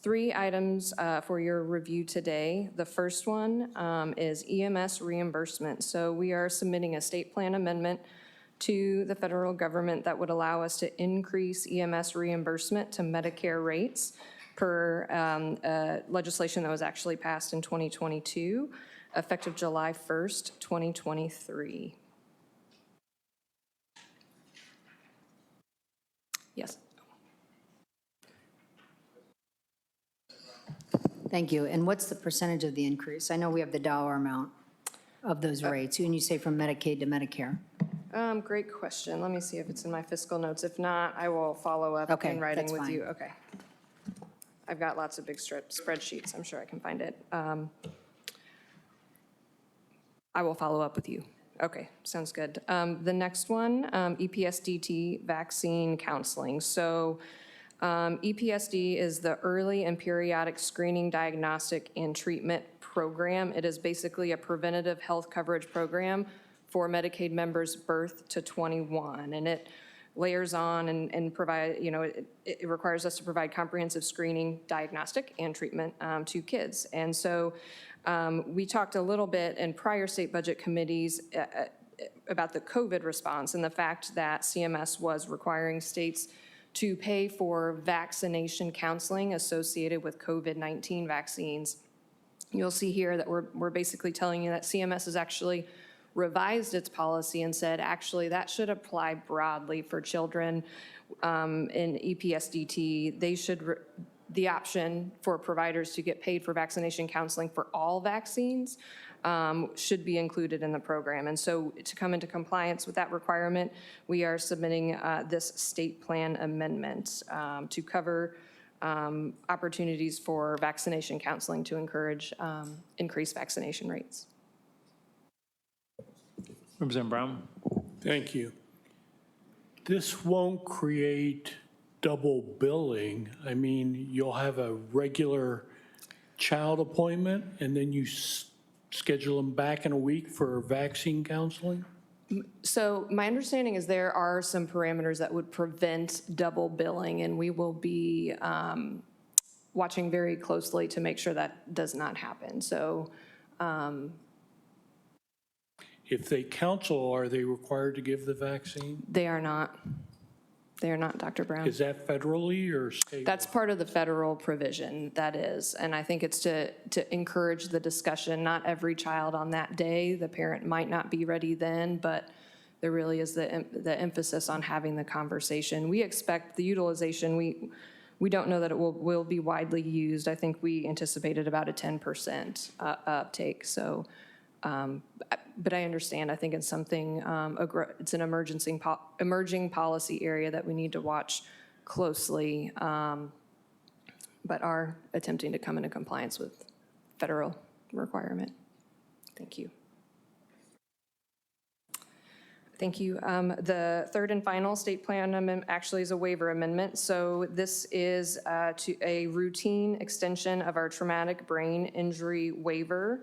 3 items for your review today. The first one is EMS reimbursement. So we are submitting a state plan amendment to the federal government that would allow us to increase EMS reimbursement to Medicare rates per legislation that was actually passed in 2022. Effective July 1st, 2023. Yes. Thank you. And what's the percentage of the increase? I know we have the dollar amount of those rates, when you say from Medicaid to Medicare. Great question. Let me see if it's in my fiscal notes. If not, I will follow up Okay, in writing that's with fine. you. Okay. I've got lots of big spreadsheets. I'm sure I can find it. I will follow up with you. Okay, sounds good. The next one, EPSDT vaccine counseling. So EPSD is the Early and Periodic Screening, Diagnostic, and Treatment Program. It is basically a preventative health coverage program for Medicaid members birth to 21. And it layers on and provide, it requires us to provide comprehensive screening, diagnostic, and treatment to kids. And so we talked a little bit in prior state budget committees about the COVID response and the fact that CMS was requiring states to pay for vaccination counseling associated with COVID-19 vaccines. You'll see here that we're basically telling you that CMS has actually revised its policy and said, actually, that should apply broadly for children in EPSDT. They should the option for providers to get paid for vaccination counseling for all vaccines should be included in the program. And so to come into compliance with that requirement, we are submitting this state plan amendment to cover opportunities for vaccination counseling to encourage increased vaccination rates. Representative Brown? Thank you. This won't create double billing. I mean, you'll have a regular child appointment and then you schedule them back in a week for vaccine counseling? So my understanding is there are some parameters that would prevent double billing, and we will be watching very closely to make sure that does not happen. So If they counsel, are they required to give the vaccine? they are not. They are not, Dr. Brown. Is that federally or state? That's part of the federal provision, that is. And I think it's to encourage the discussion. Not every child on that day, the parent might not be ready then, but there really is the emphasis on having the conversation. We expect the utilization, we don't know that it will be widely used. I think we anticipated about a 10% uptake. So, but I understand, I think it's something, it's an emerging policy area that we need to watch closely, but are attempting to come into compliance with federal requirement. Thank you. Thank you. The third and final state plan amendment actually is a waiver amendment. So this is to a routine extension of our traumatic brain injury waiver.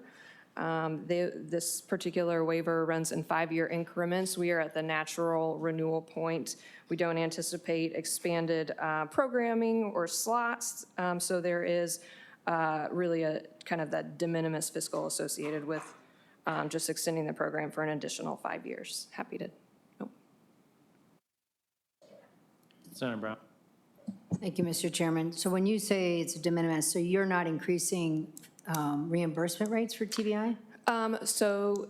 This particular waiver runs in 5-year increments. We are at the natural renewal point. We don't anticipate expanded programming or slots. So there is really a kind of that de minimis fiscal associated with just extending the program for an additional 5 years. Happy to. Senator Brown. Thank you, Mr. Chairman. So when you say it's de minimis, so you're not increasing reimbursement rates for TBI? So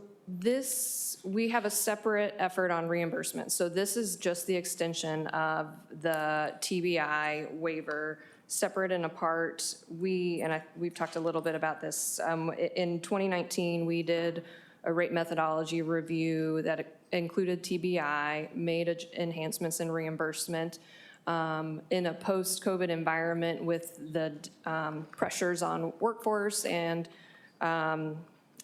we have a separate effort on reimbursement. So this is just the extension of the TBI waiver, separate and apart. We've talked a little bit about this. In 2019, we did a rate methodology review that included TBI, made enhancements in reimbursement. In a post-COVID environment with the pressures on workforce and kind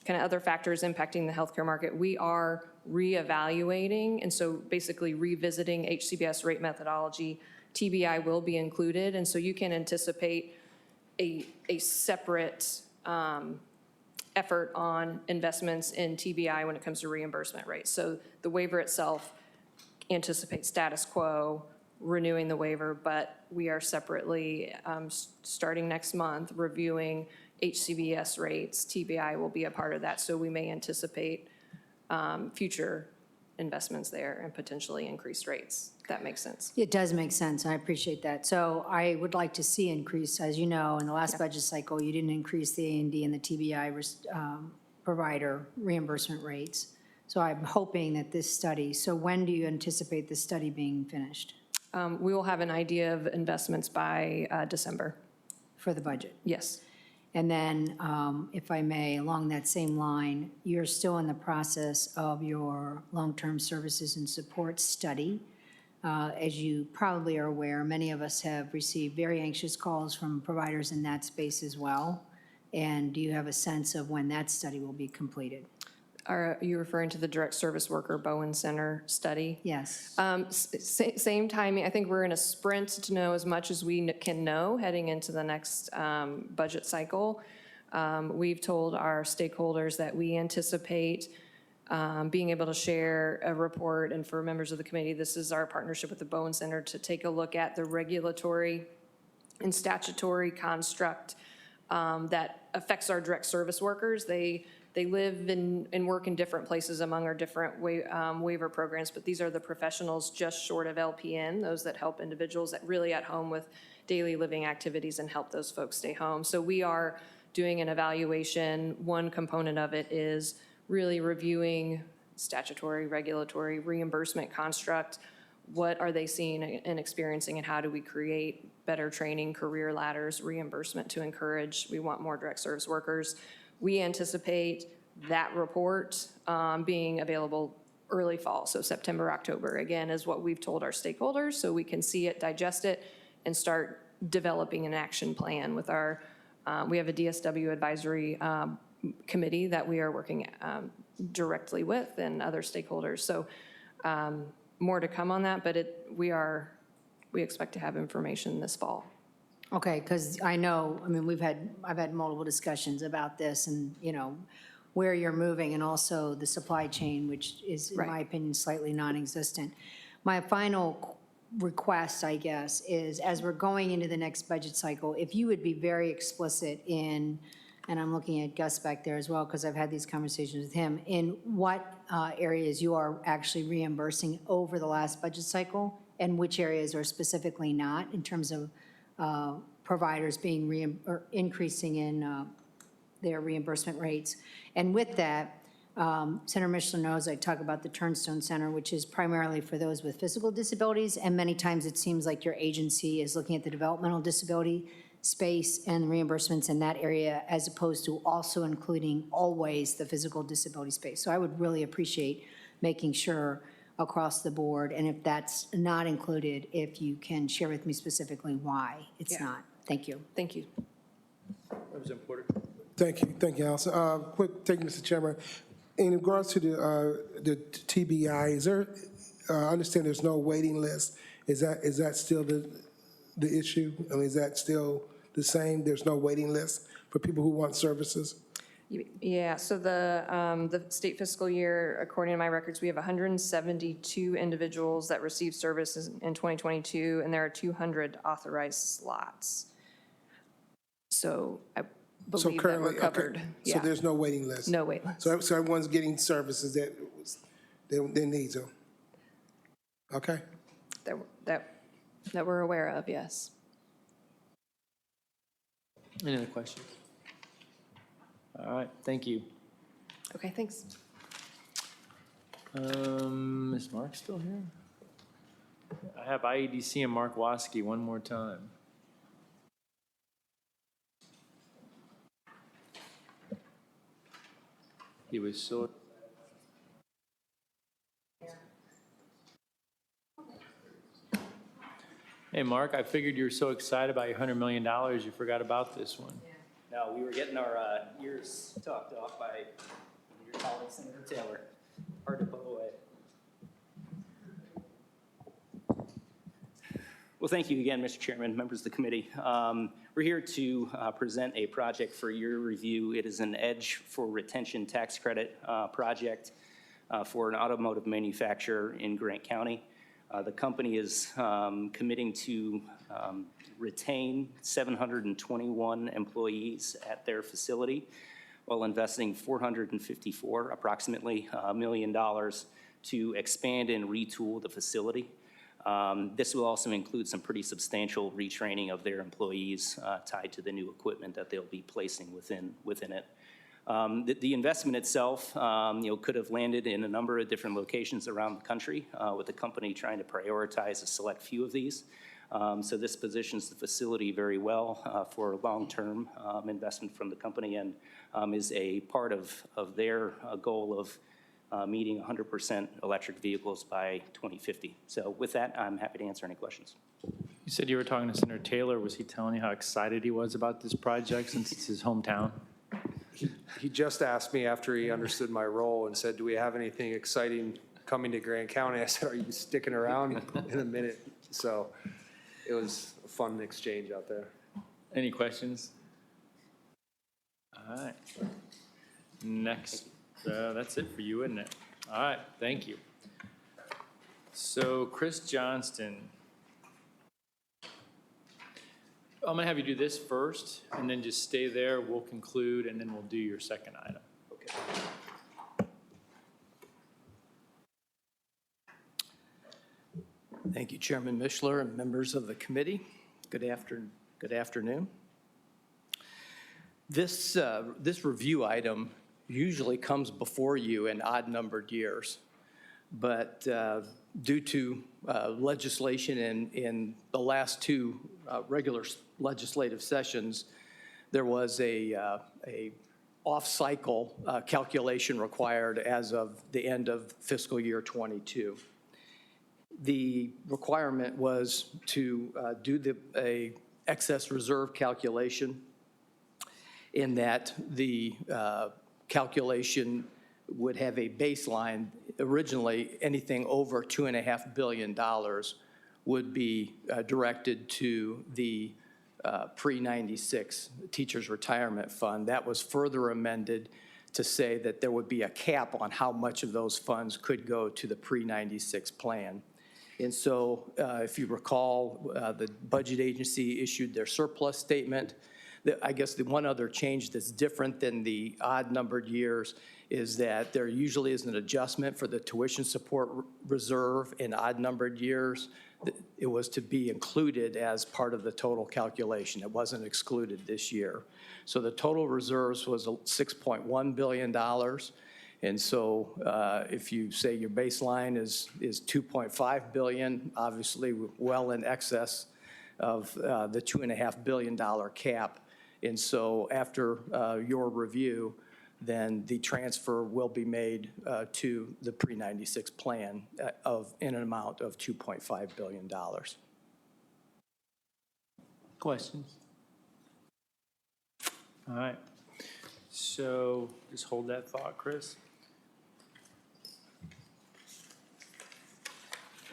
of other factors impacting the healthcare market, we are reevaluating, and so basically revisiting HCBS rate methodology. TBI will be included, and so you can anticipate a separate effort on investments in TBI when it comes to reimbursement rates. So the waiver itself anticipates status quo, renewing the waiver, but we are separately, starting next month, reviewing HCBS rates. TBI will be a part of that, so we may anticipate future investments there and potentially increased rates. If that makes sense. It does make sense, and I appreciate that. So I would like to see increase, as you know, in the last budget cycle, you didn't increase the A&D and the TBI provider reimbursement rates. So I'm hoping that this study, so when do you anticipate this study being finished We will have an idea of investments by December. for the budget? Yes. And then, if I may, along that same line, you're still in the process of your long-term services and support study. As you probably are aware, many of us have received very anxious calls from providers in that space as well. And do you have a sense of when that study will be completed? Are you referring to the direct service worker Bowen Center study? Yes. Same timing. I think we're in a sprint to know as much as we can know heading into the next budget cycle. We've told our stakeholders that we anticipate being able to share a report, and for members of the committee, this is our partnership with the Bowen Center to take a look at the regulatory and statutory construct that affects our direct service workers. They live and work in different places among our different waiver programs, but these are the professionals just short of LPN, those that help individuals that really at home with daily living activities and help those folks stay home. So we are doing an evaluation. One component of it is really reviewing statutory, regulatory, reimbursement construct. What are they seeing and experiencing, and how do we create better training, career ladders, reimbursement to encourage? We want more direct service workers. We anticipate that report being available early fall, so September, October, again, is what we've told our stakeholders, so we can see it, digest it, and start developing an action plan with our, we have a DSW advisory committee that we are working directly with and other stakeholders. So more to come on that, but we expect to have information this fall. Okay, because I know, I mean, I've had multiple discussions about this and, you know, where you're moving and also the supply chain, which is, in my opinion, slightly non-existent. My final request, I guess, is as we're going into the next budget cycle, if you would be very explicit in, and I'm looking at Gus back there as well, because I've had these conversations with him, in what areas you are actually reimbursing over the last budget cycle and which areas are specifically not in terms of providers being increasing in their reimbursement rates. And with that, Senator Mishler knows I talk about the Turnstone Center, which is primarily for those with physical disabilities, and many times it seems like your agency is looking at the developmental disability space and reimbursements in that area, as opposed to also including always the physical disability space. So I would really appreciate making sure across the board, and if that's not included, if you can share with me specifically why it's not. Thank you. Thank you. Representative Porter. Thank you, Allison. Thank you, Mr. Chairman. In regards to the TBI, is there, I understand there's no waiting list. Is that still the issue? I mean, is that still the same? There's no waiting list for people who want services? Yeah, so the state fiscal year, according to my records, we have 172 individuals that received services in 2022, and there are 200 authorized slots. So I believe that we're covered. Okay. Yeah. So there's no waiting list? No wait list. So everyone's getting services that they need to? Okay. That we're aware of, yes. Any other questions? All right, thank you. Okay, thanks. Is Mark still here? I have IEDC and Mark Waskey one more time. He was so. Hey, Mark, I figured you were so excited about your $100 million, you forgot about this one. No, we were getting our ears talked off by your colleague, Senator Taylor. Hard to put away. Well, thank you again, Mr. Chairman, members of the committee. We're here to present a project for your review. It is an EDGE for Retention Tax Credit project for an automotive manufacturer in Grant County. The company is committing to retain 721 employees at their facility while investing approximately $454 million to expand and retool the facility. This will also include some pretty substantial retraining of their employees tied to the new equipment that they'll be placing within it. The investment itself, could have landed in a number of different locations around the country, with the company trying to prioritize a select few of these. So this positions the facility very well for a long-term investment from the company, and is a part of their goal of meeting 100% electric vehicles by 2050. So with that, I'm happy to answer any questions. You said you were talking to Senator Taylor. Was he telling you how excited he was about this project since it's his hometown? He just asked me after he understood my role and said, do we have anything exciting coming to Grant County? I said, are you sticking around in a minute? So it was a fun exchange out there. Any questions? All right. Next. That's it for you, isn't it? All right, thank you. So Chris Johnston. I'm going to have you do this first, and then just stay there. We'll conclude, and then we'll do your second item. Okay. Thank you, Chairman Mishler and members of the committee. Good afternoon. This review item usually comes before you in odd-numbered years, but due to legislation in the last two regular legislative sessions, there was a off-cycle calculation required as of the end of fiscal year 22. The requirement was to do a excess reserve calculation in that the calculation would have a baseline. Originally, anything over $2.5 billion would be directed to the pre-96 Teachers Retirement Fund. That was further amended to say that there would be a cap on how much of those funds could go to the pre-96 plan. And so, if you recall, the budget agency issued their surplus statement. I guess the one other change that's different than the odd-numbered years is that there usually is an adjustment for the tuition support reserve in odd-numbered years. It was to be included as part of the total calculation. It wasn't excluded this year. So the total reserves was $6.1 billion. And so if you say your baseline is $2.5 billion, obviously well in excess of the $2.5 billion cap. And so after your review, then the transfer will be made to the pre-96 plan in an amount of $2.5 billion. Questions? All right. So just hold that thought, Chris.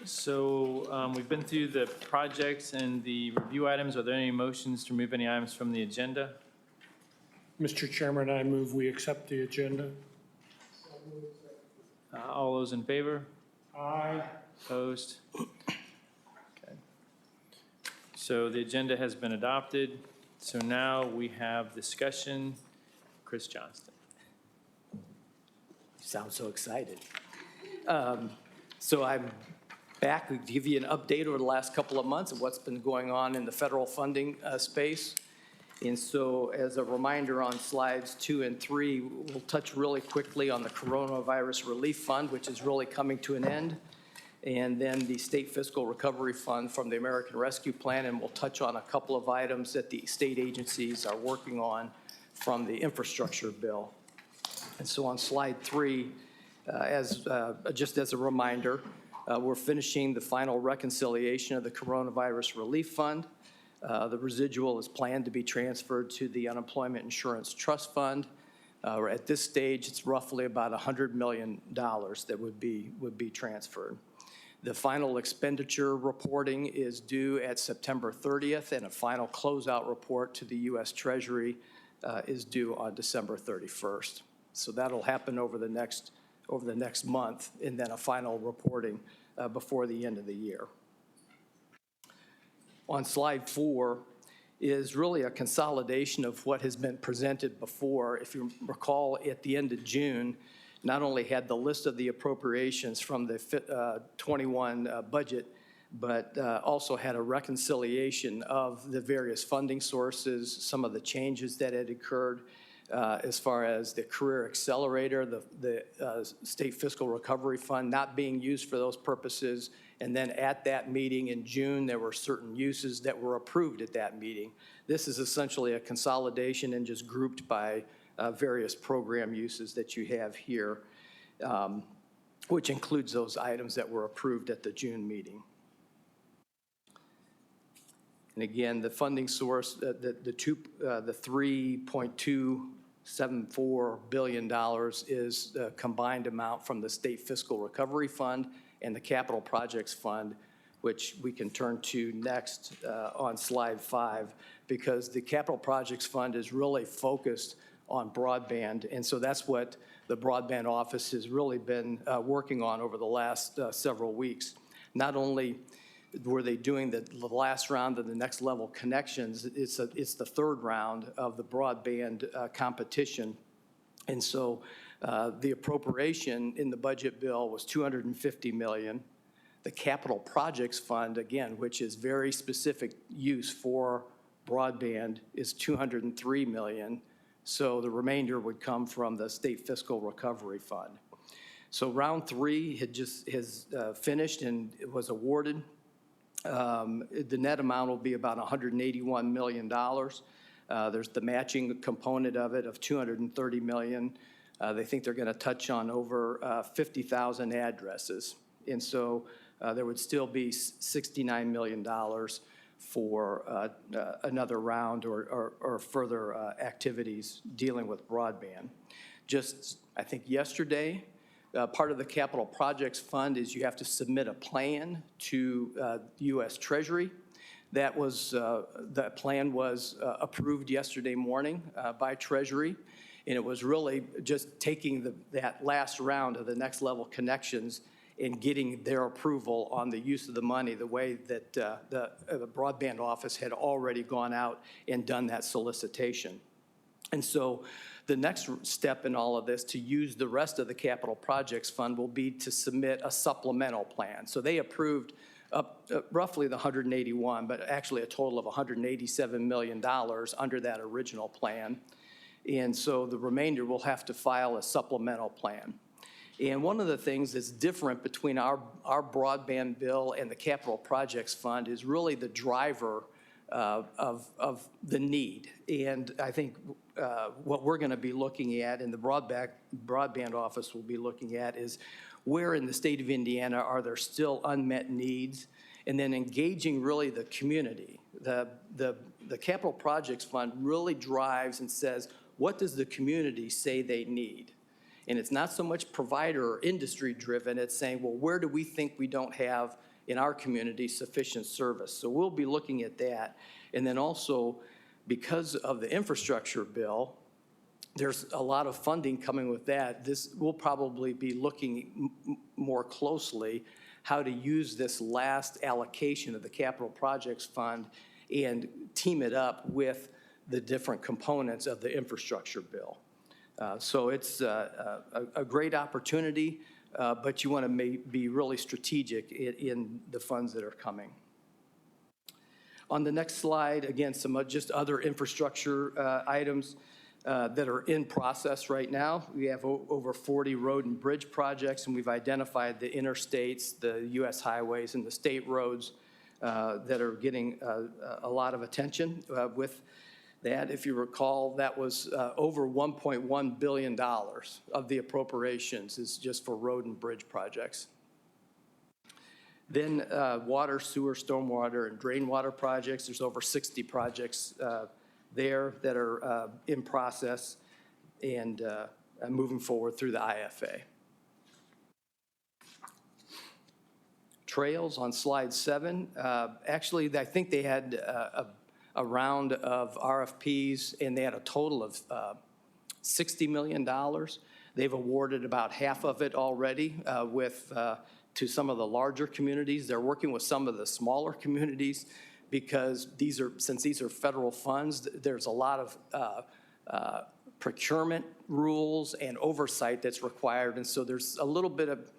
So we've been through the projects and the review items. Are there any motions to remove any items from the agenda? Mr. Chairman, I move we accept the agenda. All those in favor? Aye. Opposed? Okay. So the agenda has been adopted. So now we have discussion. Chris Johnston. You sound so excited. So I'm back to give you an update over the last couple of months of what's been going on in the federal funding space. And so as a reminder on slides 2 and 3, we'll touch really quickly on the Coronavirus Relief Fund, which is really coming to an end, and then the State Fiscal Recovery Fund from the American Rescue Plan, and we'll touch on a couple of items that the state agencies are working on from the infrastructure bill. And so on slide 3, just as a reminder, we're finishing the final reconciliation of the Coronavirus Relief Fund. The residual is planned to be transferred to the Unemployment Insurance Trust Fund. At this stage, it's roughly about $100 million that would be transferred. The final expenditure reporting is due at September 30th, and a final closeout report to the U.S. Treasury is due on December 31st. So that'll happen over the next month, and then a final reporting before the end of the year. On slide 4 is really a consolidation of what has been presented before. If you recall, at the end of June, not only had the list of the appropriations from the 21 budget, but also had a reconciliation of the various funding sources, some of the changes that had occurred as far as the Career Accelerator, the State Fiscal Recovery Fund not being used for those purposes. And then at that meeting in June, there were certain uses that were approved at that meeting. This is essentially a consolidation and just grouped by various program uses that you have here, which includes those items that were approved at the June meeting. And again, the funding source, the $3.274 billion is the combined amount from the State Fiscal Recovery Fund and the Capital Projects Fund, which we can turn to next on slide 5, because the Capital Projects Fund is really focused on broadband, and so that's what the broadband office has really been working on over the last several weeks. Not only were they doing the last round of the next level connections, it's the third round of the broadband competition. And so the appropriation in the budget bill was $250 million. The Capital Projects Fund, again, which is very specific use for broadband, is $203 million. So the remainder would come from the State Fiscal Recovery Fund. So round 3 has finished and it was awarded. The net amount will be about $181 million. There's the matching component of it of $230 million. They think they're going to touch on over 50,000 addresses. And so there would still be $69 million for another round or further activities dealing with broadband. Just, I think yesterday, part of the Capital Projects Fund is you have to submit a plan to U.S. Treasury. That plan was approved yesterday morning by Treasury, and it was really just taking that last round of the next level connections and getting their approval on the use of the money the way that the broadband office had already gone out and done that solicitation. And so the next step in all of this to use the rest of the Capital Projects Fund will be to submit a supplemental plan. So they approved up roughly the 181, but actually a total of $187 million under that original plan. And so the remainder will have to file a supplemental plan. And one of the things that's different between our broadband bill and the Capital Projects Fund is really the driver of the need. And I think what we're going to be looking at and the broadband office will be looking at is where in the state of Indiana are there still unmet needs, and then engaging really the community. The Capital Projects Fund really drives and says, what does the community say they need? And it's not so much provider or industry driven, it's saying, well, where do we think we don't have in our community sufficient service? So we'll be looking at that. And then also, because of the infrastructure bill, there's a lot of funding coming with that. This will probably be looking more closely how to use this last allocation of the Capital Projects Fund and team it up with the different components of the infrastructure bill. So it's a great opportunity, but you want to be really strategic in the funds that are coming. On the next slide, again, some just other infrastructure items that are in process right now. We have over 40 road and bridge projects, and we've identified the interstates, the U.S. highways, and the state roads that are getting a lot of attention with that. If you recall, that was over $1.1 billion of the appropriations is just for road and bridge projects. Then water, sewer, stormwater, and drain water projects. There's over 60 projects there that are in process and moving forward through the IFA. trails on slide 7. Actually, I think they had a round of RFPs, and they had a total of $60 million. They've awarded about half of it already to some of the larger communities. They're working with some of the smaller communities because since these are federal funds, there's a lot of procurement rules and oversight that's required. And so there's a little bit of,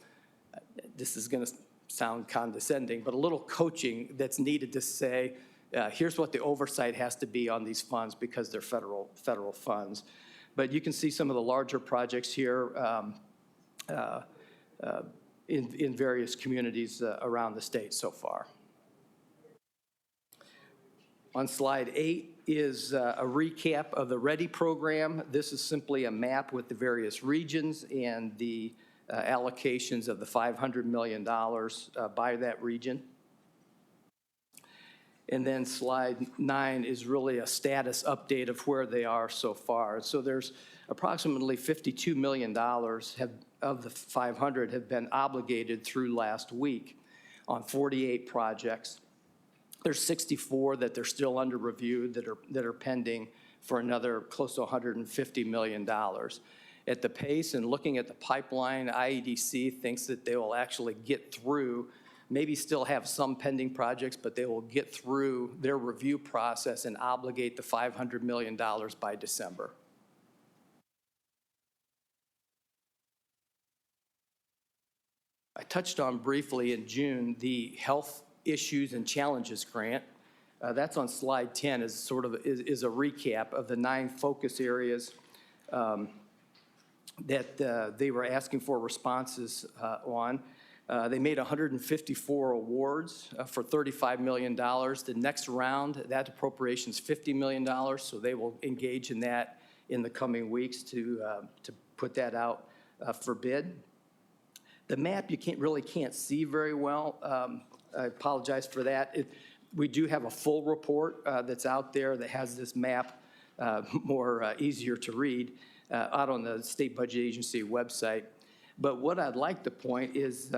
this is going to sound condescending, but a little coaching that's needed to say, here's what the oversight has to be on these funds because they're federal funds. But you can see some of the larger projects here in various communities around the state so far. On slide 8 is a recap of the READY program. This is simply a map with the various regions and the allocations of the $500 million by that region. And then slide 9 is really a status update of where they are so far. So there's approximately $52 million of the 500 have been obligated through last week on 48 projects. There's 64 that they're still under review that are pending for another close to $150 million. At the pace and looking at the pipeline, IEDC thinks that they will actually get through, maybe still have some pending projects, but they will get through their review process and obligate the $500 million by December. I touched on briefly in June the Health Issues and Challenges Grant. That's on slide 10 is a recap of the 9 focus areas that they were asking for responses on. They made 154 awards for $35 million. The next round, that appropriation is $50 million, so they will engage in that in the coming weeks to put that out for bid. The map you really can't see very well. I apologize for that. We do have a full report that's out there that has this map easier to read out on the State Budget Agency website. But what I'd like to point is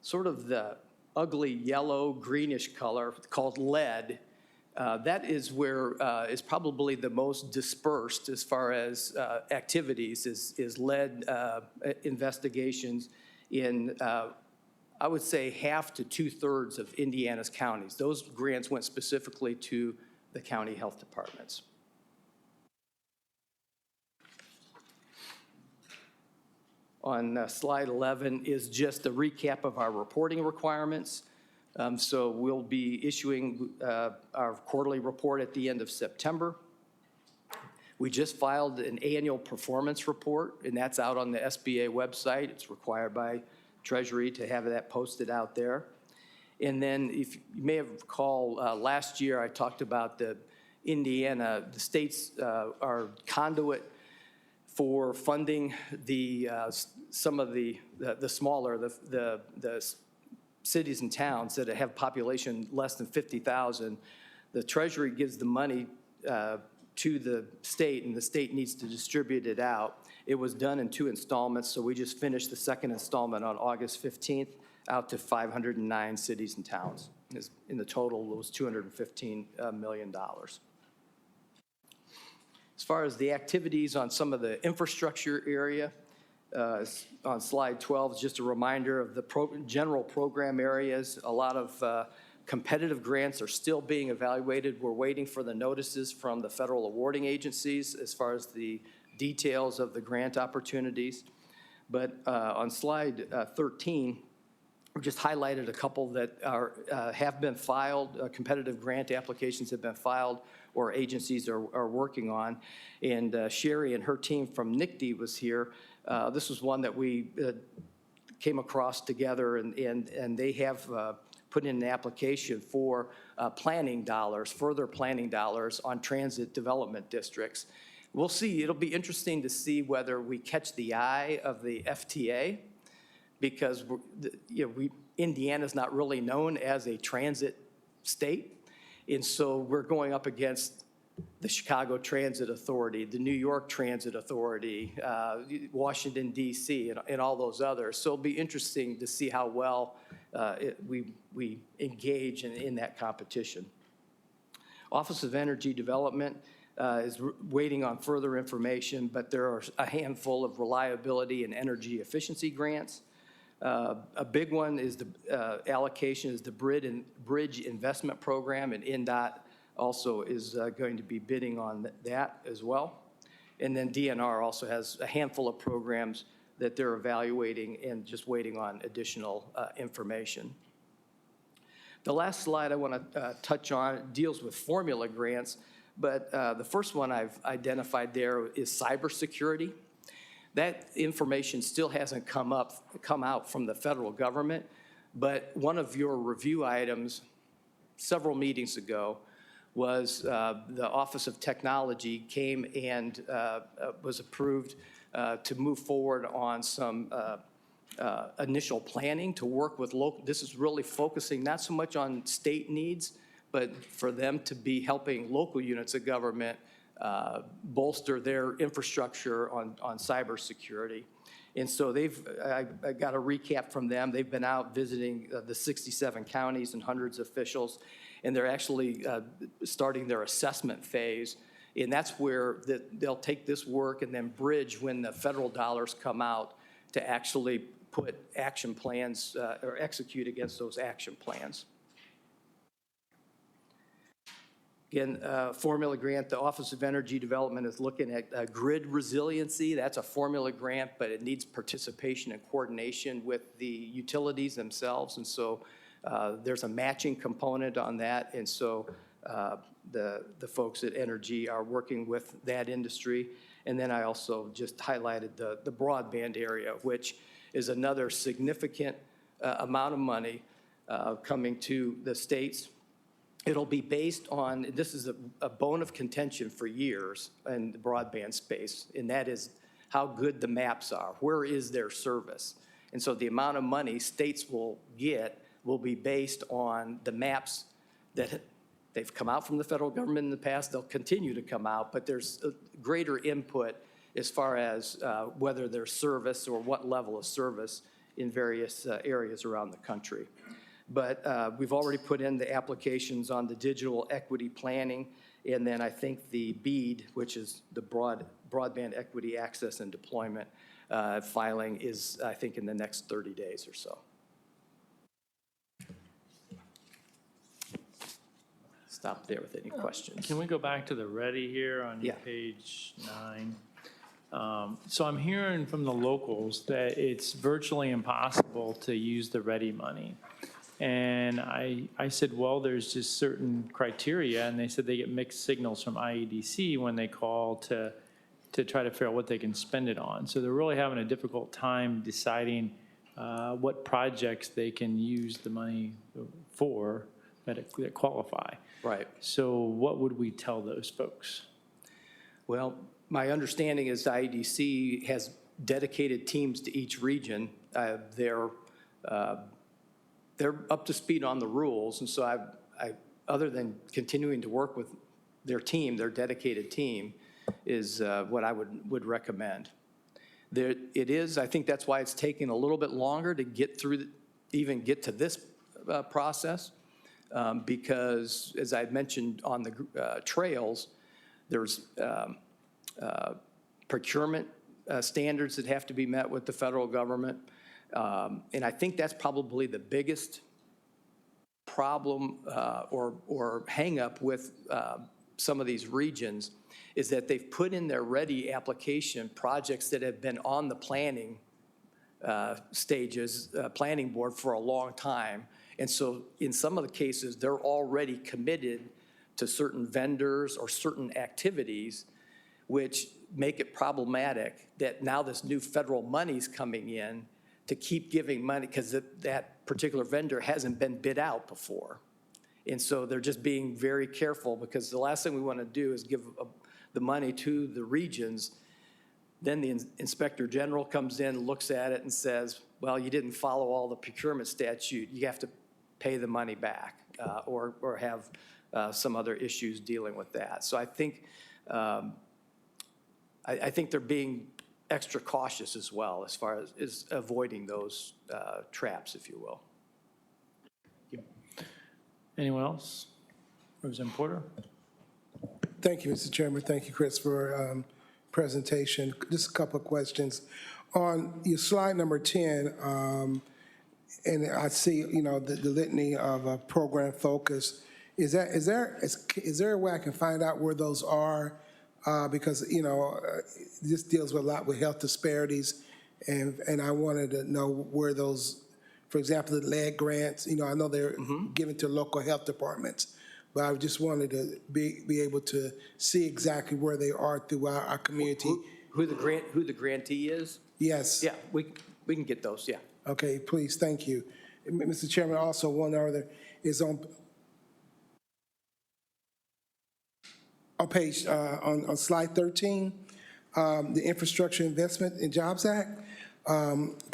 sort of the ugly yellow greenish color called lead. That is where is probably the most dispersed as far as activities is lead investigations in I would say half to 2/3 of Indiana's counties. Those grants went specifically to the county health departments. On slide 11 is just a recap of our reporting requirements. So we'll be issuing our quarterly report at the end of September. We just filed an annual performance report, and that's out on the SBA website. It's required by Treasury to have that posted out there. And then if you may have recalled, last year I talked about the states are conduit for funding some of the smaller, the cities and towns that have population less than 50,000. The Treasury gives the money to the state, and the state needs to distribute it out. It was done in 2 installments, so we just finished the second installment on August 15th out to 509 cities and towns. In the total, it was $215 million. As far as the activities on some of the infrastructure area, on slide 12 is just a reminder of the general program areas. A lot of competitive grants are still being evaluated. We're waiting for the notices from the federal awarding agencies as far as the details of the grant opportunities. But on slide 13, we just highlighted a couple that have been filed, competitive grant applications have been filed or agencies are working on. And Sherry and her team from NICD was here. This was one that we came across together, and they have put in an application for planning dollars, further planning dollars on transit development districts. We'll see. It'll be interesting to see whether we catch the eye of the FTA, because Indiana's not really known as a transit state. And so we're going up against the Chicago Transit Authority, the New York Transit Authority, Washington, D.C., and all those others. So it'll be interesting to see how well we engage in that competition. Office of Energy Development is waiting on further information, but there are a handful of reliability and energy efficiency grants. A big one is the allocation is the Bridge Investment Program, and NDOT also is going to be bidding on that as well. And then DNR also has a handful of programs that they're evaluating and just waiting on additional information. The last slide I want to touch on deals with formula grants, but the first one I've identified there is cybersecurity. That information still hasn't come out from the federal government, but one of your review items several meetings ago was the Office of Technology came and was approved to move forward on some initial planning to work with local. This is really focusing not so much on state needs, but for them to be helping local units of government bolster their infrastructure on cybersecurity. And so I got a recap from them. They've been out visiting the 67 counties and hundreds of officials, and they're actually starting their assessment phase. And that's where they'll take this work and then bridge when the federal dollars come out to actually put action plans or execute against those action plans. Again, formula grant, the Office of Energy Development is looking at grid resiliency. That's a formula grant, but it needs participation and coordination with the utilities themselves. And so there's a matching component on that. And so the folks at Energy are working with that industry. And then I also just highlighted the broadband area, which is another significant amount of money coming to the states. It'll be based on, this is a bone of contention for years in the broadband space, and that is how good the maps are. Where is their service? And so the amount of money states will get will be based on the maps that they've come out from the federal government in the past. They'll continue to come out, but there's a greater input as far as whether there's service or what level of service in various areas around the country. But we've already put in the applications on the digital equity planning, and then I think the BEAD, which is the broadband equity access and deployment filing, is I think in the next 30 days or so. Stop there with any questions. Can we go back to the ready here on page 9? So I'm hearing from the locals that it's virtually impossible to use the ready money. And I said, well, there's just certain criteria, and they said they get mixed signals from IEDC when they call to try to figure out what they can spend it on. So they're really having a difficult time deciding what projects they can use the money for that qualify. Right. So what would we tell those folks? Well, my understanding is IEDC has dedicated teams to each region. They're up to speed on the rules, and so I other than continuing to work with their team, their dedicated team, is what I would recommend. It is, I think that's why it's taking a little bit longer to get through, even get to this process, because as I mentioned on the trails, there's procurement standards that have to be met with the federal government. And I think that's probably the biggest problem or hang up with some of these regions is that they've put in their ready application projects that have been on the planning stages, planning board for a long time. And so in some of the cases, they're already committed to certain vendors or certain activities, which make it problematic that now this new federal money's coming in to keep giving money because that particular vendor hasn't been bid out before. And so they're just being very careful because the last thing we want to do is give the money to the regions. Then the inspector general comes in, looks at it and says, well, you didn't follow all the procurement statute. You have to pay the money back or have some other issues dealing with that. So I think they're being extra cautious as well as far as avoiding those traps, if you will. Anyone else? Representative Porter? Thank you, Mr. Chairman. Thank you, Chris, for presentation. Just a couple of questions. On your slide number 10, and I see, the litany of program focus. Is there a way I can find out where those are? Because, this deals with a lot with health disparities, and I wanted to know where those, for example, the lead grants, I know they're given to local health departments, but I just wanted to be able to see exactly where they are throughout our community. Who the grantee is? Yes. Yeah, we can get those, yeah. Okay, please, thank you. Mr. Chairman, also one other is on page, on slide 13, the Infrastructure Investment and Jobs Act.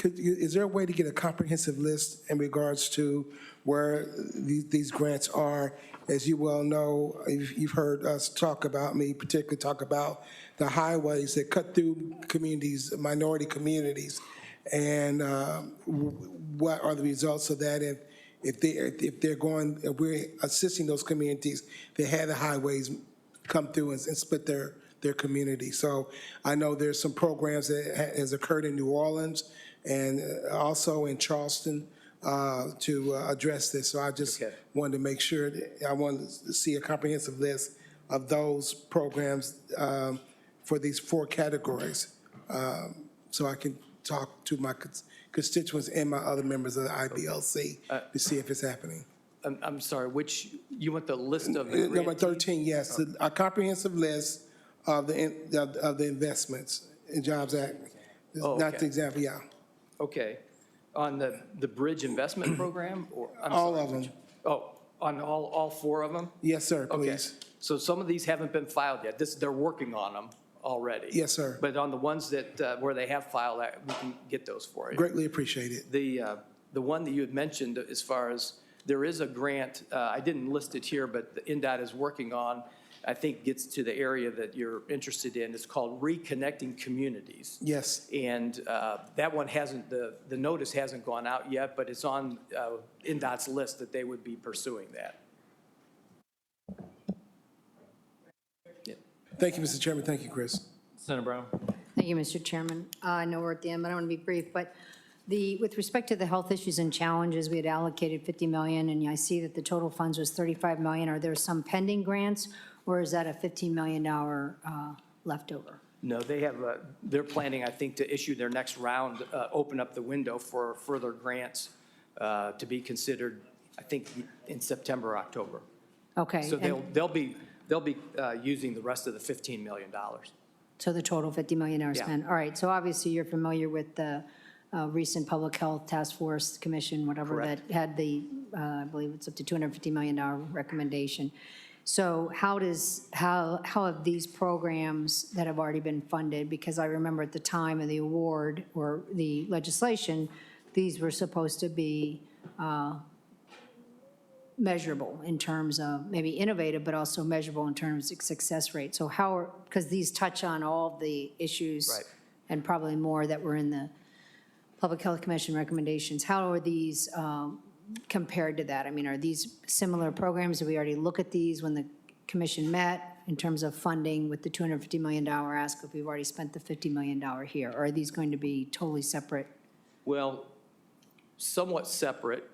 Is there a way to get a comprehensive list in regards to where these grants are? As you well know, you've heard us particularly talk about the highways that cut through communities, minority communities, and what are the results of that? If we're assisting those communities that had the highways come through and split their community. So I know there's some programs that has occurred in New Orleans and also in Charleston to address this. So I just wanted to make sure that I wanted to see a comprehensive list of those programs for these 4 categories, so I can talk to my constituents and my other members of the IBLC to see if it's happening. I'm sorry, you want the list of the Number 13, yes, a comprehensive list of the investments in Jobs Act. Not the example, yeah. Okay. On the Bridge Investment Program? All of them. Oh, on all 4 of them? Yes, sir, please. Okay. So some of these haven't been filed yet. They're working on them already. Yes, sir. But on the ones that, where they have filed, we can get those for you. Greatly appreciate it. The one that you had mentioned as far as, there is a grant, I didn't list it here, but the NDOT is working on, I think gets to the area that you're interested in. It's called Reconnecting Communities. Yes. And that one hasn't, the notice hasn't gone out yet, but it's on NDOT's list that they would be pursuing that. Thank you, Mr. Chairman. Thank you, Chris. Senator Brown? Thank you, Mr. Chairman. I know we're at the end, but I want to be brief. But with respect to the health issues and challenges, we had allocated $50 million, and I see that the total funds was $35 million. Are there some pending grants, or is that a $15 million leftover? No, they're planning, I think, to issue their next round, open up the window for further grants to be considered, I think, in September or October. Okay. So they'll be using the rest of the $15 million. So the total $50 million spend. All right, so obviously you're familiar with the recent Public Health Task Force Commission, whatever, Correct. that had the, I believe it's up to $250 million recommendation. So how have these programs that have already been funded, because I remember at the time of the award or the legislation, these were supposed to be measurable in terms of maybe innovative, but also measurable in terms of success rate. So because these touch on all the issues and probably more that were in the Public Health Commission recommendations, how are these compared to that? I mean, are these similar programs? Did we already look at these when the commission met in terms of funding with the $250 million ask if we've already spent the $50 million here? Or are these going to be totally separate? Well, somewhat separate.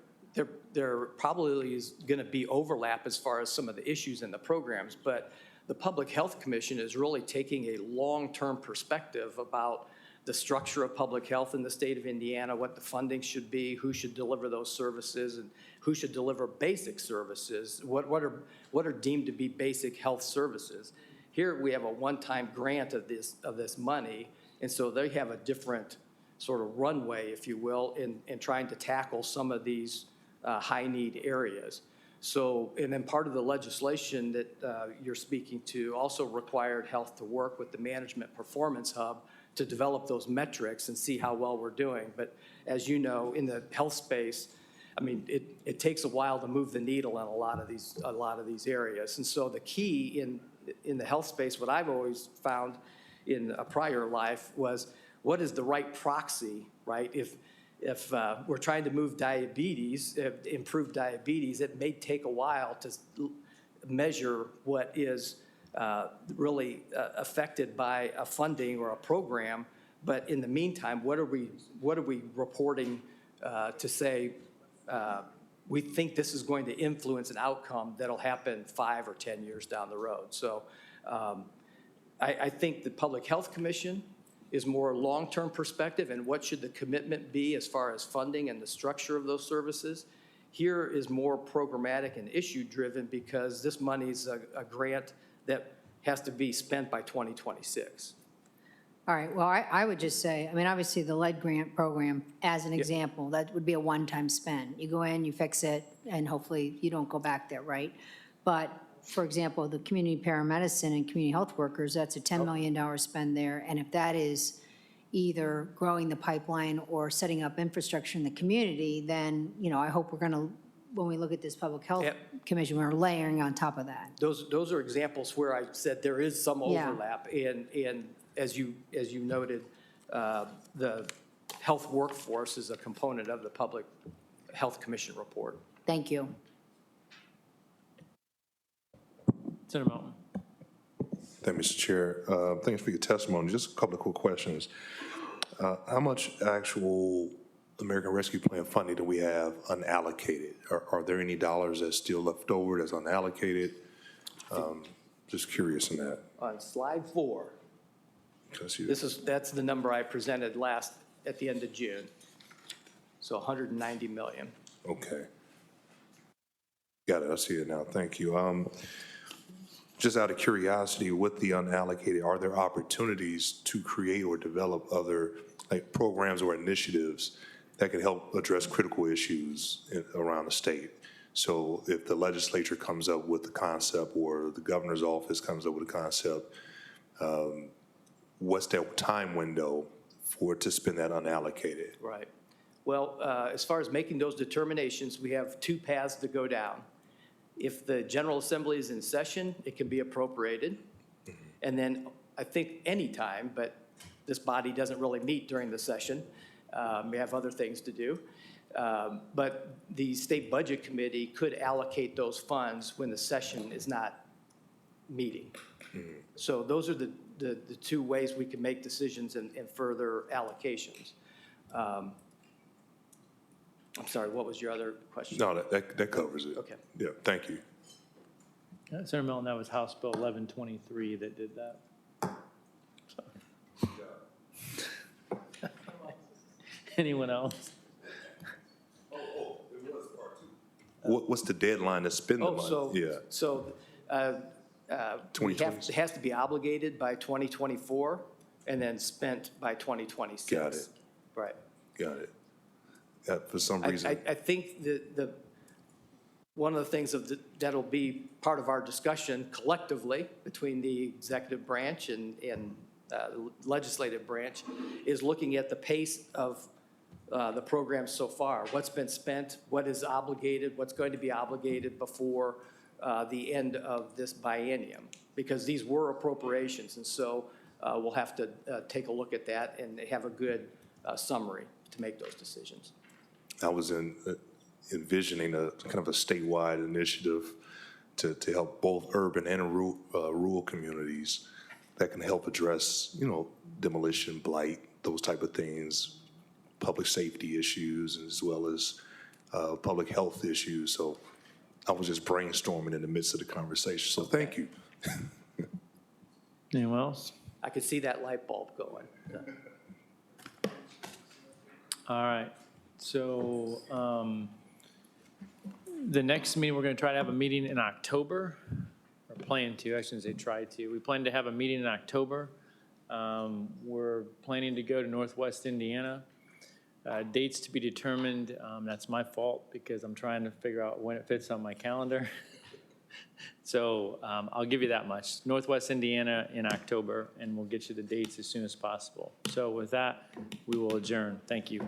There probably is going to be overlap as far as some of the issues in the programs, but the Public Health Commission is really taking a long-term perspective about the structure of public health in the state of Indiana, what the funding should be, who should deliver those services, and who should deliver basic services, what are deemed to be basic health services. Here we have a one-time grant of this money, and so they have a different sort of runway, if you will, in trying to tackle some of these high-need areas. So, and then part of the legislation that you're speaking to also required Health to work with the Management Performance Hub to develop those metrics and see how well we're doing. But as you know, in the health space, I mean, it takes a while to move the needle in a lot of these areas. And so the key in the health space, what I've always found in a prior life was, what is the right proxy, right? if we're trying to move diabetes, improve diabetes, it may take a while to measure what is really affected by a funding or a program. But in the meantime, what are we reporting to say we think this is going to influence an outcome that'll happen 5 or 10 years down the road? So I think the Public Health Commission is more long-term perspective and what should the commitment be as far as funding and the structure of those services. Here is more programmatic and issue-driven because this money's a grant that has to be spent by 2026. All right, well, I would just say, I mean, obviously, the lead grant program, as an example, that would be a one-time spend. You go in, you fix it, and hopefully you don't go back there, right? But, for example, the community paramedicine and community health workers, that's a $10 million spend there, and if that is either growing the pipeline or setting up infrastructure in the community, then, you know, I hope we're going to, when we look at this Public Health Commission, we're layering on top of that. Those are examples where I said there is some overlap, and as you noted, the health workforce is a component of the Public Health Commission report. Thank you. Senator Melton. Thank you, Mr. Chair. Thanks for your testimony. Just a couple of quick questions. How much actual American Rescue Plan funding do we have unallocated? Are there any dollars that's still left over that's unallocated? Just curious on that. On slide 4, that's the number I presented at the end of June. So 190 million. Okay. Got it. I see it now. Thank you. Just out of curiosity, with the unallocated, are there opportunities to create or develop other like programs or initiatives that can help address critical issues around the state? So if the legislature comes up with the concept or the governor's office comes up with a concept, what's that time window for it to spend that unallocated? Right. Well, as far as making those determinations, we have 2 paths to go down. If the General Assembly is in session, it can be appropriated. And then I think any time, but this body doesn't really meet during the session. We have other things to do. But the State Budget Committee could allocate those funds when the session is not meeting. So those are the 2 ways we can make decisions and further allocations. I'm sorry, what was your other question? No, that covers it. Okay. Yeah, thank you. Senator Melton, that was House Bill 1123 that did that. So. Anyone else? What's the deadline to spend the money? It has to be obligated by 2024 and then spent by 2026. Got it. Right. Got it. For some reason. I think one of the things that'll be part of our discussion collectively between the executive branch and the legislative branch is looking at the pace of the program so far. What's been spent, what is obligated, what's going to be obligated before the end of this biennium, because these were appropriations, and so we'll have to take a look at that and have a good summary to make those decisions. I was envisioning a kind of a statewide initiative to help both urban and rural communities that can help address, demolition, blight, those type of things, public safety issues, as well as public health issues. So I was just brainstorming in the midst of the conversation. So thank you. Anyone else? I could see that light bulb going. All right. So the next meeting, we're going to try to have a meeting in October. Or plan to, I shouldn't say try to. We plan to have a meeting in October. We're planning to go to Northwest Indiana. Dates to be determined. That's my fault because I'm trying to figure out when it fits on my calendar. So I'll give you that much. Northwest Indiana in October, and we'll get you the dates as soon as possible. So with that, we will adjourn. Thank you.